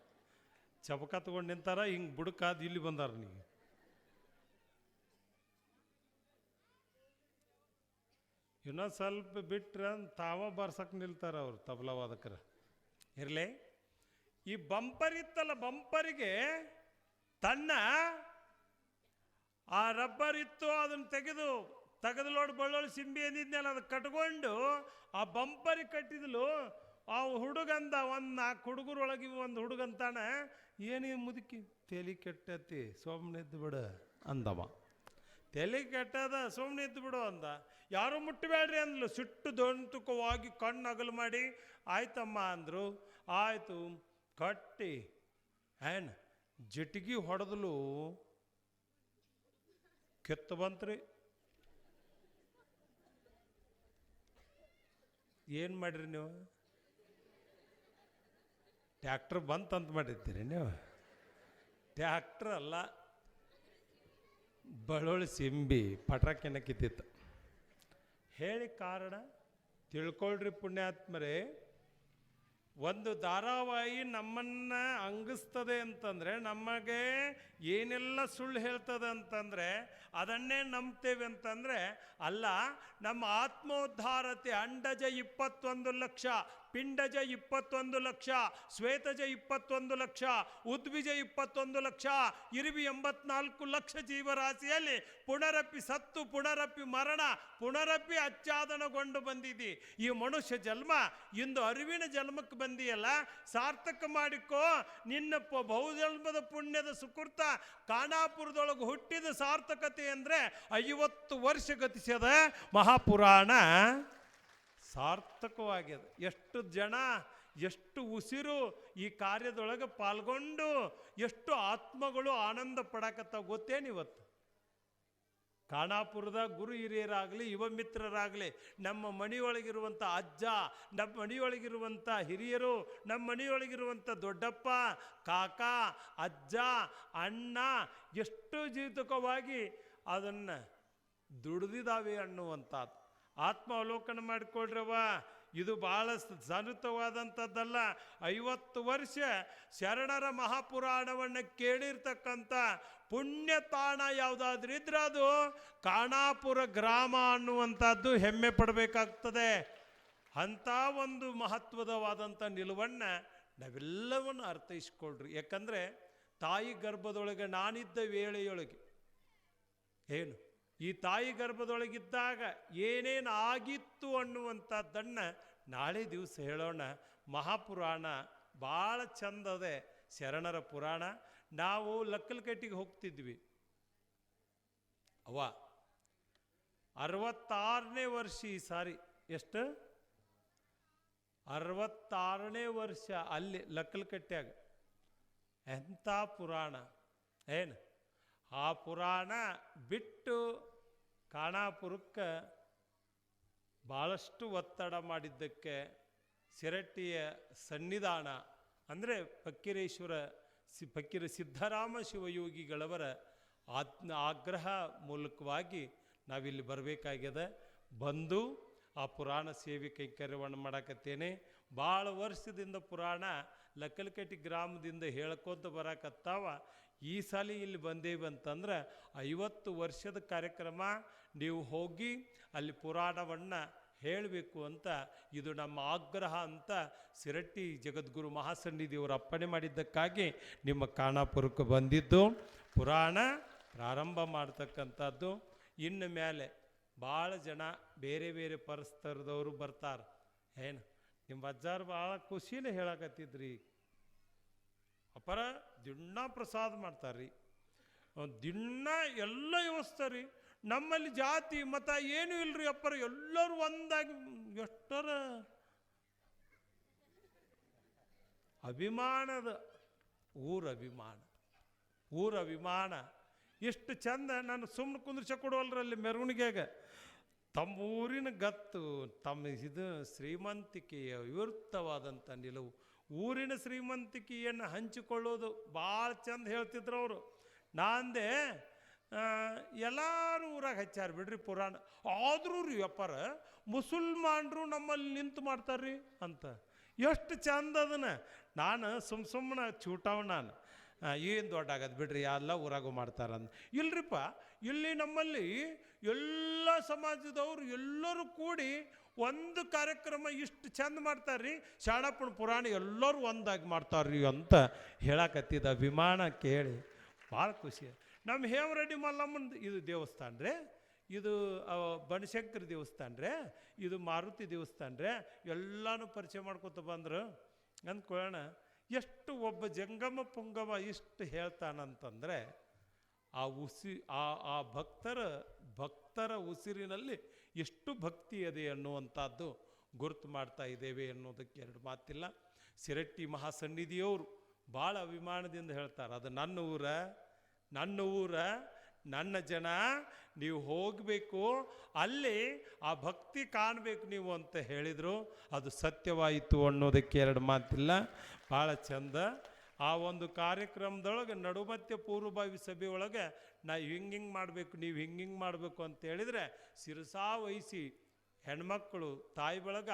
ಚಪಕ ತಗೊಂಡು ನಿಂತಾರ, ಹಿಂಗೆ ಬುಡಕಾದ್ ಇಲ್ಲಿ ಬಂದಾರ. ನೀವು ಇನ್ನೊಂದು ಸ್ವಲ್ಪ ಬಿಟ್ರೆ ತಾವ ಬರ್ಸಕ್ಕೆ ನಿಲ್ತಾರ ಅವ್ರು ತಬಲವಾದಕರ. ಇರಲಿ, ಈ ಬಂಪರ್ ಇತ್ತಲ್ಲ, ಬಂಪರಿಗೆ ತನ್ನ ಆ ರಬ್ಬರ್ ಇತ್ತು, ಅದನ್ನು ತೆಗೆದು ನೋಡಿ ಬಳ್ಳೊಳ್ಳಿ ಸಿಂಬಿ ಅಂದಿದ್ನಲ್ಲ, ಅದು ಕಟ್ಕೊಂಡು ಆ ಬಂಪರಿಗೆ ಕಟ್ಟಿದ್ಲು. ಆ ಹುಡುಗಂದ ಒಂದು 4 ಹುಡುಗರೊಳಗೆ ಒಂದು ಹುಡುಗಂತಾನ, ಏನೇ ಮುದುಕಿ ತಲೆ ಕೆಟ್ಟತಿ, ಸುಮ್ಮನೆ ಇದ್ದು ಬಿಡು ಅಂದವ. ತಲೆ ಕೆಟ್ಟದ, ಸುಮ್ಮನೆ ಇದ್ದು ಬಿಡು ಅಂದ. ಯಾರು ಮುಟ್ಟಬೇಡ್ರಿ ಅಂದ್ಲು. ಸಿಟ್ಟು ದೊಂತುಕವಾಗಿ ಕಣ್ಣು ಅಗಲು ಮಾಡಿ ಆಯ್ತಮ್ಮ ಅಂದರು. ಆಯಿತು ಕಟ್ಟಿ ಏನು ಜಿಟಿಗಿ ಹೊಡೆದಲು. ಕೆತ್ತು ಬಂತ್ರಿ. ಏನು ಮಾಡಿರಿ ನೀವು? ಟ್ಯಾಕ್ಟ್ರ್ ಬಂತಂತ ಮಾಡಿರ್ತೀರಿ ನೀವು? ಟ್ಯಾಕ್ಟ್ರ್ ಅಲ್ಲ, ಬಳುವಳಿ ಸಿಂಬಿ ಪಟ್ರಾಕಿನ ಕಿತ್ತಿತ್ತು. ಹೇಳಿ ಕಾರಣ ತಿಳ್ಕೊಳ್ರಿ ಪುಣ್ಯಾತ್ಮರೇ. ಒಂದು ಧಾರಾವಾಹಿ ನಮ್ಮನ್ನು ಅಂಗಿಸ್ತದೆ ಅಂತಂದರೆ, ನಮಗೆ ಏನೆಲ್ಲ ಸುಳ್ಳು ಹೇಳ್ತದೆ ಅಂತಂದರೆ ಅದನ್ನೇ ನಂಬ್ತೇವೆ ಅಂತಂದರೆ ಅಲ್ಲ. ನಮ್ಮ ಆತ್ಮೋದ್ಧಾರತೆ ಅಂಡಜ 21 ಲಕ್ಷ, ಪಿಂಡಜ 21 ಲಕ್ಷ, ಶ್ವೇತಜ 21 ಲಕ್ಷ, ಉದ್ವಿಜ 21 ಲಕ್ಷ, ಇರುವಿ 84 ಲಕ್ಷ ಜೀವರಾಶಿಯಲ್ಲಿ ಪುನರಪಿ ಸತ್ತು, ಪುನರಪಿ ಮರಣ, ಪುನರಪಿ ಆಚ್ಛಾದನಗೊಂಡು ಬಂದಿದ್ದಿ. ಈ ಮನುಷ್ಯ ಜನ್ಮ ಇಂದು ಅರಿವಿನ ಜನ್ಮಕ್ಕೆ ಬಂದಿಯಲ್ಲ, ಸಾರ್ಥಕ ಮಾಡಿಕೋ. ನಿನ್ನ ಬಹುಜನ್ಮದ ಪುಣ್ಯದ ಸುಕೃತ ಖಾನಾಪುರದೊಳಗೆ ಹುಟ್ಟಿದ ಸಾರ್ಥಕತೆ ಅಂದರೆ 50 ವರ್ಷ ಗತಿಸದ ಮಹಾಪುರಾಣ ಸಾರ್ಥಕವಾಗ್ಯದ. ಎಷ್ಟು ಜನ, ಎಷ್ಟು ಉಸಿರು ಈ ಕಾರ್ಯದೊಳಗೆ ಪಾಲ್ಗೊಂಡು ಎಷ್ಟು ಆತ್ಮಗಳು ಆನಂದ ಪಡಕತ್ತಾವ ಗೊತ್ತೇನಿವತ್ತು. ಖಾನಾಪುರದ ಗುರು ಹಿರಿಯರಾಗಲಿ, ಯುವ ಮಿತ್ರರಾಗಲಿ, ನಮ್ಮ ಮನೆಯೊಳಗಿರುವಂಥ ಅಜ್ಜ, ನಮ್ಮ ಮನೆಯೊಳಗಿರುವಂಥ ಹಿರಿಯರು, ನಮ್ಮ ಮನೆಯೊಳಗಿರುವಂಥ ದೊಡ್ಡಪ್ಪ, ಕಾಕ, ಅಜ್ಜ, ಅಣ್ಣ ಎಷ್ಟು ಜೀವಿತಕವಾಗಿ ಅದನ್ನು ದುಡಿದಿದ್ದಾವೆ ಅನ್ನುವಂಥದ್ದು ಆತ್ಮ ಅವಲೋಕನ ಮಾಡಿಕೊಳ್ರವ. ಇದು ಭಾಳ ಸನುತವಾದಂಥದ್ದಲ್ಲ. 50 ವರ್ಷ ಶರಣರ ಮಹಾಪುರಾಣವನ್ನು ಕೇಳಿರ್ತಕ್ಕಂಥ ಪುಣ್ಯ ತಾಣ ಯಾವುದಾದ್ರೂ ಇದ್ರೆ ಅದು ಖಾನಾಪುರ ಗ್ರಾಮ ಅನ್ನುವಂಥದ್ದು ಹೆಮ್ಮೆ ಪಡಬೇಕಾಗ್ತದೆ. ಅಂಥ ಒಂದು ಮಹತ್ವದವಾದಂಥ ನಿಲುವನ್ನು ನಾವೆಲ್ಲವನ್ನು ಅರ್ಥೈಸ್ಕೊಳ್ರಿ. ಯಾಕಂದರೆ ತಾಯಿ ಗರ್ಭದೊಳಗೆ ನಾನಿದ್ದ ವೇಳೆಯೊಳಗೆ ಏನು ಈ ತಾಯಿ ಗರ್ಭದೊಳಗಿದ್ದಾಗ ಏನೇನು ಆಗಿತ್ತು ಅನ್ನುವಂಥದ್ದನ್ನು ನಾಳೆ ದಿವಸ ಹೇಳೋಣ. ಮಹಾಪುರಾಣ ಭಾಳ ಚಂದದೆ, ಶರಣರ ಪುರಾಣ. ನಾವು ಲಕ್ಕಲಕಟ್ಟಿಗೆ ಹೋಗ್ತಿದ್ವಿ. 66ನೇ ವರ್ಷ ಈ ಸಾರಿ. ಎಷ್ಟು? 66ನೇ ವರ್ಷ ಅಲ್ಲಿ ಲಕ್ಕಲಕಟ್ಟ್ಯಾಗ. ಎಂಥ ಪುರಾಣ ಏನು! ಆ ಪುರಾಣ ಬಿಟ್ಟು ಖಾನಾಪುರಕ್ಕೆ ಭಾಳಷ್ಟು ಒತ್ತಡ ಮಾಡಿದ್ದಕ್ಕೆ ಶಿರಟ್ಟಿಯ ಸನ್ನಿಧಾನ ಅಂದರೆ ಫಕ್ಕೀರೇಶ್ವರ ಫಕ್ಕೀರ ಸಿದ್ಧರಾಮ ಶಿವಯೋಗಿಗಳವರ ಆಗ್ರಹ ಮೂಲಕವಾಗಿ ನಾವಿಲ್ಲಿ ಬರಬೇಕಾಗ್ಯದ. ಬಂದು ಆ ಪುರಾಣ ಸೇವೆ ಕೈಂಕರ್ಯವನ್ನು ಮಾಡಕತ್ತೇನೆ. ಭಾಳ ವರ್ಷದಿಂದ ಪುರಾಣ ಲಕ್ಕಲಕಟ್ಟಿ ಗ್ರಾಮದಿಂದ ಹೇಳ್ಕೊತ ಬರಕತ್ತಾವ. ಈ ಸಲ ಇಲ್ಲಿ ಬಂದೇವೆ ಅಂತಂದ್ರೆ 50 ವರ್ಷದ ಕಾರ್ಯಕ್ರಮ. ನೀವು ಹೋಗಿ ಅಲ್ಲಿ ಪುರಾಣವನ್ನು ಹೇಳಬೇಕು ಅಂತ ಇದು ನಮ್ಮ ಆಗ್ರಹ ಅಂತ ಶಿರಟ್ಟಿ ಜಗದ್ಗುರು ಮಹಾಸನ್ನಿಧಿಯವರು ಅಪ್ಪಣೆ ಮಾಡಿದ್ದಕ್ಕಾಗಿ ನಿಮ್ಮ ಖಾನಾಪುರಕ್ಕೆ ಬಂದಿದ್ದು. ಪುರಾಣ ಪ್ರಾರಂಭ ಮಾಡ್ತಕ್ಕಂಥದ್ದು. ಇನ್ನು ಮೇಲೆ ಭಾಳ ಜನ ಬೇರೆ ಬೇರೆ ಪರಿಸ್ತರದವರು ಬರ್ತಾರೆ. ಏನು ನಿಮ್ಮ ಅಜ್ಜಾರು ಭಾಳ ಖುಷಿಲೇ ಹೇಳಕತ್ತಿದ್ರಿ. ಅಪರ ದಿನ ಪ್ರಸಾದ ಮಾಡ್ತಾರ್ರಿ, ದಿನ ಎಲ್ಲ ವ್ಯವಸ್ಥೆ ರೀ. ನಮ್ಮಲ್ಲಿ ಜಾತಿ ಮತ ಏನೂ ಇಲ್ರಿ ಅಪ್ಪರ, ಎಲ್ಲರೂ ಒಂದಾಗಿ ಎಷ್ಟರ ಅಭಿಮಾನದ ಊರ ಅಭಿಮಾನ ಎಷ್ಟು ಚಂದ. ನಾನು ಸುಮ್ಮನೆ ಕುಂದ್ರಿಸ ಕೊಡುವಲ್ರಲ್ಲಿ ಮೆರವಣಿಗೆಗೆ ತಮ್ಮ ಊರಿನ ಗತ್ತು, ತಮ್ಮ ಇದು ಶ್ರೀಮಂತಿಕೆಯ ವಿವೃತ್ತವಾದಂಥ ನಿಲುವು, ಊರಿನ ಶ್ರೀಮಂತಿಕೆಯನ್ನು ಹಂಚಿಕೊಳ್ಳೋದು ಭಾಳ ಚಂದ ಹೇಳ್ತಿದ್ರು ಅವರು. ನಾಂದೆ ಎಲ್ಲರೂ ಊರಾಗ ಹಚ್ಚಾರ ಬಿಡ್ರಿ ಪುರಾಣ. ಆದರೂ ರೀ ಅಪ್ಪಾರ ಮುಸಲ್ಮಾನರು ನಮ್ಮಲ್ಲಿ ನಿಂತು ಮಾಡ್ತಾರ್ರಿ ಅಂತ ಎಷ್ಟು ಚಂದ ಅದನ್ನು. ನಾನು ಸುಮ್ಮನೆ ಚೂಟಾವ್ ನಾನು ಏನು ದೊಡ್ಡ ಆಗದು ಬಿಡ್ರಿ, ಎಲ್ಲ ಊರಾಗೂ ಮಾಡ್ತಾರಂದು. ಇಲ್ರಿಪ್ಪ, ಇಲ್ಲಿ ನಮ್ಮಲ್ಲಿ ಎಲ್ಲ ಸಮಾಜದವರು ಎಲ್ಲರೂ ಕೂಡಿ ಒಂದು ಕಾರ್ಯಕ್ರಮ ಇಷ್ಟು ಚಂದ ಮಾಡ್ತಾರ್ರಿ. ಶಾಣಪ್ಪನ ಪುರಾಣ ಎಲ್ಲರೂ ಒಂದಾಗಿ ಮಾಡ್ತಾರ್ರಿ ಅಂತ ಹೇಳಕತ್ತಿದ್ದ ಅಭಿಮಾನ ಕೇಳಿ ಭಾಳ ಖುಷಿ. ನಮ್ಮ ಹೇಮರೆಡ್ಡಿ ಮಲ್ಲಮ್ಮನ ಇದು ದೇವಸ್ಥಾನ ರೀ, ಇದು ಬನಶಂಕರಿ ದೇವಸ್ಥಾನ ರೀ, ಇದು ಮಾರುತಿ ದೇವಸ್ಥಾನ ರೀ, ಎಲ್ಲನೂ ಪರಿಚಯ ಮಾಡ್ಕೊತ ಬಂದರು ಅಂದ್ಕೊಳ್ಳೋಣ. ಎಷ್ಟು ಒಬ್ಬ ಜಂಗಮ ಪುಂಗಮ ಇಷ್ಟು ಹೇಳ್ತಾನಂತಂದರೆ ಆ ಭಕ್ತರ ಉಸಿರಿನಲ್ಲಿ ಎಷ್ಟು ಭಕ್ತಿ ಇದೆ ಅನ್ನುವಂಥದ್ದು ಗುರುತು ಮಾಡ್ತಾ ಇದ್ದೇವೆ ಅನ್ನೋದಕ್ಕೆ ಎರಡು ಮಾತಿಲ್ಲ. ಶಿರಟ್ಟಿ ಮಹಾಸನ್ನಿಧಿಯವರು ಭಾಳ ಅಭಿಮಾನದಿಂದ ಹೇಳ್ತಾರೆ, ಅದು ನನ್ನ ಊರ ನನ್ನ ಜನ ನೀವು ಹೋಗಬೇಕು, ಅಲ್ಲಿ ಆ ಭಕ್ತಿ ಕಾಣಬೇಕು ನೀವು ಅಂತ ಹೇಳಿದರು. ಅದು ಸತ್ಯವಾಯಿತು ಅನ್ನೋದಕ್ಕೆ ಎರಡು ಮಾತಿಲ್ಲ. ಭಾಳ ಚಂದ. ಆ ಒಂದು ಕಾರ್ಯಕ್ರಮದೊಳಗೆ ನಡುಮಧ್ಯ ಪೂರ್ವಭಾವಿ ಸಭೆ ಒಳಗೆ ನಾ ಹಿಂಗೆ ಮಾಡಬೇಕು, ನೀವು ಹಿಂಗೆ ಮಾಡಬೇಕು ಅಂತ ಹೇಳಿದರೆ ಶಿರಸಾ ವಹಿಸಿ ಹೆಣ್ಮಕ್ಕಳು, ತಾಯಿ ಬಳಗ,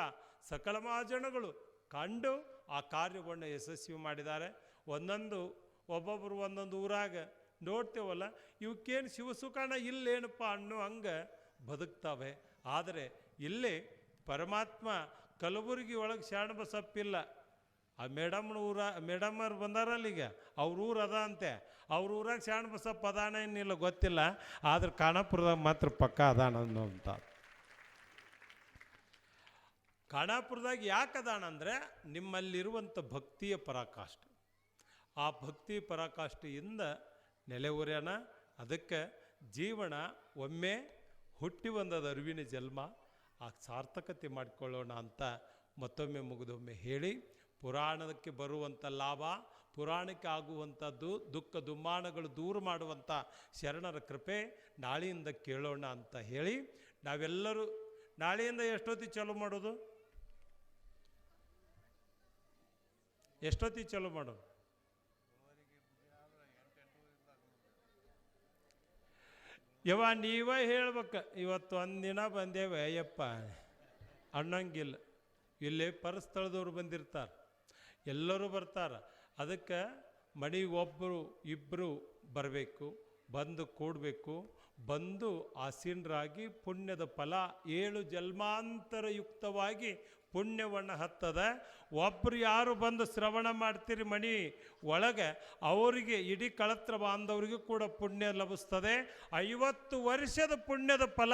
ಸಕಲ ಮಹಾಜನಗಳು ಕಂಡು ಆ ಕಾರ್ಯವನ್ನು ಯಶಸ್ವಿ ಮಾಡಿದ್ದಾರೆ. ಒಬ್ಬೊಬ್ಬರು ಒಂದೊಂದು ಊರಾಗ ನೋಡ್ತೇವಲ್ಲ, ಇವಕ್ಕೇನು ಶಿವಸುಖಾಣ ಇಲ್ಲೇನಪ್ಪ ಅನ್ನೋ ಹಂಗೆ ಬದುಕ್ತವೆ. ಆದರೆ ಇಲ್ಲಿ ಪರಮಾತ್ಮ ಕಲಬುರಗಿ ಒಳಗೆ ಶರಣಬಸಪ್ಪಿಲ್ಲ. ಆ ಮೇಡಮ್ಮರು ಬಂದಾರಲ್ಲ ಈಗ, ಅವ್ರ ಊರು ಅದ ಅಂತೆ. ಅವ್ರ ಊರಾಗ ಶರಣಬಸಪ್ಪ ಅದಾನ ಏನಿಲ್ಲ ಗೊತ್ತಿಲ್ಲ, ಆದ್ರೆ ಖಾನಾಪುರದಾಗ ಮಾತ್ರ ಪಕ್ಕ ಅದಾನ ಅನ್ನೋಂಥ. ಖಾನಾಪುರದಾಗ ಯಾಕೆ ಅದಾನ ಅಂದರೆ ನಿಮ್ಮಲ್ಲಿರುವಂಥ ಭಕ್ತಿಯ ಪರಾಕಾಷ್ಠೆ. ಆ ಭಕ್ತಿ ಪರಾಕಾಷ್ಠೆಯಿಂದ ನೆಲೆಯೂರ್ಯಾನ. ಅದಕ್ಕೆ ಜೀವನ ಒಮ್ಮೆ ಹುಟ್ಟಿ ಬಂದದ ಅರಿವಿನ ಜನ್ಮ, ಆ ಸಾರ್ಥಕತೆ ಮಾಡಿಕೊಳ್ಳೋಣ ಅಂತ ಮತ್ತೊಮ್ಮೆ ಮುಗಿದೊಮ್ಮೆ ಹೇಳಿ, ಪುರಾಣಕ್ಕೆ ಬರುವಂಥ ಲಾಭ, ಪುರಾಣಕ್ಕೆ ಆಗುವಂಥದ್ದು ದುಃಖ ದುಮ್ಮಾನಗಳು ದೂರ ಮಾಡುವಂಥ ಶರಣರ ಕೃಪೆ ನಾಳೆಯಿಂದ ಕೇಳೋಣ ಅಂತ ಹೇಳಿ, ನಾವೆಲ್ಲರೂ ನಾಳೆಯಿಂದ ಎಷ್ಟೊತ್ತಿಗೆ ಚಾಲೂ ಮಾಡೋದು? ಎಷ್ಟೊತ್ತಿಗೆ ಚಾಲೂ ಮಾಡೋದು? ನೀವೇ ಹೇಳ್ಬೇಕು. ಇವತ್ತು ಒಂದಿನ ಬಂದೇವೆ ಅಯ್ಯಪ್ಪ ಅನ್ನಂಗಿಲ್ಲ. ಇಲ್ಲಿ ಪರಸ್ಥಳದವ್ರು ಬಂದಿರ್ತಾರೆ, ಎಲ್ಲರೂ ಬರ್ತಾರೆ. ಅದಕ್ಕೆ ಮನೆಗೆ ಒಬ್ಬರು ಇಬ್ಬರು ಬರಬೇಕು, ಬಂದು ಕೂಡಬೇಕು. ಬಂದು ಆಸೀನರಾಗಿ ಪುಣ್ಯದ ಫಲ 7 ಜನ್ಮಾಂತರಯುಕ್ತವಾಗಿ ಪುಣ್ಯವನ್ನು ಹತ್ತದ. ಒಬ್ಬರು ಯಾರು ಬಂದು ಶ್ರವಣ ಮಾಡ್ತೀರಿ ಮನೆ ಒಳಗೆ, ಅವರಿಗೆ ಇಡೀ ಕಳತ್ರ ಬಾಂಧವರಿಗೂ ಕೂಡ ಪುಣ್ಯ ಲಭಿಸ್ತದೆ. 50 ವರ್ಷದ ಪುಣ್ಯದ ಫಲ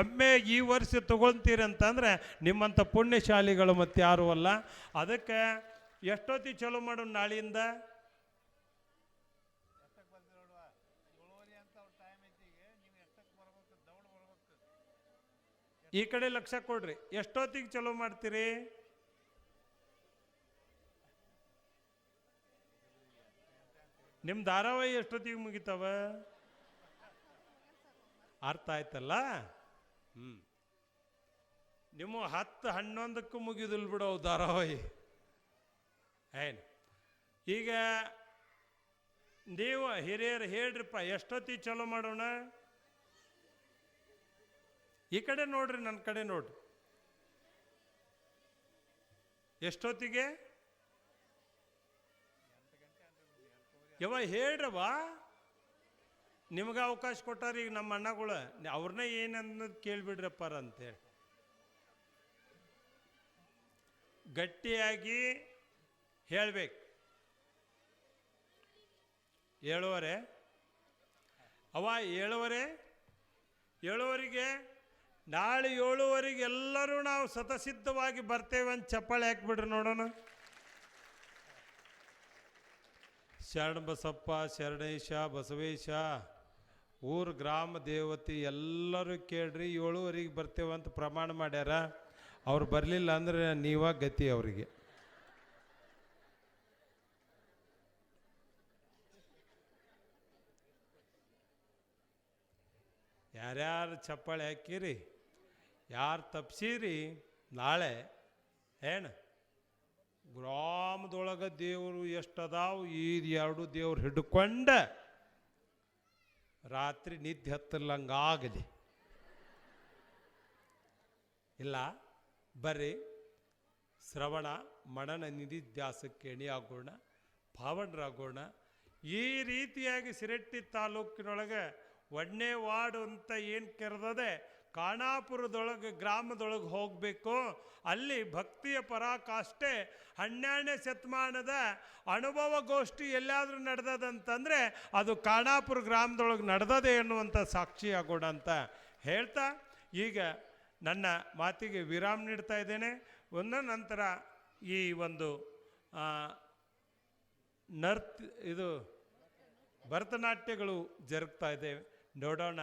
ಒಮ್ಮೆ ಈ ವರ್ಷ ತಗೊಳ್ತೀರಿ ಅಂತಂದರೆ ನಿಮ್ಮಂಥ ಪುಣ್ಯಶಾಲಿಗಳು ಮತ್ತೆ ಯಾರೂ ಅಲ್ಲ. ಅದಕ್ಕೆ ಎಷ್ಟೊತ್ತಿಗೆ ಚಲೋ ಮಾಡೋಣ ನಾಳೆಯಿಂದ? ಈ ಕಡೆ ಲಕ್ಷ ಕೊಡ್ರಿ. ಎಷ್ಟೊತ್ತಿಗೆ ಚಲೋ ಮಾಡ್ತೀರಿ? ನಿಮ್ಮ ಧಾರಾವಾಹಿ ಎಷ್ಟೊತ್ತಿಗೆ ಮುಗಿತಾವ? ಅರ್ಥ ಆಯ್ತಲ್ಲ? ನಿಮ್ಮ 10-11ಕ್ಕೂ ಮುಗಿದಿಲ್ ಬಿಡೋ ಧಾರಾವಾಹಿ. ಏನು ಈಗ ನೀವು ಹಿರಿಯರು ಹೇಳ್ರಿಪ್ಪ, ಎಷ್ಟೊತ್ತಿಗೆ ಚಲೋ ಮಾಡೋಣ? ಈ ಕಡೆ ನೋಡ್ರಿ, ನನ್ನ ಕಡೆ ನೋಡ್ರಿ. ಎಷ್ಟೊತ್ತಿಗೆ ಹೇಳ್ರವ? ನಿಮ್ಗೆ ಅವಕಾಶ ಕೊಟ್ಟಾರ ಈಗ ನಮ್ಮ ಅಣ್ಣಗಳು, ಅವ್ರನ್ನ ಏನನ್ನೋದು ಕೇಳಿಬಿಡ್ರಪ್ಪ ಅಂತೇಳಿ ಗಟ್ಟಿಯಾಗಿ ಹೇಳ್ಬೇಕು. 7:15 7:15ಗೆ ನಾಳೆ 7:15 ಎಲ್ಲರೂ ನಾವು ಸತಸಿದ್ಧವಾಗಿ ಬರ್ತೇವೆ ಅಂತ ಚಪ್ಪಾಳೆ ಹಾಕ್ಬಿಡ್ರಿ ನೋಡೋಣ. ಶರಣಬಸಪ್ಪ, ಶರಣೇಶ, ಬಸವೇಶ, ಊರು ಗ್ರಾಮ ದೇವತೆ ಎಲ್ಲರೂ ಕೇಳ್ರಿ, 7:15ಗೆ ಬರ್ತೇವೆ ಅಂತ ಪ್ರಮಾಣ ಮಾಡ್ಯಾರ. ಅವ್ರು ಬರಲಿಲ್ಲ ಅಂದರೆ ನೀವ ಗತಿ ಅವರಿಗೆ. ಯಾರ್ಯಾರು ಚಪ್ಪಾಳೆ ಹಾಕಿರಿ, ಯಾರು ತಪ್ಸಿರಿ, ನಾಳೆ ಏನು ಗ್ರಾಮದೊಳಗೆ ದೇವರು ಎಷ್ಟದಾವು, ಈ 2 ದೇವ್ರು ಹಿಡ್ಕೊಂಡ ರಾತ್ರಿ ನಿದ್ದೆ ಹತ್ತಲ್ಲಂಗಾಗಲಿ. ಇಲ್ಲ ಬರ್ರಿ, ಶ್ರವಣ ಮನನ ನಿಧಿಧ್ಯಾಸಕ್ಕೆ ಎಣಿಯಾಗೋಣ, ಪಾವನರಾಗೋಣ. ಈ ರೀತಿಯಾಗಿ ಸಿರಟ್ಟಿ ತಾಲೂಕಿನೊಳಗೆ 1ನೇ ವಾರ್ಡ್ ಅಂತ ಏನು ಕರೆದದೆ, ಖಾನಾಪುರದೊಳಗೆ ಗ್ರಾಮದೊಳಗೆ ಹೋಗಬೇಕು. ಅಲ್ಲಿ ಭಕ್ತಿಯ ಪರಾಕಾಷ್ಠೆ 12ನೇ ಶತಮಾನದ ಅನುಭವಗೋಷ್ಠಿ ಎಲ್ಲಾದರೂ ನಡೆದದಂತಂದರೆ ಅದು ಖಾನಾಪುರ ಗ್ರಾಮದೊಳಗೆ ನಡೆದದೆ ಎನ್ನುವಂಥ ಸಾಕ್ಷಿ ಆಗೋಣ ಅಂತ ಹೇಳ್ತಾ ಈಗ ನನ್ನ ಮಾತಿಗೆ ವಿರಾಮ ನೀಡ್ತಾ ಇದ್ದೇನೆ. ನಂತರ ಈ ಒಂದು ಭರತನಾಟ್ಯಗಳು ಜರುಗ್ತಾ ಇದ್ದೇವೆ, ನೋಡೋಣ.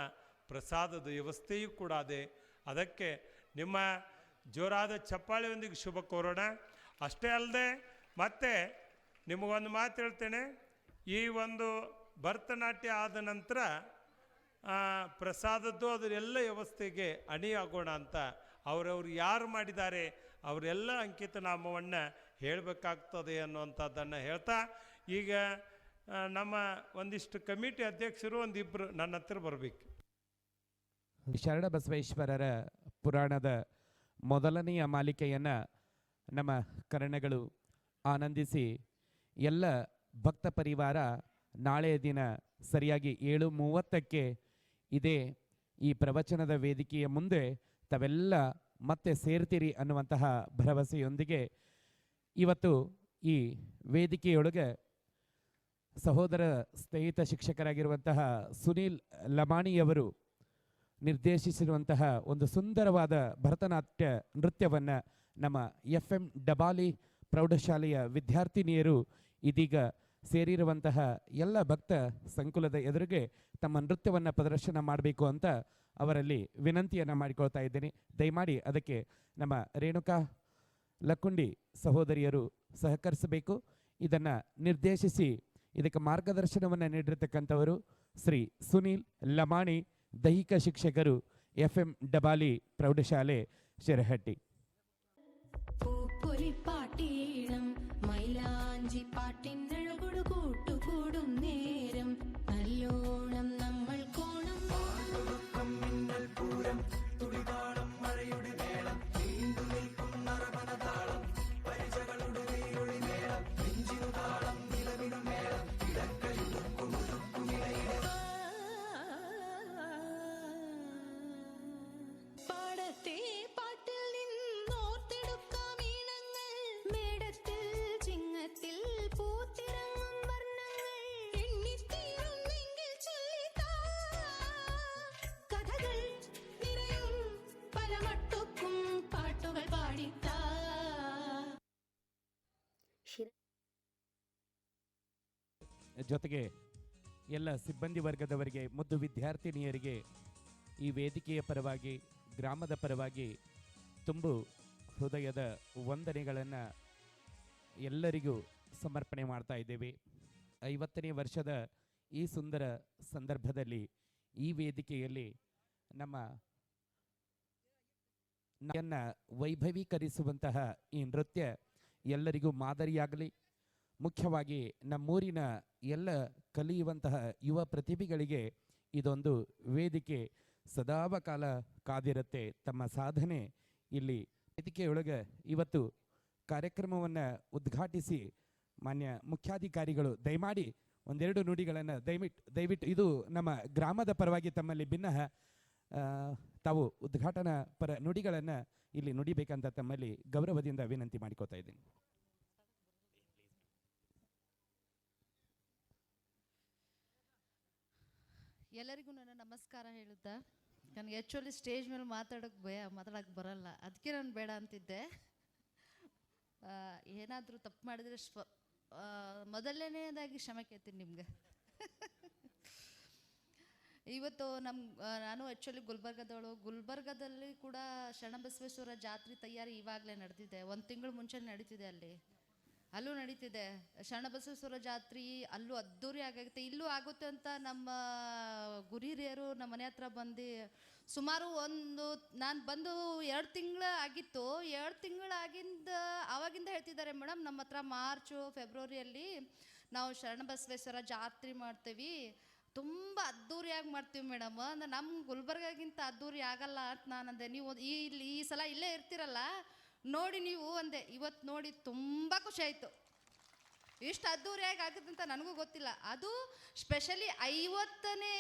ಪ್ರಸಾದದ ವ್ಯವಸ್ಥೆಯೂ ಕೂಡ ಇದೆ. ಅದಕ್ಕೆ ನಿಮ್ಮ ಜೋರಾದ ಚಪ್ಪಾಳೆಯೊಂದಿಗೆ ಶುಭ ಕೋರೋಣ. ಅಷ್ಟೇ ಅಲ್ಲದೆ ಮತ್ತೆ ನಿಮಗೊಂದು ಮಾತು ಹೇಳ್ತೇನೆ. ಈ ಒಂದು ಭರತನಾಟ್ಯ ಆದ ನಂತರ ಪ್ರಸಾದದ್ದು ಅದರೆಲ್ಲ ವ್ಯವಸ್ಥೆಗೆ ಅಣಿಯಾಗೋಣ ಅಂತ ಅವರವ್ರು ಯಾರು ಮಾಡಿದ್ದಾರೆ ಅವರೆಲ್ಲ ಅಂಕಿತ ನಾಮವನ್ನು ಹೇಳಬೇಕಾಗ್ತದೆ ಅನ್ನುವಂಥದ್ದನ್ನು ಹೇಳ್ತಾ ಈಗ ನಮ್ಮ ಒಂದಿಷ್ಟು ಕಮಿಟಿ ಅಧ್ಯಕ್ಷರು ಒಂದಿಬ್ಬರು ನನ್ನ ಹತ್ರ ಬರಬೇಕು. ಶರಣ ಬಸವೇಶ್ವರರ ಪುರಾಣದ ಮೊದಲನೆಯ ಮಾಲಿಕೆಯನ್ನು ನಮ್ಮ ಕರ್ಣಗಳು ಆನಂದಿಸಿ ಎಲ್ಲ ಭಕ್ತ ಪರಿವಾರ ನಾಳೆಯ ದಿನ ಸರಿಯಾಗಿ 7:30ಕ್ಕೆ ಇದೇ ಈ ಪ್ರವಚನದ ವೇದಿಕೆಯ ಮುಂದೆ ತಾವೆಲ್ಲ ಮತ್ತೆ ಸೇರ್ತೀರಿ ಅನ್ನುವಂತಹ ಭರವಸೆಯೊಂದಿಗೆ ಇವತ್ತು ಈ ವೇದಿಕೆಯೊಳಗೆ ಸಹೋದರ ಸ್ನೇಹಿತ ಶಿಕ್ಷಕರಾಗಿರುವಂತಹ ಸುನೀಲ್ ಲಮಾಣಿಯವರು ನಿರ್ದೇಶಿಸಿರುವಂತಹ ಒಂದು ಸುಂದರವಾದ ಭರತನಾಟ್ಯ ನೃತ್ಯವನ್ನು ನಮ್ಮ FM ಡಬಾಲಿ ಪ್ರೌಢಶಾಲೆಯ ವಿದ್ಯಾರ್ಥಿನಿಯರು ಇದೀಗ ಸೇರಿರುವಂತಹ ಎಲ್ಲ ಭಕ್ತ ಸಂಕುಲದ ಎದುರಿಗೆ ತಮ್ಮ ನೃತ್ಯವನ್ನು ಪ್ರದರ್ಶನ ಮಾಡಬೇಕು ಅಂತ ಅವರಲ್ಲಿ ವಿನಂತಿಯನ್ನು ಮಾಡಿಕೊಳ್ತಾ ಇದ್ದೇನೆ. ದಯಮಾಡಿ ಅದಕ್ಕೆ ನಮ್ಮ ರೇಣುಕಾ ಲಕ್ಕುಂಡಿ ಸಹೋದರಿಯರು ಸಹಕರಿಸಬೇಕು. ಇದನ್ನು ನಿರ್ದೇಶಿಸಿ ಇದಕ್ಕೆ ಮಾರ್ಗದರ್ಶನವನ್ನು ನೀಡಿರತಕ್ಕಂಥವರು ಶ್ರೀ ಸುನೀಲ್ ಲಮಾಣಿ, ದೈಹಿಕ ಶಿಕ್ಷಕರು FM ಡಬಾಲಿ പ്രൗഢശാല ಶಿರಹಟ್ಟಿ. പൂപ്പൊലിപ്പാട്ടീണം മൈലാഞ്ചി പാട്ടിനഴകൊടു കൂട്ടുകൂടും നേരം നല്ലോണം നമ്മൾ കോണം പൂരം തുടിതാളം മഴയുടെ മേളം നീണ്ടു നിൽക്കും നരമനതാളം പരിചകളുടെ നീരൊളി മേളം നെഞ്ചിനു താളം നിലവിനു മേളം പാടത്തെ പാട്ടിൽ നിന്നോർത്തെടുക്കാം ഈണങ്ങൾ മേടത്തിൽ ചിങ്ങത്തിൽ പൂത്തിറങ്ങും വർണ്ണങ്ങൾ എണ്ണിത്തീരുന്നെങ്കിൽ ചൊല്ലിത്താ കഥകൾ നിറയും പല മട്ടുക്കും പാട്ടുകൾ പാടിത്താ. ಜೊತೆಗೆ ಎಲ್ಲ ಸಿಬ್ಬಂದಿ ವರ್ಗದವರಿಗೆ, ಮುದ್ದು ವಿದ್ಯಾರ್ಥಿನಿಯರಿಗೆ ಈ ವೇದಿಕೆಯ ಪರವಾಗಿ, ಗ್ರಾಮದ ಪರವಾಗಿ ತುಂಬು ಹೃದಯದ ವಂದನೆಗಳನ್ನು ಎಲ್ಲರಿಗೂ ಸಮರ್ಪಣೆ ಮಾಡ್ತಾ ಇದ್ದೇವೆ. 50ನೇ ವರ್ಷದ ಈ ಸುಂದರ ಸಂದರ್ಭದಲ್ಲಿ ಈ ವೇದಿಕೆಯಲ್ಲಿ ನಮ್ಮ ವೈಭವೀಕರಿಸುವಂತಹ ಈ ನೃತ್ಯ ಎಲ್ಲರಿಗೂ ಮಾದರಿಯಾಗಲಿ. ಮುಖ್ಯವಾಗಿ ನಮ್ಮೂರಿನ ಎಲ್ಲ ಕಲಿಯುವಂತಹ ಯುವ ಪ್ರತಿಭೆಗಳಿಗೆ ಇದೊಂದು ವೇದಿಕೆ ಸದಾಕಾಲ ಕಾದಿರುತ್ತೆ. ತಮ್ಮ ಸಾಧನೆ ಇಲ್ಲಿ ವೇದಿಕೆಯೊಳಗೆ ಇವತ್ತು ಕಾರ್ಯಕ್ರಮವನ್ನು ಉದ್ಘಾಟಿಸಿ ಮಾನ್ಯ ಮುಖ್ಯಾಧಿಕಾರಿಗಳು ದಯಮಾಡಿ ಒಂದೆರಡು ನುಡಿಗಳನ್ನು ದಯವಿಟ್ಟು ಇದು ನಮ್ಮ ಗ್ರಾಮದ ಪರವಾಗಿ ತಮ್ಮಲ್ಲಿ ಭಿನ್ನ ತಾವು ಉದ್ಘಾಟನಾ ಪರ ನುಡಿಗಳನ್ನು ಇಲ್ಲಿ ನುಡಿಬೇಕಂತ ತಮ್ಮಲ್ಲಿ ಗೌರವದಿಂದ ವಿನಂತಿ ಮಾಡಿಕೊತಾ ಇದ್ದೀನಿ. ಎಲ್ಲರಿಗೂ ನನ್ನ ನಮಸ್ಕಾರ ಹೇಳುತ್ತಾ, ನನಗೆ ಆ್ಯಕ್ಚುಲಿ ಸ್ಟೇಜ್ ಮೇಲೆ ಮಾತಾಡೋಕ್ಕೆ ಬರಲ್ಲ, ಅದಕ್ಕೆ ನಾನು ಬೇಡ ಅಂತಿದ್ದೆ. ಏನಾದರೂ ತಪ್ಪು ಮಾಡಿದರೆ ಮೊದಲನೇದಾಗಿ ಕ್ಷಮೆ ಕೇಳ್ತೀನಿ ನಿಮಗೆ. ಇವತ್ತು ನಾನು ಆ್ಯಕ್ಚುಲಿ ಗುಲ್ಬರ್ಗದಲ್ಲಿ ಕೂಡ ಶರಣಬಸವೇಶ್ವರ ಜಾತ್ರೆ ತಯಾರಿ ಇವಾಗಲೇ ನಡೆದಿದೆ. 1 ತಿಂಗಳು ಮುಂಚೆ ನಡೀತಿದೆ, ಅಲ್ಲೂ ನಡೀತಿದೆ ಶರಣಬಸವೇಶ್ವರ ಜಾತ್ರೆ. ಅಲ್ಲೂ ಅದ್ದೂರಿ ಆಗುತ್ತೆ, ಇಲ್ಲೂ ಆಗುತ್ತೆ ಅಂತ ನಮ್ಮ ಗುರು ಹಿರಿಯರು ನಮ್ಮ ಮನೆ ಹತ್ರ ಬಂದು ಸುಮಾರು ನಾನು ಬಂದು 2 ತಿಂಗಳು ಆಗಿತ್ತು. 2 ತಿಂಗಳಾಗಿಂದ ಆವಾಗಿಂದ ಹೇಳ್ತಿದ್ದಾರೆ, ಮೇಡಮ್ ನಮ್ಮ ಹತ್ರ ಮಾರ್ಚು ಫೆಬ್ರವರಿಯಲ್ಲಿ ನಾವು ಶರಣಬಸವೇಶ್ವರ ಜಾತ್ರೆ ಮಾಡ್ತೀವಿ, ತುಂಬ ಅದ್ದೂರಿಯಾಗಿ ಮಾಡ್ತೀವಿ ಮೇಡಮ್. ಅಂದ್ರೆ ನಮ್ಮ ಗುಲ್ಬರ್ಗಾಗಿಂತ ಅದ್ದೂರಿ ಆಗಲ್ಲ ಅಂತ ನಾನು ಅಂದೆ. ನೀವು ಈ ಸಲ ಇಲ್ಲೇ ಇರ್ತೀರಲ್ಲ ನೋಡಿ ನೀವು ಅಂದೆ. ಇವತ್ತು ನೋಡಿ ತುಂಬ ಖುಷಿ ಆಯಿತು. ಇಷ್ಟು ಅದ್ದೂರಿಯಾಗಿ ಆಗುತ್ತೆ ಅಂತ ನನಗೂ ಗೊತ್ತಿಲ್ಲ. ಅದು ಸ್ಪೆಷಲಿ 50ನೇ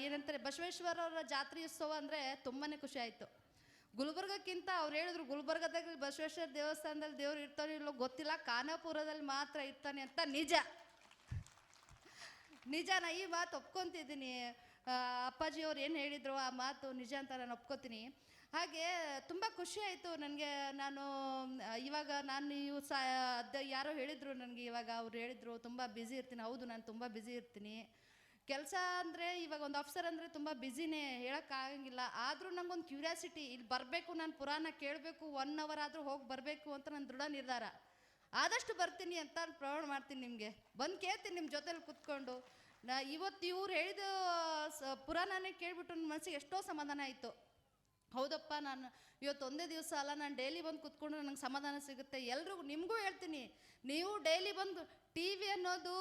ಏನಂತಾರೆ ಬಸವೇಶ್ವರರ ಜಾತ್ರೆ ಉತ್ಸವ ಅಂದರೆ ತುಂಬಾ ಖುಷಿ ಆಯಿತು. ಗುಲ್ಬರ್ಗಕ್ಕಿಂತ ಅವ್ರು ಹೇಳಿದ್ರು ಗುಲ್ಬರ್ಗದಾಗ ಬಸವೇಶ್ವರ ದೇವಸ್ಥಾನದಲ್ಲಿ ದೇವ್ರು ಇರ್ತಾನೆ ಇಲ್ಲೋ ಗೊತ್ತಿಲ್ಲ, ಖಾನಾಪುರದಲ್ಲಿ ಮಾತ್ರ ಇರ್ತಾನೆ ಅಂತ. ನಿಜ ನಾ ಈ ಮಾತು ಒಪ್ಕೊತಿದ್ದೀನಿ. ಅಪ್ಪಾಜಿಯವ್ರು ಏನು ಹೇಳಿದ್ರು ಆ ಮಾತು ನಿಜ ಅಂತ ನಾನು ಒಪ್ಕೋತೀನಿ. ಹಾಗೆ ತುಂಬ ಖುಷಿ ಆಯಿತು ನನಗೆ. ಇವಾಗ ಯಾರೋ ಹೇಳಿದರು ನನಗೆ, ಇವಾಗ ಅವ್ರು ಹೇಳಿದರು ತುಂಬ ಬ್ಯುಸಿ ಇರ್ತೀನಿ. ಹೌದು, ನಾನು ತುಂಬ ಬ್ಯುಸಿ ಇರ್ತೀನಿ. ಕೆಲಸ ಅಂದರೆ ಇವಾಗ ಒಂದು ಆಫೀಸರ್ ಅಂದರೆ ತುಂಬ ಬ್ಯುಸಿನೇ, ಹೇಳೋಕ್ಕಾಗಂಗಿಲ್ಲ. ಆದರೂ ನಂಗೊಂದು ಕ್ಯೂರಿಯಾಸಿಟಿ, ಇಲ್ಲಿ ಬರಬೇಕು, ನಾನು ಪುರಾಣ ಕೇಳಬೇಕು, 1 ಅವರ್ ಆದರೂ ಹೋಗಿ ಬರಬೇಕು ಅಂತ ನನ್ನ ದೃಢ ನಿರ್ಧಾರ. ಆದಷ್ಟು ಬರ್ತೀನಿ ಅಂತ ಪ್ರಮಾಣ ಮಾಡ್ತೀನಿ. ನಿಮಗೆ ಬಂದು ಕೇಳ್ತೀನಿ ನಿಮ್ಮ ಜೊತೆಲಿ ಕೂತ್ಕೊಂಡು. ಇವತ್ತು ಇವ್ರು ಹೇಳಿದ ಪುರಾಣನೇ ಕೇಳಿಬಿಟ್ಟು ನನ್ನ ಮನಸ್ಸಿಗೆ ಎಷ್ಟೋ ಸಮಾಧಾನ ಆಯಿತು. ಹೌದಪ್ಪ, ನಾನು ಇವತ್ತು ಒಂದೇ ದಿವಸ ಅಲ್ಲ, ನಾನು ಡೈಲಿ ಬಂದು ಕೂತ್ಕೊಂಡ್ರೆ ನಂಗೆ ಸಮಾಧಾನ ಸಿಗುತ್ತೆ. ಎಲ್ರಿಗೂ ನಿಮಗೂ ಹೇಳ್ತೀನಿ, ನೀವು ಡೈಲಿ ಬಂದು ಟಿ ವಿ ಅನ್ನೋದು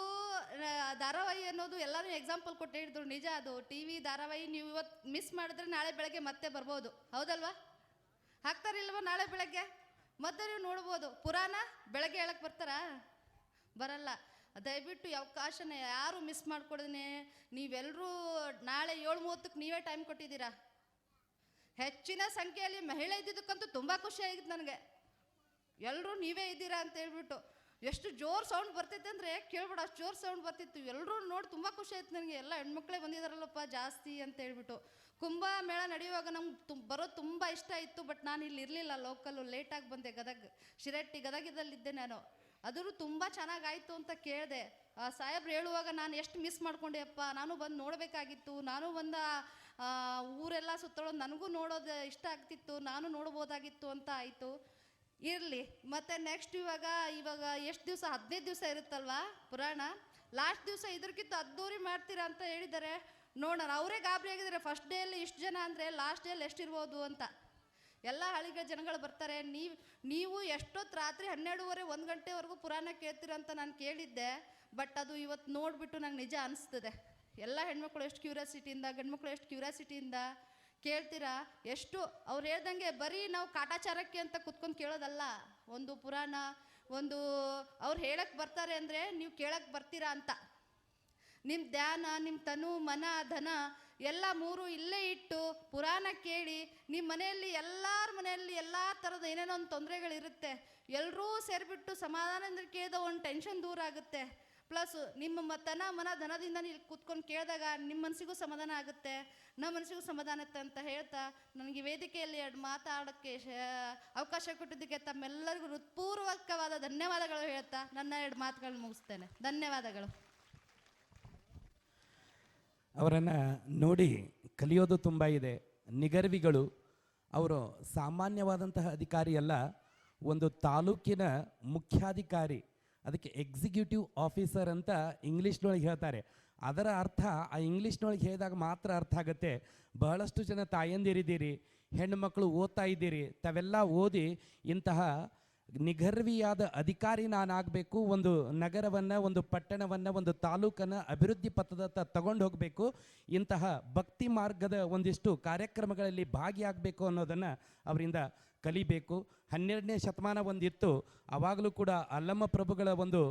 ಧಾರಾವಾಹಿ ಅನ್ನೋದು ಎಲ್ಲರೂ ಎಕ್ಸಾಂಪಲ್ ಕೊಟ್ಟು ಹೇಳಿದ್ರು, ನಿಜ ಅದು. ಟಿ ವಿ ಧಾರಾವಾಹಿ ನೀವು ಇವತ್ತು ಮಿಸ್ ಮಾಡಿದ್ರೆ ನಾಳೆ ಬೆಳಗ್ಗೆ ಮತ್ತೆ ಬರ್ಬೋದು, ಹೌದಲ್ವಾ? ಹಾಕ್ತಾರಿಲ್ವ ನಾಳೆ ಬೆಳಗ್ಗೆ ಮತ್ತೆ ನೀವು ನೋಡ್ಬೋದು. ಪುರಾಣ ಬೆಳಗ್ಗೆ ಹೇಳಕ್ಕೆ ಬರ್ತಾರಾ? ಬರಲ್ಲ. ದಯವಿಟ್ಟು ಈ ಅವಕಾಶನ ಯಾರು ಮಿಸ್ ಮಾಡ್ಕೊಡ್ದೇ, ನೀವೆಲ್ಲರೂ ನಾಳೆ 7:30ಕ್ಕೆ ನೀವೇ ಟೈಮ್ ಕೊಟ್ಟಿದ್ದೀರಾ. ಹೆಚ್ಚಿನ ಸಂಖ್ಯೆಯಲ್ಲಿ ಮಹಿಳೆ ಇದ್ದಿದ್ದಕ್ಕಂತೂ ತುಂಬ ಖುಷಿ ಆಗಿತ್ತು ನನಗೆ. ಎಲ್ಲರೂ ನೀವೇ ಇದ್ದೀರಾ ಅಂತ ಹೇಳ್ಬಿಟ್ಟು ಎಷ್ಟು ಜೋರು ಸೌಂಡ್ ಬರ್ತಿತ್ತು ಅಂದರೆ ಕೇಳ್ಬೇಡ, ಅಷ್ಟು ಜೋರು ಸೌಂಡ್ ಬರ್ತಿತ್ತು. ಎಲ್ಲರೂ ನೋಡಿ ತುಂಬ ಖುಷಿ ಆಯ್ತು ನನಗೆ. ಎಲ್ಲ ಹೆಣ್ಮಕ್ಳೇ ಬಂದಿದ್ದಾರಲ್ಲಪ್ಪ ಜಾಸ್ತಿ ಅಂತ ಹೇಳ್ಬಿಟ್ಟು. ಕುಂಭಮೇಳ ನಡೆಯುವಾಗ ನಮ್ಗೆ ಬರೋದು ತುಂಬ ಇಷ್ಟ ಇತ್ತು. ಬಟ್ ನಾನು ಇಲ್ಲಿ ಇರಲಿಲ್ಲ, ಲೋಕಲ್ಲು, ಲೇಟಾಗಿ ಬಂದೆ. ಶಿರಟ್ಟಿ ಗದಗಿದಲ್ಲಿದ್ದೆ ನಾನು. ಅದರೂ ತುಂಬ ಚೆನ್ನಾಗಾಯಿತು ಅಂತ ಕೇಳಿದೆ. ಸಾಹೇಬ್ರು ಹೇಳುವಾಗ ನಾನು ಎಷ್ಟು ಮಿಸ್ ಮಾಡ್ಕೊಂಡೆ ಅಪ್ಪ, ನಾನು ಬಂದು ನೋಡಬೇಕಾಗಿತ್ತು, ನಾನು ಬಂದು ಊರೆಲ್ಲ ಸುತ್ತಳೋದು ನನಗೂ ನೋಡೋದು ಇಷ್ಟ ಆಗ್ತಿತ್ತು, ನಾನು ನೋಡ್ಬೋದಾಗಿತ್ತು ಅಂತ ಆಯಿತು. ಇರಲಿ, ಮತ್ತು ನೆಕ್ಸ್ಟ್ ಇವಾಗ ಎಷ್ಟು ದಿವಸ, 15 ದಿವಸ ಇರುತ್ತಲ್ವಾ ಪುರಾಣ. ಲಾಸ್ಟ್ ದಿವಸ ಇದಕ್ಕಿಂತ ಅದ್ದೂರಿ ಮಾಡ್ತೀರಾ ಅಂತ ಹೇಳಿದ್ದಾರೆ. ನೋಡೋಣ. ಅವರೇ ಗಾಬರಿ ಆಗಿದ್ದಾರೆ, ಫಸ್ಟ್ ಡೇಯಲ್ಲಿ ಇಷ್ಟು ಜನ ಅಂದರೆ ಲಾಸ್ಟ್ ಡೇಯಲ್ಲಿ ಎಷ್ಟಿರ್ಬೋದು ಅಂತ. ಎಲ್ಲ ಹಳ್ಳಿಗಳ ಜನಗಳು ಬರ್ತಾರೆ. ನೀವು ಎಷ್ಟೊತ್ತು ರಾತ್ರಿ 12:30 1 ಗಂಟೆವರೆಗೂ ಪುರಾಣ ಕೇಳ್ತೀರಂತ ನಾನು ಕೇಳಿದ್ದೆ. ಬಟ್ ಅದು ಇವತ್ತು ನೋಡಿಬಿಟ್ಟು ನಂಗೆ ನಿಜ ಅನಿಸ್ತದೆ. ಎಲ್ಲ ಹೆಣ್ಮಕ್ಳು ಎಷ್ಟು ಕ್ಯೂರಿಯಾಸಿಟಿಯಿಂದ, ಗಂಡ್ಮಕ್ಳು ಎಷ್ಟು ಕ್ಯೂರಿಯಾಸಿಟಿಯಿಂದ ಕೇಳ್ತೀರಾ. ಎಷ್ಟು ಅವ್ರು ಹೇಳ್ದಂಗೆ ಬರೀ ನಾವು ಕಾಟಾಚಾರಕ್ಕೆ ಅಂತ ಕುತ್ಕೊಂಡು ಕೇಳೋದಲ್ಲ. ಒಂದು ಪುರಾಣ, ಒಂದು ಅವ್ರು ಹೇಳಕ್ಕೆ ಬರ್ತಾರೆ ಅಂದರೆ ನೀವು ಕೇಳಕ್ಕೆ ಬರ್ತೀರಾ ಅಂತ. ನಿಮ್ಮ ಧ್ಯಾನ, ನಿಮ್ಮ ತನು, ಮನ, ಧನ ಎಲ್ಲ 3 ಇಲ್ಲೇ ಇಟ್ಟು ಪುರಾಣ ಕೇಳಿ, ನಿಮ್ಮ ಮನೆಯಲ್ಲಿ ಎಲ್ಲರ ಮನೆಯಲ್ಲಿ ಎಲ್ಲ ಥರದ ಏನೇನೋ ಒಂದು ತೊಂದರೆಗಳಿರುತ್ತೆ. ಎಲ್ಲರೂ ಸೇರಿಬಿಟ್ಟು ಸಮಾಧಾನದಿಂದ ಕೇಳಿದ ಒಂದು ಟೆನ್ಷನ್ ದೂರ ಆಗುತ್ತೆ. ಪ್ಲಸ್ ನಿಮ್ಮ ತನ, ಮನ, ಧನದಿಂದ ನೀವು ಕೂತ್ಕೊಂಡು ಕೇಳಿದಾಗ ನಿಮ್ಮ ಮನಸ್ಸಿಗೂ ಸಮಾಧಾನ ಆಗುತ್ತೆ, ನಮ್ಮ ಮನಸ್ಸಿಗೂ ಸಮಾಧಾನ ಇರುತ್ತೆ ಅಂತ ಹೇಳ್ತಾ, ನನಗೆ ವೇದಿಕೆಯಲ್ಲಿ 2 ಮಾತಾಡೋಕ್ಕೆ ಅವಕಾಶ ಕೊಟ್ಟಿದ್ದಕ್ಕೆ ತಮ್ಮೆಲ್ಲರಿಗೂ ಹೃತ್ಪೂರ್ವಕವಾದ ಧನ್ಯವಾದಗಳು ಹೇಳ್ತಾ ನನ್ನ 2 ಮಾತುಗಳನ್ನ ಮುಗಿಸ್ತೇನೆ. ಧನ್ಯವಾದಗಳು. ಅವರನ್ನು ನೋಡಿ ಕಲಿಯೋದು ತುಂಬ ಇದೆ. ನಿಗರ್ವಿಗಳು ಅವರು ಸಾಮಾನ್ಯವಾದಂತಹ ಅಧಿಕಾರಿ ಅಲ್ಲ, ಒಂದು ತಾಲೂಕಿನ ಮುಖ್ಯಾಧಿಕಾರಿ. ಅದಕ್ಕೆ ಎಕ್ಸಿಕ್ಯೂಟಿವ್ ಆಫೀಸರ್ ಅಂತ ಇಂಗ್ಲೀಷ್ನೊಳಗೆ ಹೇಳ್ತಾರೆ. ಅದರ ಅರ್ಥ ಆ ಇಂಗ್ಲೀಷ್ನೊಳಗೆ ಹೇಳಿದಾಗ ಮಾತ್ರ ಅರ್ಥ ಆಗುತ್ತೆ. ಬಹಳಷ್ಟು ಜನ ತಾಯಂದಿರಿದ್ದೀರಿ, ಹೆಣ್ಣುಮಕ್ಕಳು ಓದ್ತಾ ಇದ್ದೀರಿ. ತಾವೆಲ್ಲ ಓದಿ ಇಂತಹ ನಿಗರ್ವಿಯಾದ ಅಧಿಕಾರಿ ನಾನಾಗಬೇಕು, ಒಂದು ನಗರವನ್ನು, ಒಂದು ಪಟ್ಟಣವನ್ನು, ಒಂದು ತಾಲೂಕನ್ನು ಅಭಿವೃದ್ಧಿ ಪಥದತ್ತ ತಗೊಂಡು ಹೋಗಬೇಕು, ಇಂತಹ ಭಕ್ತಿ ಮಾರ್ಗದ ಒಂದಿಷ್ಟು ಕಾರ್ಯಕ್ರಮಗಳಲ್ಲಿ ಭಾಗಿಯಾಗಬೇಕು ಅನ್ನೋದನ್ನು ಅವರಿಂದ ಕಲಿಬೇಕು. 12ನೇ ಶತಮಾನ ಒಂದಿತ್ತು, ಆವಾಗಲೂ ಕೂಡ ಅಲ್ಲಮ್ಮ ಪ್ರಭುಗಳ ಒಂದು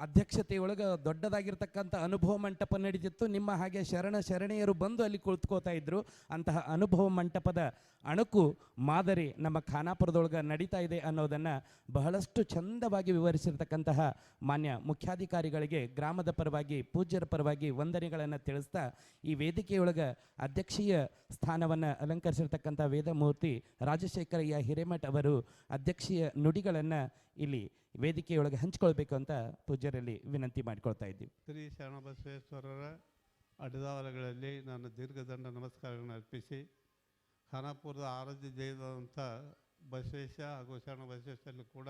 ಅಧ್ಯಕ್ಷತೆಯೊಳಗೆ ದೊಡ್ಡದಾಗಿರ್ತಕ್ಕಂಥ ಅನುಭವ ಮಂಟಪ ನಡೀತಿತ್ತು. ನಿಮ್ಮ ಹಾಗೆ ಶರಣೆಯರು ಬಂದು ಅಲ್ಲಿ ಕುಳಿತುಕೋತಾ ಇದ್ದರು. ಅಂತಹ ಅನುಭವ ಮಂಟಪದ ಅಣುಕು ಮಾದರಿ ನಮ್ಮ ಖಾನಾಪುರದೊಳಗೆ ನಡೀತಾ ಇದೆ ಅನ್ನೋದನ್ನು ಬಹಳಷ್ಟು ಚಂದವಾಗಿ ವಿವರಿಸಿರ್ತಕ್ಕಂತಹ ಮಾನ್ಯ ಮುಖ್ಯಾಧಿಕಾರಿಗಳಿಗೆ ಗ್ರಾಮದ ಪರವಾಗಿ, ಪೂಜ್ಯರ ಪರವಾಗಿ ವಂದನೆಗಳನ್ನು ತಿಳಿಸ್ತಾ, ಈ ವೇದಿಕೆಯೊಳಗೆ ಅಧ್ಯಕ್ಷೀಯ ಸ್ಥಾನವನ್ನು ಅಲಂಕರಿಸಿರ್ತಕ್ಕಂಥ ವೇದಮೂರ್ತಿ ರಾಜಶೇಖರಯ್ಯ ಹಿರೇಮಠ್ ಅವರು ಅಧ್ಯಕ್ಷೀಯ ನುಡಿಗಳನ್ನು ಇಲ್ಲಿ ವೇದಿಕೆಯೊಳಗೆ ಹಂಚಿಕೊಳ್ಬೇಕು ಅಂತ ಪೂಜ್ಯರಲ್ಲಿ ವಿನಂತಿ ಮಾಡಿಕೊಳ್ತಾ ಇದ್ದೀವಿ. ಶ್ರೀ ಶರಣಬಸವೇಶ್ವರರ ಅಡಿದಾವರಗಳಲ್ಲಿ ನಾನು ದೀರ್ಘದಂಡ ನಮಸ್ಕಾರಗಳನ್ನು ಅರ್ಪಿಸಿ, ಖಾನಾಪುರದ ಆರಾಧ್ಯ ದೈವದಂಥ ಬಸವೇಶ ಹಾಗೂ ಶರಣಬಸವೇಶ್ವರಲ್ಲಿ ಕೂಡ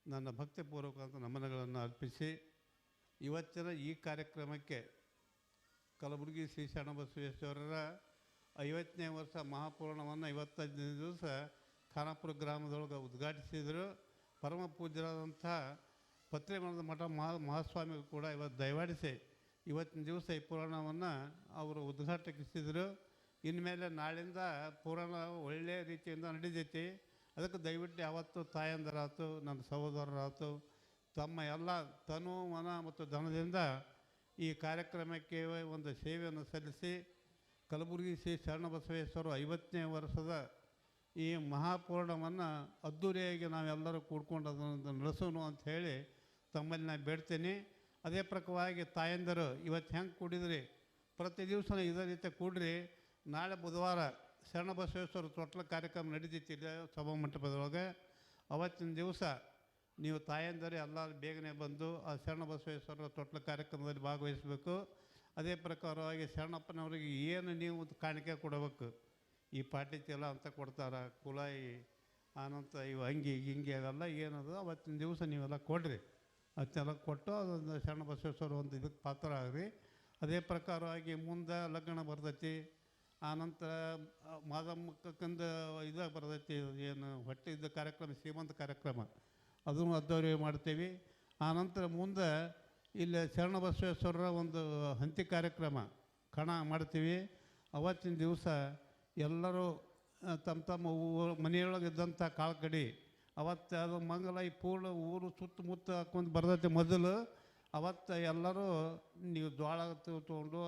ನನ್ನ ಭಕ್ತಿಪೂರ್ವಕವಾದ ನಮನಗಳನ್ನು ಅರ್ಪಿಸಿ, ಇವತ್ತಿನ ಈ ಕಾರ್ಯಕ್ರಮಕ್ಕೆ ಕಲಬುರಗಿ ಶ್ರೀ ಶರಣಬಸವೇಶ್ವರರ 50ನೇ ವರ್ಷ ಮಹಾಪೂರ್ಣವನ್ನು 25 ದಿವಸ ಖಾನಾಪುರ ಗ್ರಾಮದೊಳಗೆ ಉದ್ಘಾಟಿಸಿದರು. ಪರಮ ಪೂಜ್ಯರಾದಂಥ ಪತ್ರಿಮಠದ ಮಠ ಮಹಾಸ್ವಾಮಿಗಳು ಕೂಡ ಇವತ್ತು ದಯವಾಡಿಸಿ ಇವತ್ತಿನ ದಿವಸ ಈ ಪುರಾಣವನ್ನು ಅವರು ಉದ್ಘಾಟಿಸಿದರು. ಇನ್ಮೇಲೆ ನಾಳಿಂದ ಪುರಾಣ ಒಳ್ಳೆಯ ರೀತಿಯಿಂದ ನಡೀತೈತಿ. ಅದಕ್ಕೆ ದಯವಿಟ್ಟು ಯಾವತ್ತು ತಾಯಂದರಾಯ್ತು, ನನ್ನ ಸಹೋದರರಾಯ್ತು, ತಮ್ಮ ಎಲ್ಲ ತನು, ಮನ ಮತ್ತು ಧನದಿಂದ ಈ ಕಾರ್ಯಕ್ರಮಕ್ಕೆ ಒಂದು ಸೇವೆಯನ್ನು ಸಲ್ಲಿಸಿ, ಕಲಬುರಗಿ ಶ್ರೀ ಶರಣಬಸವೇಶ್ವರ 50ನೇ ವರ್ಷದ ಈ ಮಹಾಪೂರ್ಣವನ್ನು ಅದ್ಧೂರಿಯಾಗಿ ನಾವೆಲ್ಲರೂ ಕೂಡ್ಕೊಂಡು ಅದನ್ನು ನಡೆಸೋಣ ಅಂತ ಹೇಳಿ ತಮ್ಮಲ್ಲಿ ನಾನು ಬೇಡ್ತೀನಿ. ಅದೇ ಪ್ರಕಾರವಾಗಿ ತಾಯಂದರು ಇವತ್ತು ಹೆಂಗೆ ಕೂಡಿದ್ರಿ, ಪ್ರತಿ ದಿವಸ ಇದೇ ರೀತಿ ಕೂಡ್ರಿ. ನಾಳೆ ಬುಧವಾರ ಶರಣಬಸವೇಶ್ವರ ತೊಟ್ಲ ಕಾರ್ಯಕ್ರಮ ನಡೀತೈತಿ ಸಭಾಮಂಟಪದೊಳಗೆ. ಅವತ್ತಿನ ದಿವಸ ನೀವು ತಾಯಂದರು ಎಲ್ಲರೂ ಬೇಗನೆ ಬಂದು ಆ ಶರಣಬಸವೇಶ್ವರ ತೊಟ್ಲ ಕಾರ್ಯಕ್ರಮದಲ್ಲಿ ಭಾಗವಹಿಸಬೇಕು. ಅದೇ ಪ್ರಕಾರವಾಗಿ ಶರಣಪ್ಪನವರಿಗೆ ಏನು ನೀವು ಕಾಣಿಕೆ ಕೊಡಬೇಕು, ಈ ಪಾಟಿ ಚೀಲ ಅಂತ ಕೊಡ್ತಾರೆ, ಕುಲಾಯಿ ಆನಂತ ಇವು ಅಂಗಿ ಹಿಂಗೆ ಅವೆಲ್ಲ ಏನದು ಅವತ್ತಿನ ದಿವಸ ನೀವೆಲ್ಲ ಕೊಡ್ರಿ. ಅದನ್ನೆಲ್ಲ ಕೊಟ್ಟು ಅದೊಂದು ಶರಣಬಸವೇಶ್ವರ ಒಂದು ಇದಕ್ಕೆ ಪಾತ್ರ ಆಗ್ರಿ. ಅದೇ ಪ್ರಕಾರವಾಗಿ ಮುಂದೆ ಲಗ್ನ ಬರ್ತೈತಿ. ಆನಂತರ ಮಾದಮ್ಮಕ್ಕಂದು ಇದು ಬರ್ತೈತಿ, ಏನು ಹೊಟ್ಟೆ ಇದ್ದ ಕಾರ್ಯಕ್ರಮ, ಶ್ರೀಮಂತ ಕಾರ್ಯಕ್ರಮ, ಅದನ್ನು ಅದ್ದೂರಿ ಮಾಡ್ತೀವಿ. ಆನಂತರ ಮುಂದೆ ಇಲ್ಲಿ ಶರಣಬಸವೇಶ್ವರರ ಒಂದು ಹಂತಿ ಕಾರ್ಯಕ್ರಮ ಕಣ ಮಾಡ್ತೀವಿ. ಅವತ್ತಿನ ದಿವಸ ಎಲ್ಲರೂ ತಮ್ಮ ತಮ್ಮ ಮನೆಯೊಳಗಿದ್ದಂಥ ಕಾಳ್ಕಡಿ ಅವತ್ತು ಅದು ಮಂಗಲ ಈ ಪೂರ್ಣ ಊರು ಸುತ್ತಮುತ್ತ ಹಾಕೊಂಡು ಬರ್ತೈತೆ. ಮೊದಲು ಅವತ್ತು ಎಲ್ಲರೂ ನೀವು ಜೋಳ ತೊಗೊಂಡು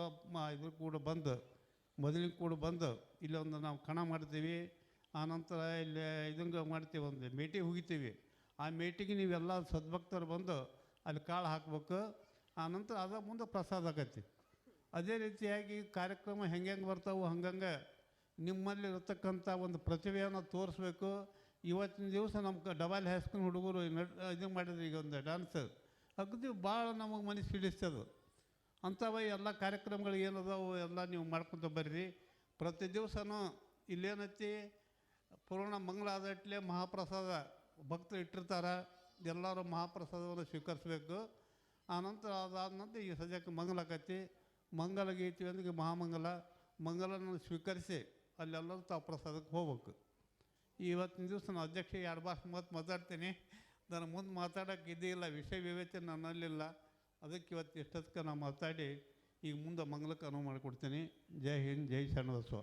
ಇದ್ರ ಕೂಡ ಬಂದು ಮೊದಲಿನ ಕೂಡ ಬಂದು ಇಲ್ಲೊಂದು ನಾವು ಕಣ ಮಾಡ್ತೀವಿ. ಆನಂತರ ಇಲ್ಲಿ ಇದಂಗೆ ಮಾಡ್ತೀವಿ, ಒಂದು ಮೇಟಿ ಹುಗಿತೀವಿ. ಆ ಮೇಟಿಗೆ ನೀವೆಲ್ಲ ಸದ್ಭಕ್ತರು ಬಂದು ಅಲ್ಲಿ ಕಾಳು ಹಾಕ್ಬೇಕು. ಆನಂತರ ಅದ ಮುಂದೆ ಪ್ರಸಾದ ಆಗತ್ತೆ. ಅದೇ ರೀತಿಯಾಗಿ ಕಾರ್ಯಕ್ರಮ ಹೆಂಗೆ ಬರ್ತಾವೆ ಹಂಗಂಗೆ ನಿಮ್ಮಲ್ಲಿ ಇರತಕ್ಕಂಥ ಒಂದು ಪ್ರತಿಭೆಯನ್ನು ತೋರಿಸ್ಬೇಕು. ಇವತ್ತಿನ ದಿವಸ ನಮ್ಮ ಡಬಲ್ ಹೈಸ್ಕೂಲ್ ಹುಡುಗರು ಇದು ಮಾಡಿದ್ರು, ಈಗ ಒಂದು ಡ್ಯಾನ್ಸ್ ಅಗದಿ ಭಾಳ ನಮಗೆ ಮನಸ್ಸು ಹಿಡಿಸ್ತದು. ಅಂಥವ ಎಲ್ಲ ಕಾರ್ಯಕ್ರಮಗಳು ಏನದಾವು ಎಲ್ಲ ನೀವು ಮಾಡ್ಕೊತ ಬರ್ರಿ. ಪ್ರತಿ ದಿವಸನೂ ಇಲ್ಲೇನೈತಿ ಪೂರ್ಣ ಮಂಗಳ ಆದಟ್ಲೆ ಮಹಾಪ್ರಸಾದ ಭಕ್ತರು ಇಟ್ಟಿರ್ತಾರೆ. ಎಲ್ಲರೂ ಮಹಾಪ್ರಸಾದವನ್ನು ಸ್ವೀಕರಿಸಬೇಕು. ಆನಂತರ ಅದಾದ ನಂತರ ಈ ಸದ್ಯಕ್ಕೆ ಮಂಗಲಾಕತಿ, ಮಂಗಲ ಗೀತೀವಿ ಅಂದ್ರೆ ಮಹಾಮಂಗಲ, ಮಂಗಲನ್ನು ಸ್ವೀಕರಿಸಿ ಅಲ್ಲೆಲ್ಲರೂ ತಾವು ಪ್ರಸಾದಕ್ಕೆ ಹೋಗ್ಬೇಕು. ಇವತ್ತಿನ ದಿವಸ ನಾನು ಅಧ್ಯಕ್ಷ 2 ಭಾಷೆ ಮಾತಾಡ್ತೀನಿ. ನಾನು ಮುಂದೆ ಮಾತಾಡೋಕ್ಕೆ ಇದಿಲ್ಲ, ವಿಷಯ ವಿವೇಚನೆ ನನ್ನಲ್ಲಿಲ್ಲ. ಅದಕ್ಕೆ ಇವತ್ತು ಇಷ್ಟೊತ್ತಿಗೆ ನಾನು ಮಾತಾಡಿ ಈಗ ಮುಂದೆ ಮಂಗಲಕ್ಕೆ ಅನುವು ಮಾಡಿಕೊಡ್ತೀನಿ. ಜೈ ಹಿಂದ್, ಜೈ ಶರಣಬಸವ.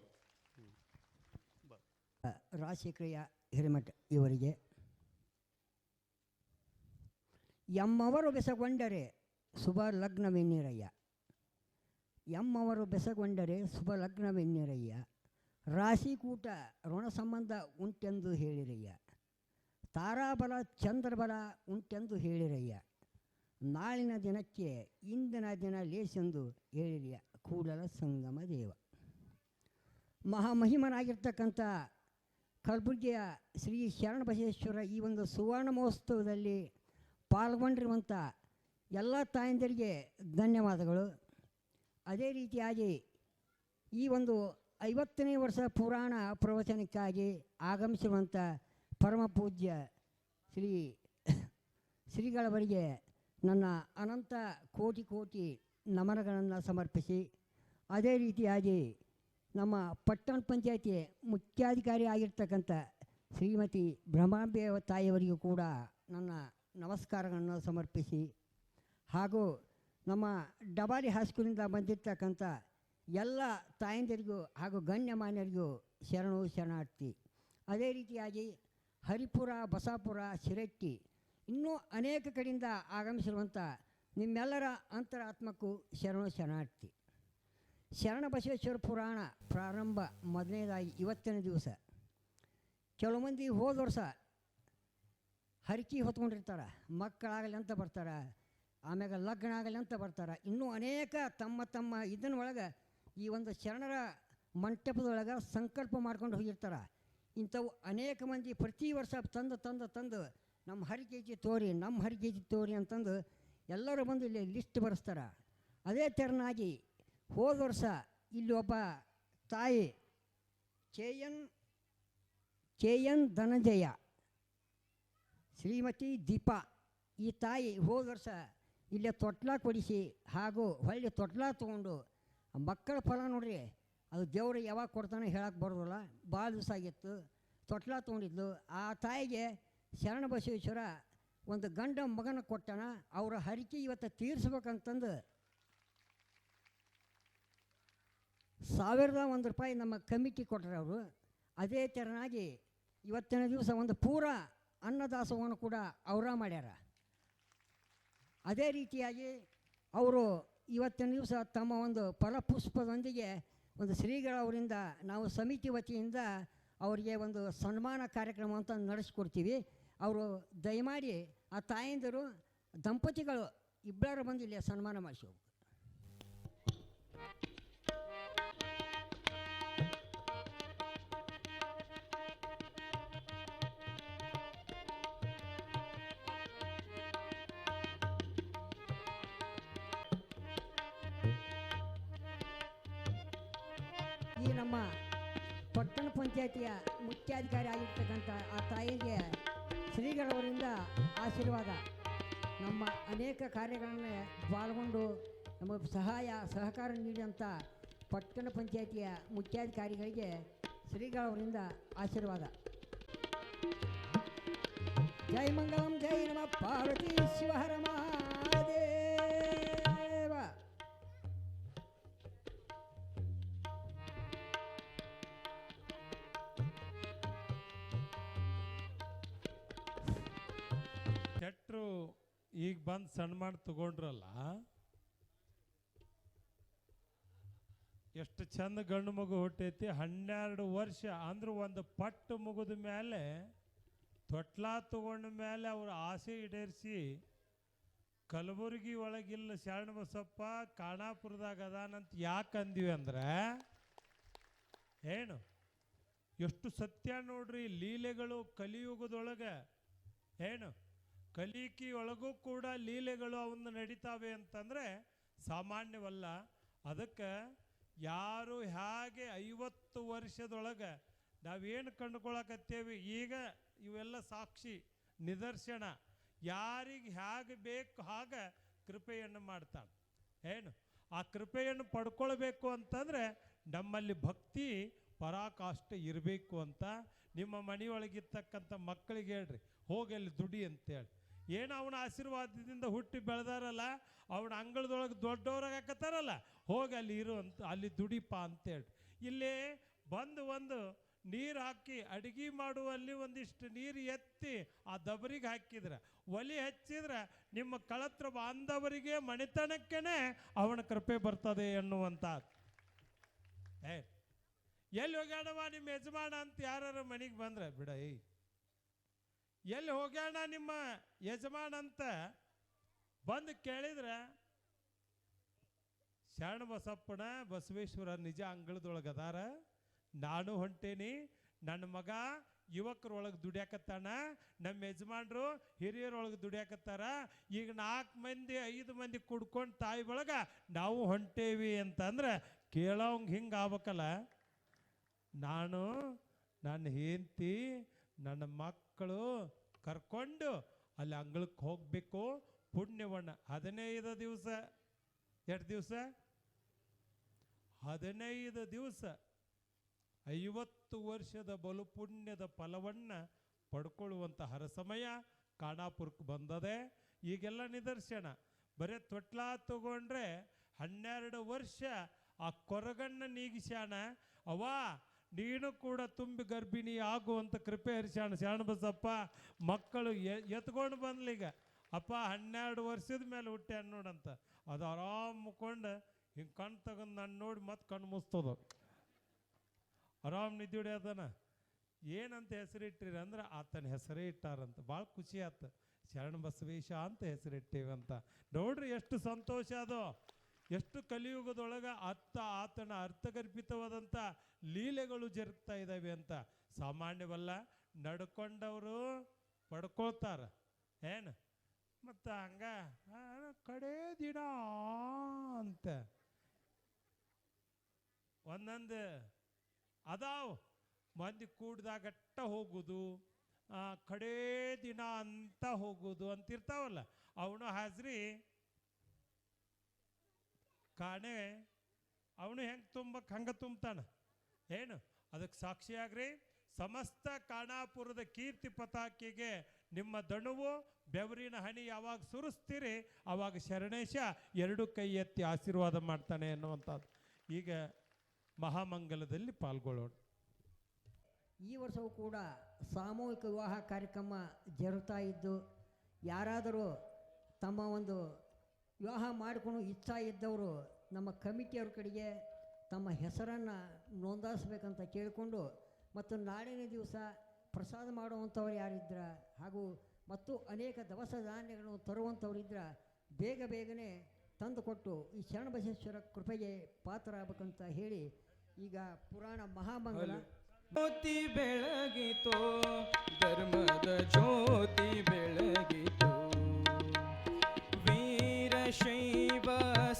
ರಾಜಶೇಖರಯ್ಯ ಹಿರೇಮಠ ಇವರಿಗೆ ಎಮ್ಮವರು ಬೆಸಗೊಂಡರೆ ಶುಭ ಲಗ್ನವೆನ್ನಿರಯ್ಯ, ಎಮ್ಮವರು ಬೆಸಗೊಂಡರೆ ಶುಭ ಲಗ್ನವೆನ್ನಿರಯ್ಯ, ರಾಶಿಕೂಟ ಋಣ ಸಂಬಂಧ ಉಂಟೆಂದು ಹೇಳಿರಯ್ಯ, ತಾರಾಬಲ ಚಂದ್ರಬಲ ಉಂಟೆಂದು ಹೇಳಿರಯ್ಯ, ನಾಳಿನ ದಿನಕ್ಕೆ ಇಂದಿನ ದಿನ ಲೇಸೆಂದು ಹೇಳಿರಯ್ಯ ಕೂಡಲ ಸಂಗಮ ದೇವ. ಮಹಾಮಹಿಮನಾಗಿರ್ತಕ್ಕಂಥ ಕಲಬುರಗಿಯ ಶ್ರೀ ಶರಣಬಸವೇಶ್ವರ ಈ ಒಂದು ಸುವರ್ಣ ಮಹೋತ್ಸವದಲ್ಲಿ ಪಾಲ್ಗೊಂಡಿರುವಂಥ ಎಲ್ಲ ತಾಯಂದಿರಿಗೆ ಧನ್ಯವಾದಗಳು. ಅದೇ ರೀತಿಯಾಗಿ ಈ ಒಂದು 50ನೇ ವರ್ಷ ಪುರಾಣ ಪ್ರವಚನಕ್ಕಾಗಿ ಆಗಮಿಸಿರುವಂಥ ಪರಮ ಪೂಜ್ಯ ಶ್ರೀಗಳವರಿಗೆ ನನ್ನ ಅನಂತ ಕೋಟಿ ಕೋಟಿ ನಮನಗಳನ್ನು ಸಮರ್ಪಿಸಿ, ಅದೇ ರೀತಿಯಾಗಿ ನಮ್ಮ ಪಟ್ಟಣ ಪಂಚಾಯತಿ ಮುಖ್ಯಾಧಿಕಾರಿ ಆಗಿರ್ತಕ್ಕಂಥ ಶ್ರೀಮತಿ ಬ್ರಹ್ಮಾಂಬೆ ತಾಯಿಯವರಿಗೂ ಕೂಡ ನನ್ನ ನಮಸ್ಕಾರಗಳನ್ನು ಸಮರ್ಪಿಸಿ, ಹಾಗೂ ನಮ್ಮ ಡಬಾರಿ ಹೈಸ್ಕೂಲಿಂದ ಬಂದಿರತಕ್ಕಂಥ ಎಲ್ಲ ತಾಯಂದಿರಿಗೂ ಹಾಗೂ ಗಣ್ಯಮಾನ್ಯರಿಗೂ ಶರಣು ಶರಣಾರ್ಥಿ. ಅದೇ ರೀತಿಯಾಗಿ ಹರಿಪುರ, ಬಸಾಪುರ, ಶಿರಟ್ಟಿ ಇನ್ನೂ ಅನೇಕ ಕಡೆಯಿಂದ ಆಗಮಿಸಿರುವಂಥ ನಿಮ್ಮೆಲ್ಲರ ಅಂತರಾತ್ಮಕ್ಕೂ ಶರಣು ಶರಣಾರ್ಥಿ. ಶರಣಬಸವೇಶ್ವರ ಪುರಾಣ ಪ್ರಾರಂಭ ಮೊದಲನೇದಾಗಿ ಇವತ್ತಿನ ದಿವಸ ಕೆಲವು ಮಂದಿ ಹೋದ ವರ್ಷ ಹರಕೆ ಹೊತ್ಕೊಂಡಿರ್ತಾರೆ, ಮಕ್ಕಳಾಗಲಿ ಅಂತ ಬರ್ತಾರೆ, ಆಮ್ಯಾಗ ಲಗ್ನ ಆಗಲಿ ಅಂತ ಬರ್ತಾರೆ. ಇನ್ನೂ ಅನೇಕ ತಮ್ಮ ತಮ್ಮ ಇದನ್ನೊಳಗೆ ಈ ಒಂದು ಶರಣರ ಮಂಟಪದೊಳಗೆ ಸಂಕಲ್ಪ ಮಾಡ್ಕೊಂಡು ಹೋಗಿರ್ತಾರೆ. ಇಂಥವು ಅನೇಕ ಮಂದಿ ಪ್ರತಿ ವರ್ಷ ತಂದು ನಮ್ಮ ಹರಕೆ ತೋರಿ, ನಮ್ಮ ಹರಕೆ ತೋರಿ ಅಂತಂದು ಎಲ್ಲರೂ ಬಂದು ಇಲ್ಲಿ ಲಿಸ್ಟ್ ಬರೆಸ್ತಾರೆ. ಅದೇ ತೆರನಾಗಿ ಹೋದ ವರ್ಷ ಇಲ್ಲಿ ಒಬ್ಬ ತಾಯಿ ಕೆ.ಎನ್. ಧನಂಜಯ, ಶ್ರೀಮತಿ ದೀಪಾ, ಈ ತಾಯಿ ಹೋದ ವರ್ಷ ಇಲ್ಲೇ ತೊಟ್ಲ ಕೊಡಿಸಿ ಹಾಗೂ ಹೊಳ್ಳಿ ತೊಟ್ಲ ತೊಗೊಂಡು ಮಕ್ಕಳ ಫಲ ನೋಡ್ರಿ, ಅದು ದೇವರು ಯಾವಾಗ ಕೊಡ್ತಾನೆ ಹೇಳಕ್ಕೆ ಬರೋದಿಲ್ಲ. ಭಾಳ ದಿವಸ ಆಗಿತ್ತು ತೊಟ್ಲ ತೊಗೊಂಡಿದ್ಲು. ಆ ತಾಯಿಗೆ ಶರಣಬಸವೇಶ್ವರ ಒಂದು ಗಂಡ ಮಗನ ಕೊಟ್ಟಣ. ಅವರ ಹರಕೆ ಇವತ್ತು ತೀರಿಸ್ಬೇಕಂತಂದು ₹1001 ನಮ್ಮ ಕಮಿಟಿ ಕೊಟ್ಟರೆ ಅವರು. ಅದೇ ಥರನಾಗಿ ಇವತ್ತಿನ ದಿವಸ ಒಂದು ಪೂರ ಅನ್ನದಾಸೋಹವನ್ನು ಕೂಡ ಅವರ ಮಾಡ್ಯಾರ. ಅದೇ ರೀತಿಯಾಗಿ ಅವರು ಇವತ್ತಿನ ದಿವಸ ತಮ್ಮ ಒಂದು ಫಲಪುಷ್ಪದೊಂದಿಗೆ ಒಂದು ಶ್ರೀಗಳವರಿಂದ ನಾವು ಸಮಿತಿ ವತಿಯಿಂದ ಅವರಿಗೆ ಒಂದು ಸನ್ಮಾನ ಕಾರ್ಯಕ್ರಮ ಅಂತ ನಡೆಸ್ಕೊಡ್ತೀವಿ. ಅವರು ದಯಮಾಡಿ ಆ ತಾಯಂದಿರು ದಂಪತಿಗಳು ಇಬ್ಬರು ಬಂದು ಇಲ್ಲಿ ಸನ್ಮಾನ ಮಾಡಿಸೋದು. ಈ ನಮ್ಮ ಪಟ್ಟಣ ಪಂಚಾಯತಿಯ ಮುಖ್ಯಾಧಿಕಾರಿ ಆಗಿರ್ತಕ್ಕಂಥ ಆ ತಾಯಿಗೆ ಶ್ರೀಗಳವರಿಂದ ಆಶೀರ್ವಾದ. ನಮ್ಮ ಅನೇಕ ಕಾರ್ಯಗಳನ್ನು ಪಾಲ್ಗೊಂಡು ನಮಗೆ ಸಹಕಾರ ನೀಡಿದಂಥ ಪಟ್ಟಣ ಪಂಚಾಯಿತಿಯ ಮುಖ್ಯಾಧಿಕಾರಿಗಳಿಗೆ ಶ್ರೀಗಳವರಿಂದ ಆಶೀರ್ವಾದ. ಜೈ ಮಂಗಳಂ ಜೈ ನಮ ಪಾರ್ವತಿ ಶಿವಹರ ಮಹಾದೇವ. ಶೆಟ್ರು ಈಗ ಬಂದು ಸನ್ಮಾನ ತಗೊಂಡ್ರಲ್ಲ, ಎಷ್ಟು ಚಂದ ಗಂಡು ಮಗು ಹುಟ್ಟೈತಿ. 12 ವರ್ಷ ಅಂದ್ರೆ ಒಂದು ಪಟ್ಟು ಮುಗಿದ ಮೇಲೆ ತೊಟ್ಲ ತಗೊಂಡ ಮೇಲೆ ಅವ್ರ ಆಸೆ ಈಡೇರಿಸಿ ಕಲಬುರಗಿ ಒಳಗಿಲ್ಲ ಶರಣಬಸಪ್ಪ ಖಾನಾಪುರದಾಗ ಅದಾನಂತ ಯಾಕೆ ಅಂದಿವಿ ಅಂದ್ರೆ ಏನು ಎಷ್ಟು ಸತ್ಯ ನೋಡ್ರಿ. ಲೀಲೆಗಳು ಕಲಿಯುಗದೊಳಗೆ ಏನು ಕಲಿಕಿ ಒಳಗೂ ಕೂಡ ಲೀಲೆಗಳು ಅವನ್ನ ನಡೀತಾವೆ ಅಂತಂದರೆ ಸಾಮಾನ್ಯವಲ್ಲ. ಅದಕ್ಕೆ ಯಾರು ಹೇಗೆ 50 ವರ್ಷದೊಳಗೆ ನಾವೇನು ಕಂಡುಕೊಳ್ಳಕತ್ತೇವೆ ಈಗ ಇವೆಲ್ಲ ಸಾಕ್ಷಿ ನಿದರ್ಶನ. ಯಾರಿಗೆ ಹೇಗೆ ಬೇಕು ಹಾಗೆ ಕೃಪೆಯನ್ನು ಮಾಡ್ತಾನೆ. ಏನು ಆ ಕೃಪೆಯನ್ನು ಪಡ್ಕೊಳ್ಬೇಕು ಅಂತಂದರೆ ನಮ್ಮಲ್ಲಿ ಭಕ್ತಿ ಪರಾಕಾಷ್ಠೆ ಇರಬೇಕು ಅಂತ ನಿಮ್ಮ ಮನೆಯೊಳಗಿರ್ತಕ್ಕಂಥ ಮಕ್ಕಳಿಗೆ ಹೇಳ್ರಿ, ಹೋಗಿ ಅಲ್ಲಿ ದುಡಿ ಅಂತೇಳಿ. ಏನು ಅವನ ಆಶೀರ್ವಾದದಿಂದ ಹುಟ್ಟಿ ಬೆಳೆದಾರಲ್ಲ, ಅವನ ಅಂಗಳದೊಳಗೆ ದೊಡ್ಡವ್ರಾಗತ್ತಾರಲ್ಲ, ಹೋಗಿ ಅಲ್ಲಿ ಇರು ಅಂತ, ಅಲ್ಲಿ ದುಡಿಪ ಅಂತೇಳಿ. ಇಲ್ಲಿ ಬಂದು ಒಂದು ನೀರು ಹಾಕಿ ಅಡುಗೆ ಮಾಡುವಲ್ಲಿ ಒಂದಿಷ್ಟು ನೀರು ಎತ್ತಿ ಆ ದಬರಿಗೆ ಹಾಕಿದ್ರೆ, ಒಲಿ ಹಚ್ಚಿದ್ರೆ ನಿಮ್ಮ ಕಳತ್ರ ಬಾಂಧವರಿಗೆ ಮನೆತನಕ್ಕೇನೆ ಅವನ ಕೃಪೆ ಬರ್ತದೆ ಎನ್ನುವಂಥದ್ದು. ಎಲ್ಲಿ ಹೋಗ್ಯಾಣವ ನಿಮ್ಮ ಯಜಮಾನ ಅಂತ ಯಾರು ಮನೆಗೆ ಬಂದ್ರೆ ಬಿಡ, ಎಲ್ಲಿ ಹೋಗ್ಯಾಣ ನಿಮ್ಮ ಯಜಮಾನ ಅಂತ ಬಂದು ಕೇಳಿದ್ರೆ ಶರಣಬಸಪ್ಪನ ಬಸವೇಶ್ವರ ನಿಜ ಅಂಗಳದೊಳಗೆ ಅದಾರ, ನಾನು ಹೊಂಟೇನಿ, ನನ್ನ ಮಗ ಯುವಕರೊಳಗೆ ದುಡಿಯಾಕತ್ತಾನ, ನಮ್ಮ ಯಜಮಾನ್ರು ಹಿರಿಯರೊಳಗೆ ದುಡಿಯಾಕತ್ತಾರ, ಈಗ 4 ಮಂದಿ 5 ಮಂದಿ ಕುಡ್ಕೊಂಡು ತಾಯಿ ಒಳಗೆ ನಾವು ಹೊಂಟೇವಿ ಅಂತಂದ್ರೆ ಕೇಳೋಂಗೆ ಹಿಂಗೆ ಆಗ್ಬೇಕಲ್ಲ. ನಾನು ನನ್ನ ಹೆಂಡತಿ ನನ್ನ ಮಕ್ಕಳು ಕರ್ಕೊಂಡು ಅಲ್ಲಿ ಅಂಗಳಕ್ಕೆ ಹೋಗಬೇಕು. ಪುಣ್ಯವನ್ನು 15 ದಿವಸ, ಎಷ್ಟು ದಿವಸ? 15 ದಿವಸ 50 ವರ್ಷದ ಬಲು ಪುಣ್ಯದ ಫಲವನ್ನು ಪಡ್ಕೊಳ್ಳುವಂಥ ಹರಸಮಯ ಖಾನಾಪುರಕ್ಕೆ ಬಂದದೆ. ಈಗೆಲ್ಲ ನಿದರ್ಶನ. ಬರೀ ತೊಟ್ಲ ತಗೊಂಡ್ರೆ 12 ವರ್ಷ ಆ ಕೊರಗನ್ನು ನೀಗಿಸ್ಯಾಣ. ಅವ್ವ ನೀನು ಕೂಡ ತುಂಬಿ ಗರ್ಭಿಣಿ ಆಗುವಂಥ ಕೃಪೆ ಹರಿಸ್ಯಾಣ ಶರಣಬಸಪ್ಪ. ಮಕ್ಕಳು ಎತ್ಕೊಂಡು ಬಂದ್ಲೀಗ, ಅಪ್ಪ 12 ವರ್ಷದ ಮೇಲೆ ಹುಟ್ಟ್ಯಾನ ನೋಡಂತ. ಅದು ಆರಾಮ್ ಮುಕ್ಕೊಂಡು ಹಿಂಗೆ ಕಣ್ಣು ತಗೊಂಡು ನಾನು ನೋಡಿ ಮತ್ತೆ ಕಣ್ಣು ಮುಸ್ತದ, ಆರಾಮ್ ನಿದ್ದೆ ಹೊಡ್ಯಾದನ. ಏನಂತ ಹೆಸರಿಟ್ಟಿರಿ ಅಂದ್ರೆ ಆತನ ಹೆಸರೇ ಇಟ್ಟಾರಂತ. ಭಾಳ ಖುಷಿ ಆಯ್ತು, ಶರಣಬಸವೇಶ ಅಂತ ಹೆಸರಿಟ್ಟೇವಂತ. ನೋಡ್ರಿ ಎಷ್ಟು ಸಂತೋಷ ಅದು. ಎಷ್ಟು ಕಲಿಯುಗದೊಳಗೆ ಆತನ ಅರ್ಥಗರ್ಭಿತವಾದಂಥ ಲೀಲೆಗಳು ಜರುಗ್ತಾ ಇದ್ದಾವೆ ಅಂತ ಸಾಮಾನ್ಯವಲ್ಲ. ನಡ್ಕೊಂಡವರು ಪಡ್ಕೊಳ್ತಾರೆ ಏನು, ಮತ್ತು ಹಂಗ ಕಡೇ ದಿನ ಅಂತ ಒಂದೊಂದು ಅದಾವ ಮಂದಿ ಕೂಡ್ದಾಗಟ್ಟ ಹೋಗುದು, ಕಡೇ ದಿನ ಅಂತ ಹೋಗುದು ಅಂತಿರ್ತಾವಲ್ಲ, ಅವನು ಹಾಜ್ರಿ ಕಾಣೆ ಅವನು ಹೆಂಗೆ ತುಂಬಕ್ಕೆ ಹಂಗೆ ತುಂಬ್ತಾನೆ ಏನು. ಅದಕ್ಕೆ ಸಾಕ್ಷಿಯಾಗ್ರಿ ಸಮಸ್ತ ಖಾನಾಪುರದ ಕೀರ್ತಿ ಪತಾಕಿಗೆ ನಿಮ್ಮ ದಣುವು ಬೆವರಿನ ಹನಿ ಯಾವಾಗ ಸುರಿಸ್ತೀರಿ ಆವಾಗ ಶರಣೇಶ 2 ಕೈ ಎತ್ತಿ ಆಶೀರ್ವಾದ ಮಾಡ್ತಾನೆ ಅನ್ನುವಂಥದ್ದು. ಈಗ ಮಹಾಮಂಗಲದಲ್ಲಿ ಪಾಲ್ಗೊಳ್ಳೋಣ. ಈ ವರ್ಷವೂ ಕೂಡ ಸಾಮೂಹಿಕ ವಿವಾಹ ಕಾರ್ಯಕ್ರಮ ಜರುಗ್ತಾ ಇದ್ದು, ಯಾರಾದರೂ ತಮ್ಮ ಒಂದು ವಿವಾಹ ಮಾಡಿಕೊಂಡು ಇಚ್ಛಾ ಇದ್ದವರು ನಮ್ಮ ಕಮಿಟಿಯವ್ರ ಕಡೆಗೆ ತಮ್ಮ ಹೆಸರನ್ನು ನೋಂದಾಯಿಸ್ಬೇಕಂತ ಕೇಳಿಕೊಂಡು, ಮತ್ತು ನಾಳಿನ ದಿವಸ ಪ್ರಸಾದ ಮಾಡುವಂಥವ್ರು ಯಾರಿದ್ರ ಹಾಗೂ ಮತ್ತು ಅನೇಕ ದವಸ ಧಾನ್ಯಗಳನ್ನು ತರುವಂಥವ್ರಿದ್ರ ಬೇಗನೆ ತಂದುಕೊಟ್ಟು ಈ ಶರಣಬಸವೇಶ್ವರ ಕೃಪೆಗೆ ಪಾತ್ರರಾಗಬೇಕಂತ ಹೇಳಿ ಈಗ ಪುರಾಣ ಮಹಾಮಂಗಲ ಜ್ಯೋತಿ ಬೆಳಗಿತೋ, ಧರ್ಮದ ಜ್ಯೋತಿ ಬೆಳಗಿತೋ, ವೀರಶೈವ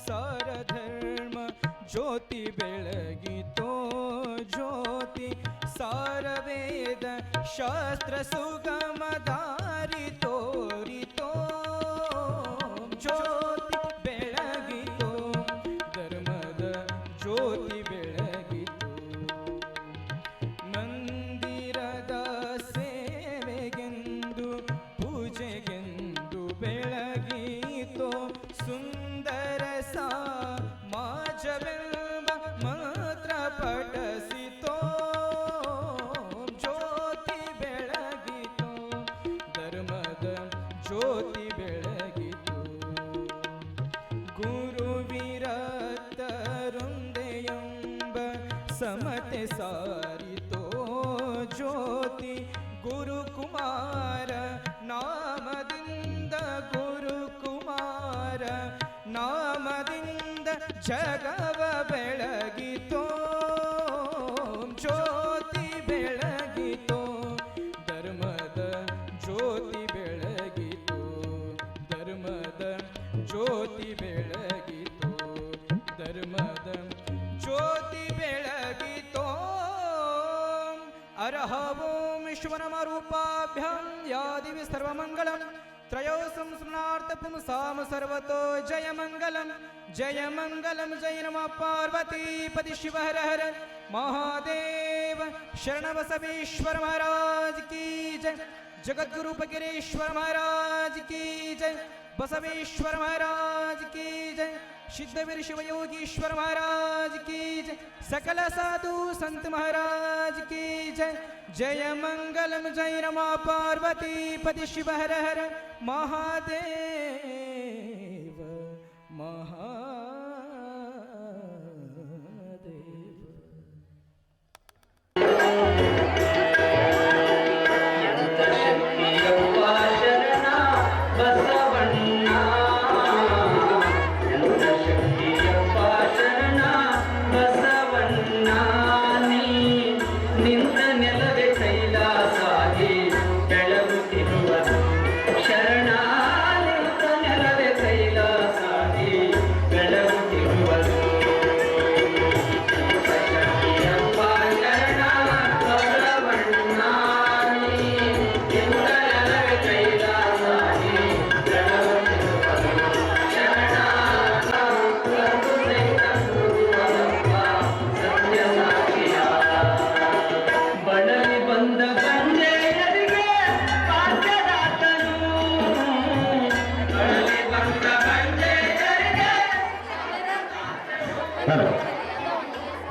ಸಾರಧರ್ಮ ಜ್ಯೋತಿ ಬೆಳಗಿತೋ, ಜ್ಯೋತಿ ಸಾರವೇದ ಶಾಸ್ತ್ರ ಸುಗಮ ದಾರಿ ತೋರಿತೋ, ಜ್ಯೋತಿ ಬೆಳಗಿತೋ. ಸಾರಿತೋ ಜ್ಯೋತಿ ಗುರುಕುಮಾರ ನಾಮದಿಂದ ಗುರುಕುಮಾರ ನಾಮದಿಂದ ಜಗವ ಬೆಳಗಿತೋ ಜ್ಯೋತಿ ಬೆಳಗಿತೋ ಧರ್ಮದ ಜ್ಯೋತಿ ಬೆಳಗಿತೋ ಧರ್ಮದ ಜ್ಯೋತಿ ಬೆಳಗಿತೋ ಧರ್ಮದ ಜ್ಯೋತಿ ಬೆಳಗಿತೋ ಅರ್ಹ ಓಂ ಈಶ್ವರಮರೂಪಾಭ್ಯಾಂ ಯಾದಿವಿ ಸರ್ವಮಂಗಳಂ ತ್ರಯೋ ಸಂಸ್ಮರಣಾರ್ಥ ಪುಂಸಾಮ ಸರ್ವತೋ ಜಯ ಮಂಗಲಂ ಜಯ ನಮಃ ಪಾರ್ವತಿ ಪತಿ ಶಿವ ಹರ ಹರ ಮಹಾದೇವ ಶರಣ ಬಸವೇಶ್ವರ ಮಹಾರಾಜ್ ಕಿ ಜಯ ಜಗದ್ಗುರು ಬಗಿರೇಶ್ವರ ಮಹಾರಾಜ್ ಕಿ ಜಯ ಬಸವೇಶ್ವರ ಮಹಾರಾಜ್ ಕಿ ಜಯ सिद्धवीर शिवयोगीश्वर महाराज की जय सकल साधु संत महाराज की जय जय मंगलम जय रमा पार्वती पति शिव हर हर महादेव महादेव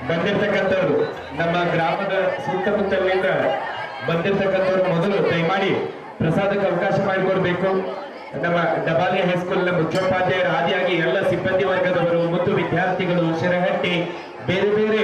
ಬಂದಿರ್ತಕ್ಕಂಥವ್ರು ನಮ್ಮ ಗ್ರಾಮದ ಸುತ್ತಮುತ್ತಲಿಂದ ಬಂದಿರ್ತಕ್ಕಂಥವ್ರು ಮೊದಲು ದಯಮಾಡಿ ಪ್ರಸಾದಕ್ಕೆ ಅವಕಾಶ ಮಾಡಿಕೊಡ್ಬೇಕು. ನಮ್ಮ ಡಬಾಲಿ ಹೈಸ್ಕೂಲ್ನ ಮುಖ್ಯೋಪಾಧ್ಯಾಯರ ಆದಿಯಾಗಿ ಎಲ್ಲ ಸಿಬ್ಬಂದಿ ವರ್ಗದವರು ಮತ್ತು ವಿದ್ಯಾರ್ಥಿಗಳು ಶಿರಹಟ್ಟಿ ಬೇರೆ ಬೇರೆ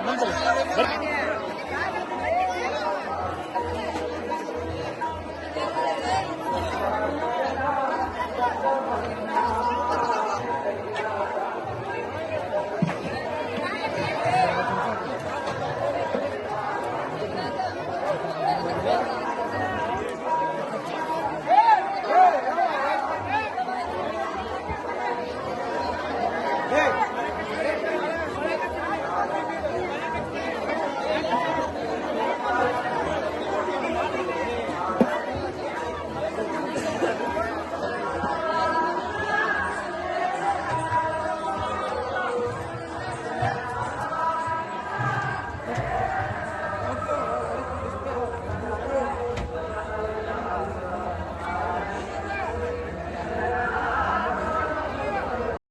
ಮುಂದೆ